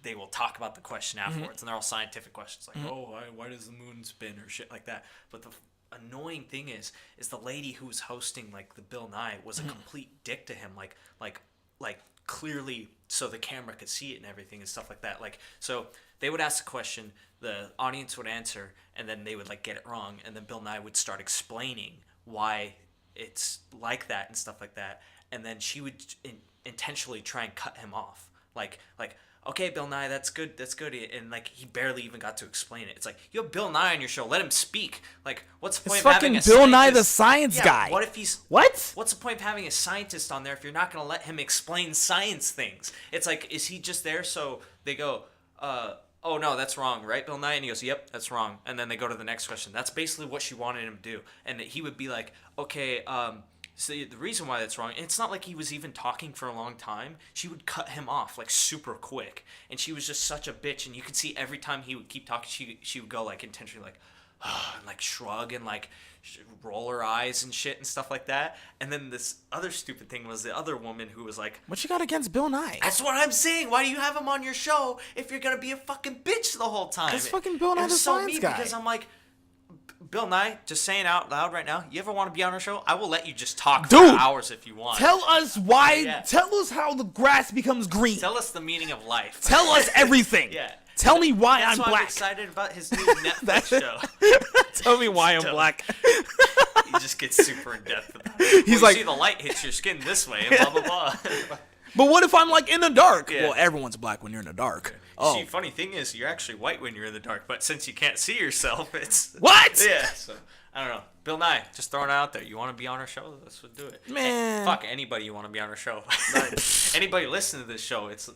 they will talk about the question afterwards, and they're all scientific questions why does the moon spin or shit like that. But the annoying thing is the lady who was hosting the Bill Nye was a complete dick to him, clearly, so the camera could see it and everything and stuff like that. So they would ask a question, the audience would answer, and then they would get it wrong, and then Bill Nye would start explaining why it's like that and stuff like that, and then she would intentionally try and cut him off, okay, Bill Nye, that's good, and he barely even got to explain it. It's you have Bill Nye on your show, let him speak. What's the point of having a fucking Bill Nye the scientist? science guy. What if he's what? What's the point of having a scientist on there if you're not gonna let him explain science things? It's is he just there so they go, oh no, that's wrong, right, Bill Nye? And he goes, yep, that's wrong. And then they go to the next question. That's basically what she wanted him to do. And he would be okay, so the reason why that's wrong, and it's not he was even talking for a long time. She would cut him off super quick, and she was just such a bitch. And you could see every time he would keep talking, she would go intentionally and shrug and roll her eyes and shit and stuff like that. And then this other stupid thing was the other woman who was what you got against Bill Nye? That's what I'm saying. Why do you have him on your show if you're gonna be a fucking bitch the whole time? It's fucking Bill Nye the science guy. Because I'm Bill Nye, just saying out loud right now, you ever want to be on our show? I will let you just talk for hours if you want. Tell us why. Yeah. Tell us how the grass becomes green. Tell us the meaning of life. Tell us everything. Yeah. Tell me why That's I'm why black. I'm excited about his new Netflix show. Tell me why I'm black. He just gets super in depth about it. He's see the light hits your skin this way and blah blah blah. But what if I'm in the dark? Yeah. Well, everyone's black when you're in the dark. Oh. See, funny thing is, you're actually white when you're in the dark, but since you can't see yourself, it's what? Yeah. So I don't know. Bill Nye, just throwing it out there. You want to be on our show? Let's do it. Man. Fuck anybody you want to be on our show. Anybody listening to this show, it's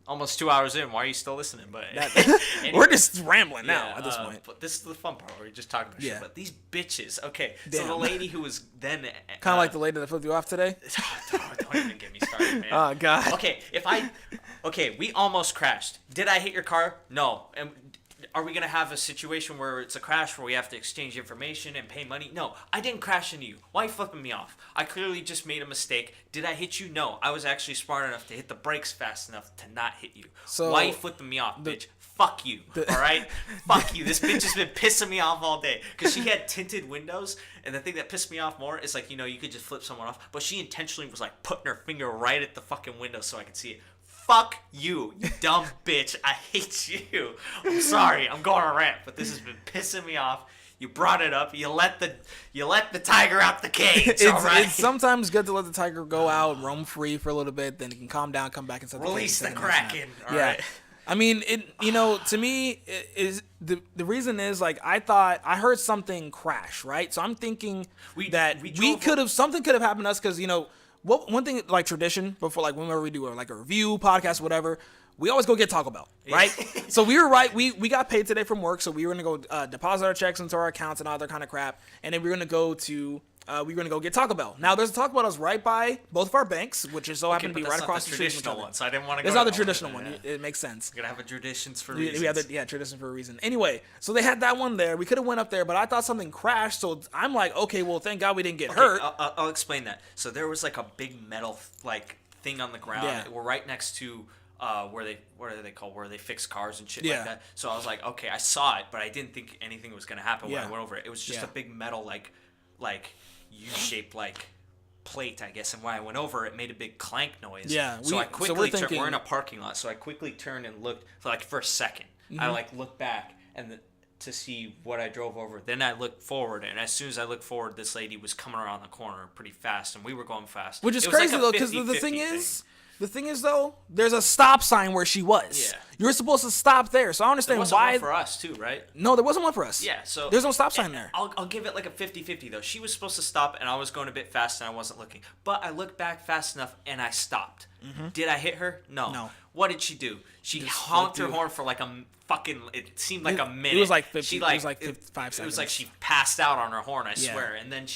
almost 2 hours in. Why are you still listening? But anyway, we're just rambling now at this point. But this is the fun part where we're just talking about shit. But these bitches. Okay. Damn. So the lady who was then kind of like the lady that flipped you off today. Don't even get me started, man. Oh God. Okay, we almost crashed. Did I hit your car? No. And are we going to have a situation where it's a crash where we have to exchange information and pay money? No, I didn't crash into you. Why are you flipping me off? I clearly just made a mistake. Did I hit you? No. I was actually smart enough to hit the brakes fast enough to not hit you. So why are you flipping me off, bitch? Fuck you, all right? Fuck you. This bitch has been pissing me off all day because she had tinted windows, and the thing that pissed me off more is you could just flip someone off, but she intentionally was putting her finger right at the fucking window so I could see it. Fuck you, you dumb bitch. I hate you. I'm sorry. I'm going on a rant, but this has been pissing me off. You brought it up. You let the tiger out the cage. All right? It's sometimes good to let the tiger go out and roam free for a little bit. Then it can calm down, come back, and set release the kraken. All yeah. Right. I mean, to me, is the reason is I thought I heard something crash, right? So I'm thinking something could have happened to us because one thing tradition before whenever we do a review podcast, whatever, we always go get Taco Bell, right? So we were right. We got paid today from work, so we were gonna go deposit our checks into our accounts and all that kind of crap, and then we were gonna go to we were gonna go get Taco Bell. Now there's a Taco Bell that's right by both of our banks, which is so happened to be right across the street from each other. One, so I didn't want to go. It's not the traditional one. It makes sense. We're gonna have a traditions for reasons. We have tradition for a reason. Anyway, so they had that one there. We could have went up there, but I thought something crashed. So I'm like, okay, well, thank God we didn't get hurt. I'll explain that. So there was like a big metal like thing on the ground. Yeah. We're right next to where they fix cars and shit like that. So I was like, okay, I saw it, but I didn't think anything was gonna happen when I went over it. It was just a big metal like U-shaped like plate, I guess, and when I went over, it made a big clank noise. Yeah. So I quickly turned. We're in a parking lot, so I quickly turned and looked for a second. Mm-hmm. I looked back to see what I drove over. Then I looked forward, and as soon as I looked forward, this lady was coming around the corner pretty fast, and we were going fast. Which is crazy though, because the thing is though, there's a stop sign where she was. Yeah. You're supposed to stop there, so I understand there wasn't one for us too, right? No, there wasn't one for us. Yeah, so there's no stop sign there. I'll give it like a 50-50 though. She was supposed to stop, and I was going a bit fast, and I wasn't looking. But I looked back fast enough, and I stopped. Mm-hmm. Did I hit her? No. What did she do? She honked her horn for like a fucking. It seemed like a minute. It was like 50. It was like 55 seconds. It was like she passed out on her horn. I swear. And then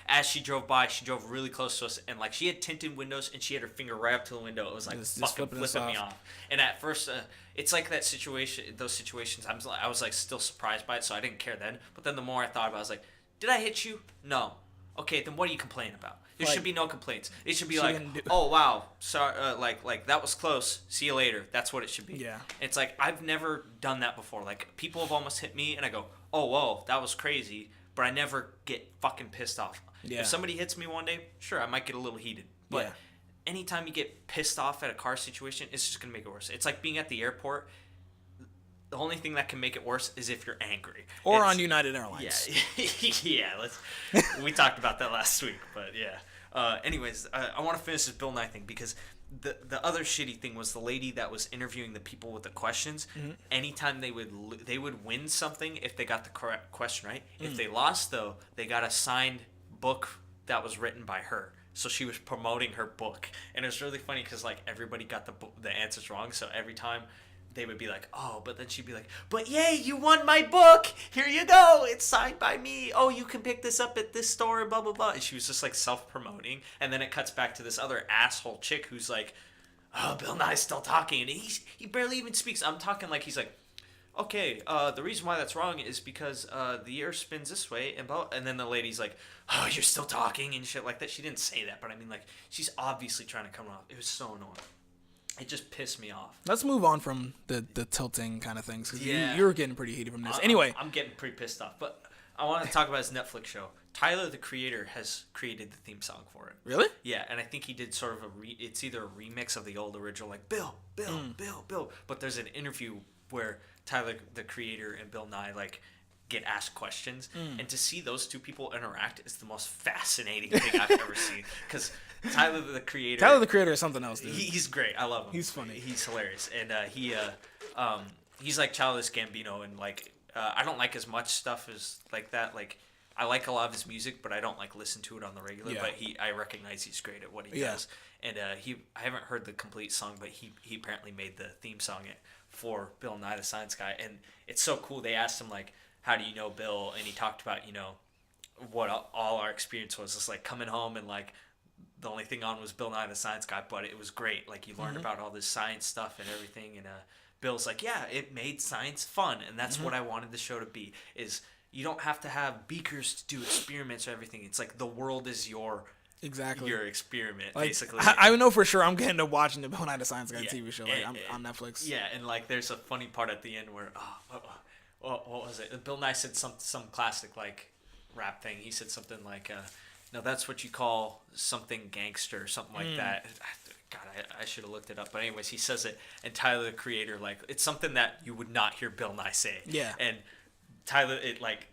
as she drove by, she drove really close to us, and like she had tinted windows, and she had her finger right up to the window. It was like fucking flipping me off. And at first, it's like that situation. Those situations, I was like still surprised by it, so I didn't care then. But then the more I thought about it, I was like, did I hit you? No. Okay, then what are you complaining about? There should be no complaints. It should be like, oh wow, sorry, like that was close. See you later. That's what it should be. Yeah. It's like I've never done that before. Like people have almost hit me, and I go, oh whoa, that was crazy. But I never get fucking pissed off. Yeah. If somebody hits me one day, sure, I might get a little heated. But anytime you get pissed off at a car situation, it's just gonna make it worse. It's like being at the airport. The only thing that can make it worse is if you're angry. Or on United Airlines. Yeah. We talked about that last week, but yeah. Anyways, I want to finish this Bill Nye thing because the other shitty thing was the lady that was interviewing the people with the questions. Mm-hmm. Anytime they would win something if they got the correct question right. If they lost though, they got a signed book that was written by her. So she was promoting her book, and it was really funny because like everybody got the answers wrong. So every time they would be like, oh, but then she'd be like, but yay, you won my book. Here you go. It's signed by me. Oh, you can pick this up at this store, blah, blah, blah. And she was just like self-promoting. And then it cuts back to this other asshole chick who's like, oh, Bill Nye's still talking. And he barely even speaks. I'm talking like he's like, okay, the reason why that's wrong is because the earth spins this way. And then the lady's like, oh, you're still talking and shit like that. She didn't say that, but I mean, like, she's obviously trying to come off. It was so annoying. It just pissed me off. Let's move on from the tilting kind of things. Because you're getting pretty heated from this. Anyway. I'm getting pretty pissed off. But I want to talk about his Netflix show. Tyler, the creator, has created the theme song for it. Really? Yeah, and I think he did sort of it's either a remix of the old original, like Bill. But there's an interview where Tyler, the creator, and Bill Nye, like, get asked questions, and to see those two people interact is the most fascinating thing I've ever seen. Because Tyler the creator is something else, dude. He's great. I love him. He's funny. He's hilarious, and he's like Childish Gambino, and like I don't like as much stuff as like that. Like I like a lot of his music, but I don't like listen to it on the regular. Yeah. But I recognize he's great at what he does, and I haven't heard the complete song, but he apparently made the theme song for Bill Nye the Science Guy, and it's so cool. They asked him like, how do you know Bill? And he talked about, what all our experience was. Just like coming home and like the only thing on was Bill Nye the Science Guy, but it was great. Like you learned about all this science stuff and everything. And Bill's like, yeah, it made science fun. And that's what I wanted the show to be, is you don't have to have beakers to do experiments or everything. It's like the world is your experiment, like, basically. I know for sure I'm getting to watching the Bill Nye the Science Guy TV show on Netflix. Yeah, and like there's a funny part at the end where, what was it? Bill Nye said some classic like rap thing. He said something like, "No, that's what you call something gangster," or something like that. God, I should have looked it up. But anyways, he says it, and Tyler the creator, like, it's something that you would not hear Bill Nye say. Yeah. And Tyler, it like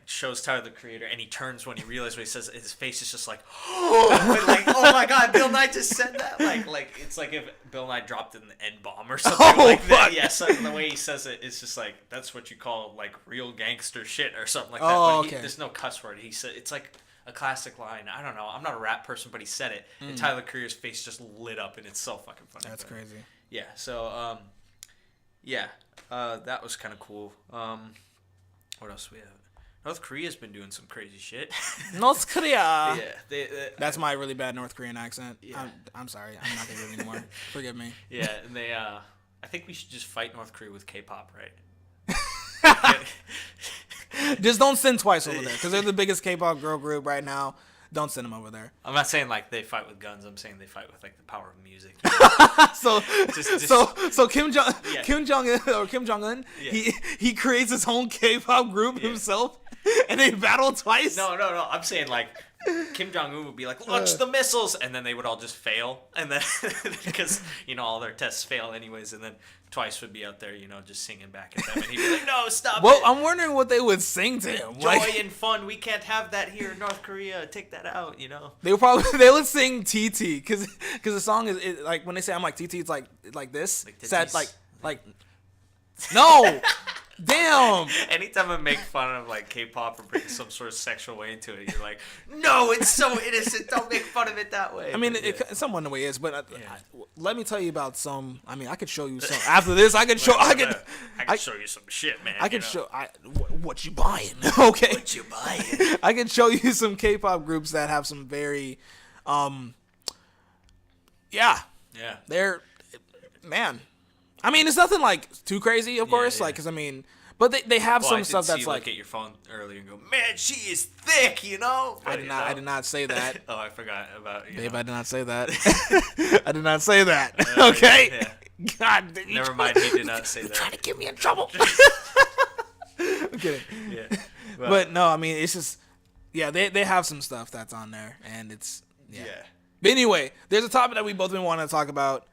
shows Tyler the creator, and he turns when he realizes what he says. His face is just like, like, oh my God, Bill Nye just said that. Like it's like if Bill Nye dropped an N-bomb or something like that. Yeah, so the way he says it is just like, that's what you call like real gangster shit or something like that. But there's no cuss word. He said it's like a classic line. I don't know. I'm not a rap person, but he said it, and Tyler the creator's face just lit up, and it's so fucking funny. That's crazy. Yeah. So that was kind of cool. What else we have? North Korea's been doing some crazy shit. North Korea. Yeah, That's my really bad North Korean accent. Yeah. I'm sorry. I'm not gonna do it anymore. Forgive me. Yeah, and they. I think we should just fight North Korea with K-pop, right? Just don't send Twice over there because they're the biggest K-pop girl group right now. Don't send them over there. I'm not saying like they fight with guns. I'm saying they fight with like the power of music. So Kim Jong Un, Yeah. he creates his own K-pop group himself, and they battle twice. No. I'm saying like Kim Jong Un would be like, launch the missiles, and then they would all just fail, and then because all their tests fail anyways, and then Twice would be out there, just singing back at them, and he'd be like, no, stop Well, it. I'm wondering what they would sing to him. Joy and fun. We can't have that here in North Korea. Take that out. They would sing TT because the song is like when they say I'm like TT, it's like this Like sad titties. like no. Damn. Anytime I make fun of like K-pop or bring some sort of sexual way into it, you're like, no, it's so innocent. Don't make fun of it that way. I mean, But, it somewhat in a way is, but let me tell you about some. I mean, I could show you some. After this, I could show. I can show you some shit, man. I can show. What you buying? Okay. What you buying? I can show you some K-pop groups that have some very, Yeah. they're, man. I mean, it's nothing like too crazy, of course, yeah. like, cause I mean, but they have Well, some I did stuff see that's you like. look at your phone earlier and go, man, she is thick, I did not say that. Oh, I forgot about you. Babe, I did not say that. I did not say that. Okay. Yeah. God. Never mind. He did not say that. Trying to get me in trouble. I'm kidding. Yeah. But no, I mean, it's just, they have some stuff that's on there, and it's, yeah. But anyway, there's a topic that we both been wanting to talk about.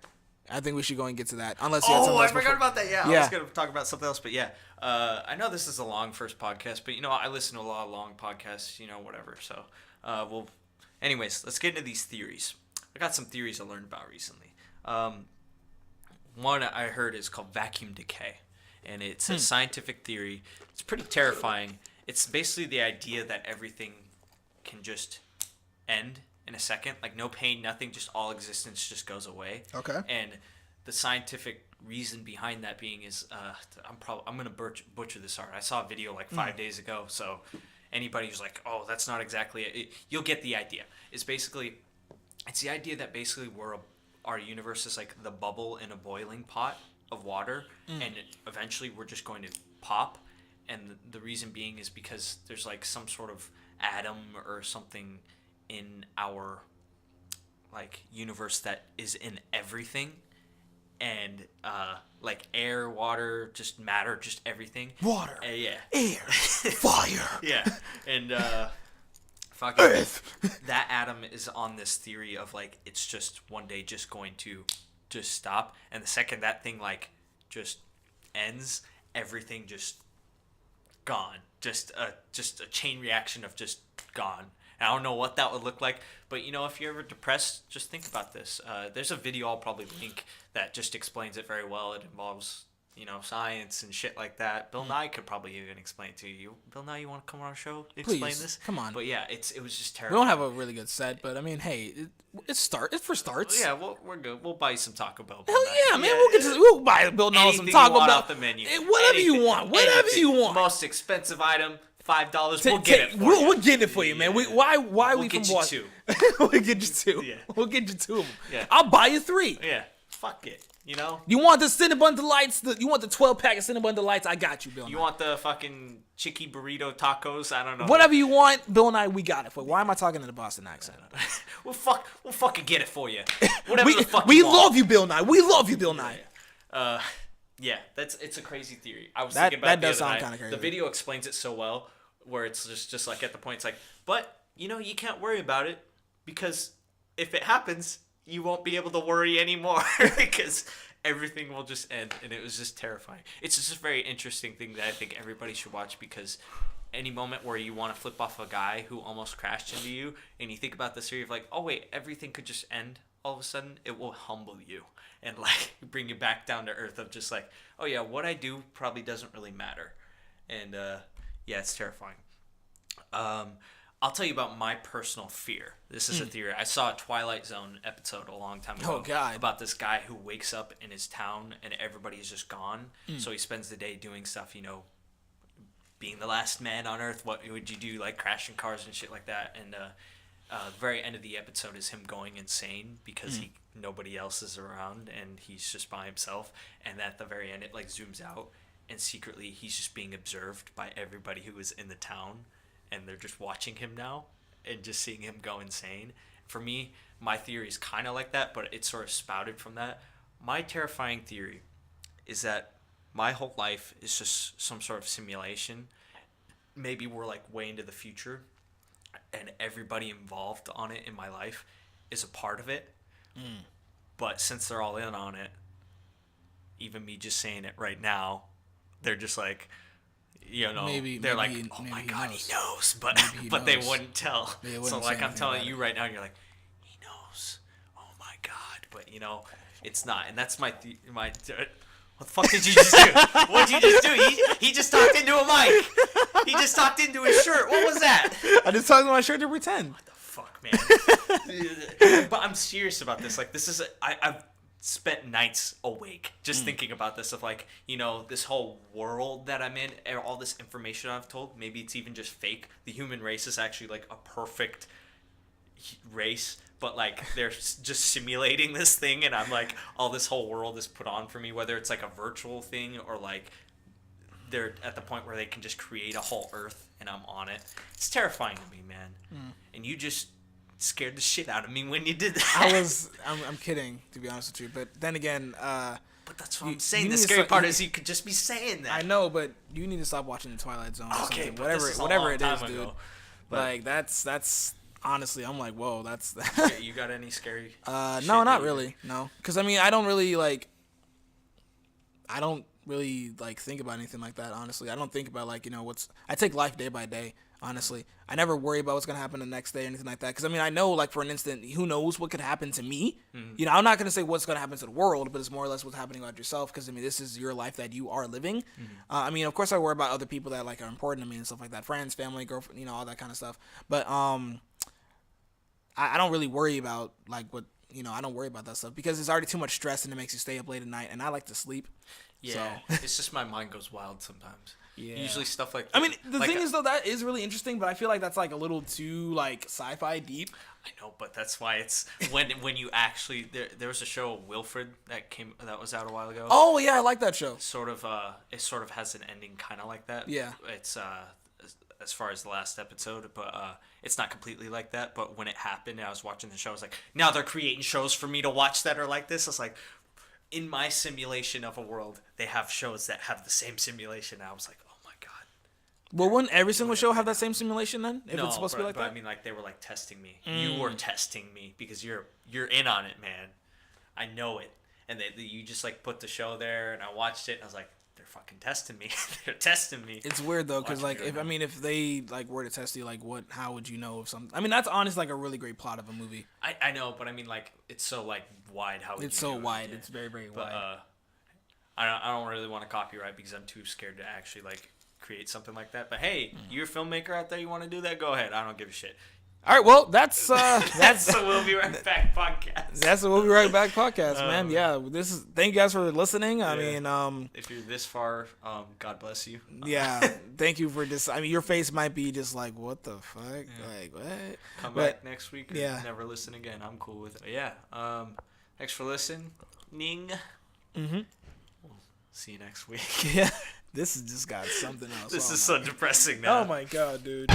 I think we should go and get to that. Unless you had something I else forgot before. about that. Yeah, I Yeah. was going to talk about something else, but yeah. I know this is a long first podcast, but I listen to a lot of long podcasts, whatever. So, anyways, let's get into these theories. I got some theories I learned about recently. One I heard is called vacuum decay, and it's a scientific theory. It's pretty terrifying. It's basically the idea that everything can just end in a second, like no pain, nothing, just all existence just goes away. Okay. And the scientific reason behind that being is I'm gonna butcher this art. I saw a video like 5 days ago, so anybody who's like, oh, that's not exactly it, you'll get the idea. It's the idea that basically our universe is like the bubble in a boiling pot of water, and eventually we're just going to pop. And the reason being is because there's like some sort of atom or something in our like universe that is in everything, and like air, water, just matter, just everything. Water, yeah, air, fire, yeah, and fucking earth. that atom is on this theory of like it's just one day just going to just stop, and the second that thing like just ends, everything just gone, just a chain reaction of just gone. I don't know what that would look like, but if you're ever depressed, just think about this. There's a video I'll probably link that just explains it very well. It involves, science and shit like that. Bill Nye could probably even explain it to you. Bill Nye, you want to come on our show and explain Please, this? come on. But yeah, it was just We terrible. don't have a really good set, but I mean, hey, it's for starts. Yeah, we're good. We'll buy you some Taco Bell. Hell yeah, man. We'll buy Bill Nye some Anything Taco you want Bell. off the menu. Whatever you want. Whatever Anything. you want. Most expensive item, $5. We'll get it for you. We'll get it for you, man. Why We'll we get from you Boston? two. We'll get you two. Yeah. We'll get you two of them. Yeah. I'll buy you three. Yeah, fuck it. You want the Cinnabon Delights? You want the 12-pack of Cinnabon Delights? I got you, Bill Nye. You want the fucking chicky burrito tacos? I don't know. Whatever you want, Bill Nye, we got it for you. Why am I talking in the Boston accent? We'll fucking get it for you. Whatever the fuck we you want. love you, Bill Nye. We love you, Bill Nye. Yeah, it's a crazy theory. I was That- thinking about that it the does other sound night. kinda crazy. The video explains it so well, where it's just like at the point it's like, but you can't worry about it because if it happens, you won't be able to worry anymore because everything will just end. And it was just terrifying. It's just a very interesting thing that I think everybody should watch, because any moment where you want to flip off a guy who almost crashed into you and you think about the theory of like, oh wait, everything could just end all of a sudden, it will humble you and like bring you back down to earth of just like, oh yeah, what I do probably doesn't really matter. And yeah, it's terrifying. I'll tell you about my personal fear. This is a theory. I saw a Twilight Zone episode a long time ago. Oh, God. About this guy who wakes up in his town and everybody is just gone. So he spends the day doing stuff, being the last man on Earth, what would you do, like crashing cars and shit like that. And the very end of the episode is him going insane because nobody else is around and he's just by himself. And at the very end, it like zooms out, and secretly he's just being observed by everybody who is in the town, and they're just watching him now and just seeing him go insane. For me, my theory is kind of like that, but it sort of spouted from that. My terrifying theory is that my whole life is just some sort of simulation. Maybe we're like way into the future, and everybody involved on it in my life is a part of it. But since they're all in on it, even me just saying it right now, they're just like, they're like, oh my God, he knows. But they wouldn't tell. So like I'm telling you right now, and you're like, he knows. Oh my God. But it's not. And that's my what the fuck did you just do? What did you just do? He just talked into a mic. He just talked into his shirt. What was that? I just talked into my shirt to pretend. What the fuck, man? But I'm serious about this. Like, this is I've spent nights awake just thinking about this, of like, this whole world that I'm in, and all this information I've told. Maybe it's even just fake. The human race is actually like a perfect race, but like they're just simulating this thing, and I'm like, all this whole world is put on for me, whether it's like a virtual thing or like they're at the point where they can just create a whole Earth and I'm on it. It's terrifying to me, man. And you just scared the shit out of me when you did that. I'm kidding, to be honest with you, but then again, but that's what I'm saying. The scary part is you could just be saying that. I know, but you need to stop watching the Twilight Zone or okay, something. Whatever it is, dude. But like that's honestly, I'm like, whoa, that's you got any scary no, not really. No. Cuz I mean, I don't really think about anything like that, honestly. I don't think about like, I take life day by day, honestly. I never worry about what's going to happen the next day or anything like that. Because, I mean, I know, like, for an instant, who knows what could happen to me? I'm not going to say what's going to happen to the world, but it's more or less what's happening about yourself. Because, I mean, this is your life that you are living. I mean, of course, I worry about other people that, like, are important to me and stuff like that. Friends, family, girlfriend, all that kind of stuff. But I don't really worry about, like, what, I don't worry about that stuff. Because it's already too much stress and it makes you stay up late at night. And I like to sleep. Yeah, so. It's just my mind goes wild sometimes. Yeah. Usually stuff like that. I mean, the thing is, though, that is really interesting, but I feel like that's, like, a little too, like, sci-fi deep. I know, but that's why it's when you actually there was a show, Wilfred, that was out a while ago. Oh yeah, I like that show. It sort of has an ending kind of like that. Yeah. It's as far as the last episode, but it's not completely like that. But when it happened, and I was watching the show, I was like, now they're creating shows for me to watch that are like this. I was like, in my simulation of a world, they have shows that have the same simulation. And I was like, oh my God. Well, wouldn't every single show have that same simulation then? If it's supposed to be like that? I mean, like, they were like testing me. You were testing me because you're in on it, man. I know it. And you just like put the show there, and I watched it, and I was like, they're fucking testing me. They're testing me. It's weird though, because like if they like were to test you, like how would you know if something? I mean, that's honestly like a really great plot of a movie. I know, but I mean, like, it's so like wide. How would it's you so do wide. It? It's very very but, wide. I don't really want to copyright because I'm too scared to actually like create something like that. But hey, you're a filmmaker out there. You want to do that? Go ahead. I don't give a shit. All right, well, that's the We'll Be Right Back podcast. That's the We'll Be Right Back podcast, man. Yeah, thank you guys for listening. I mean, if you're this far, God bless you. Yeah, thank you for this. I mean, your face might be just like, what the fuck? Yeah. Like, what? Come back next week and never listen again. I'm cool with it. Yeah. Thanks for listening. We'll see you next week. Yeah. This has just got something else. This is so depressing now. Oh my God, dude.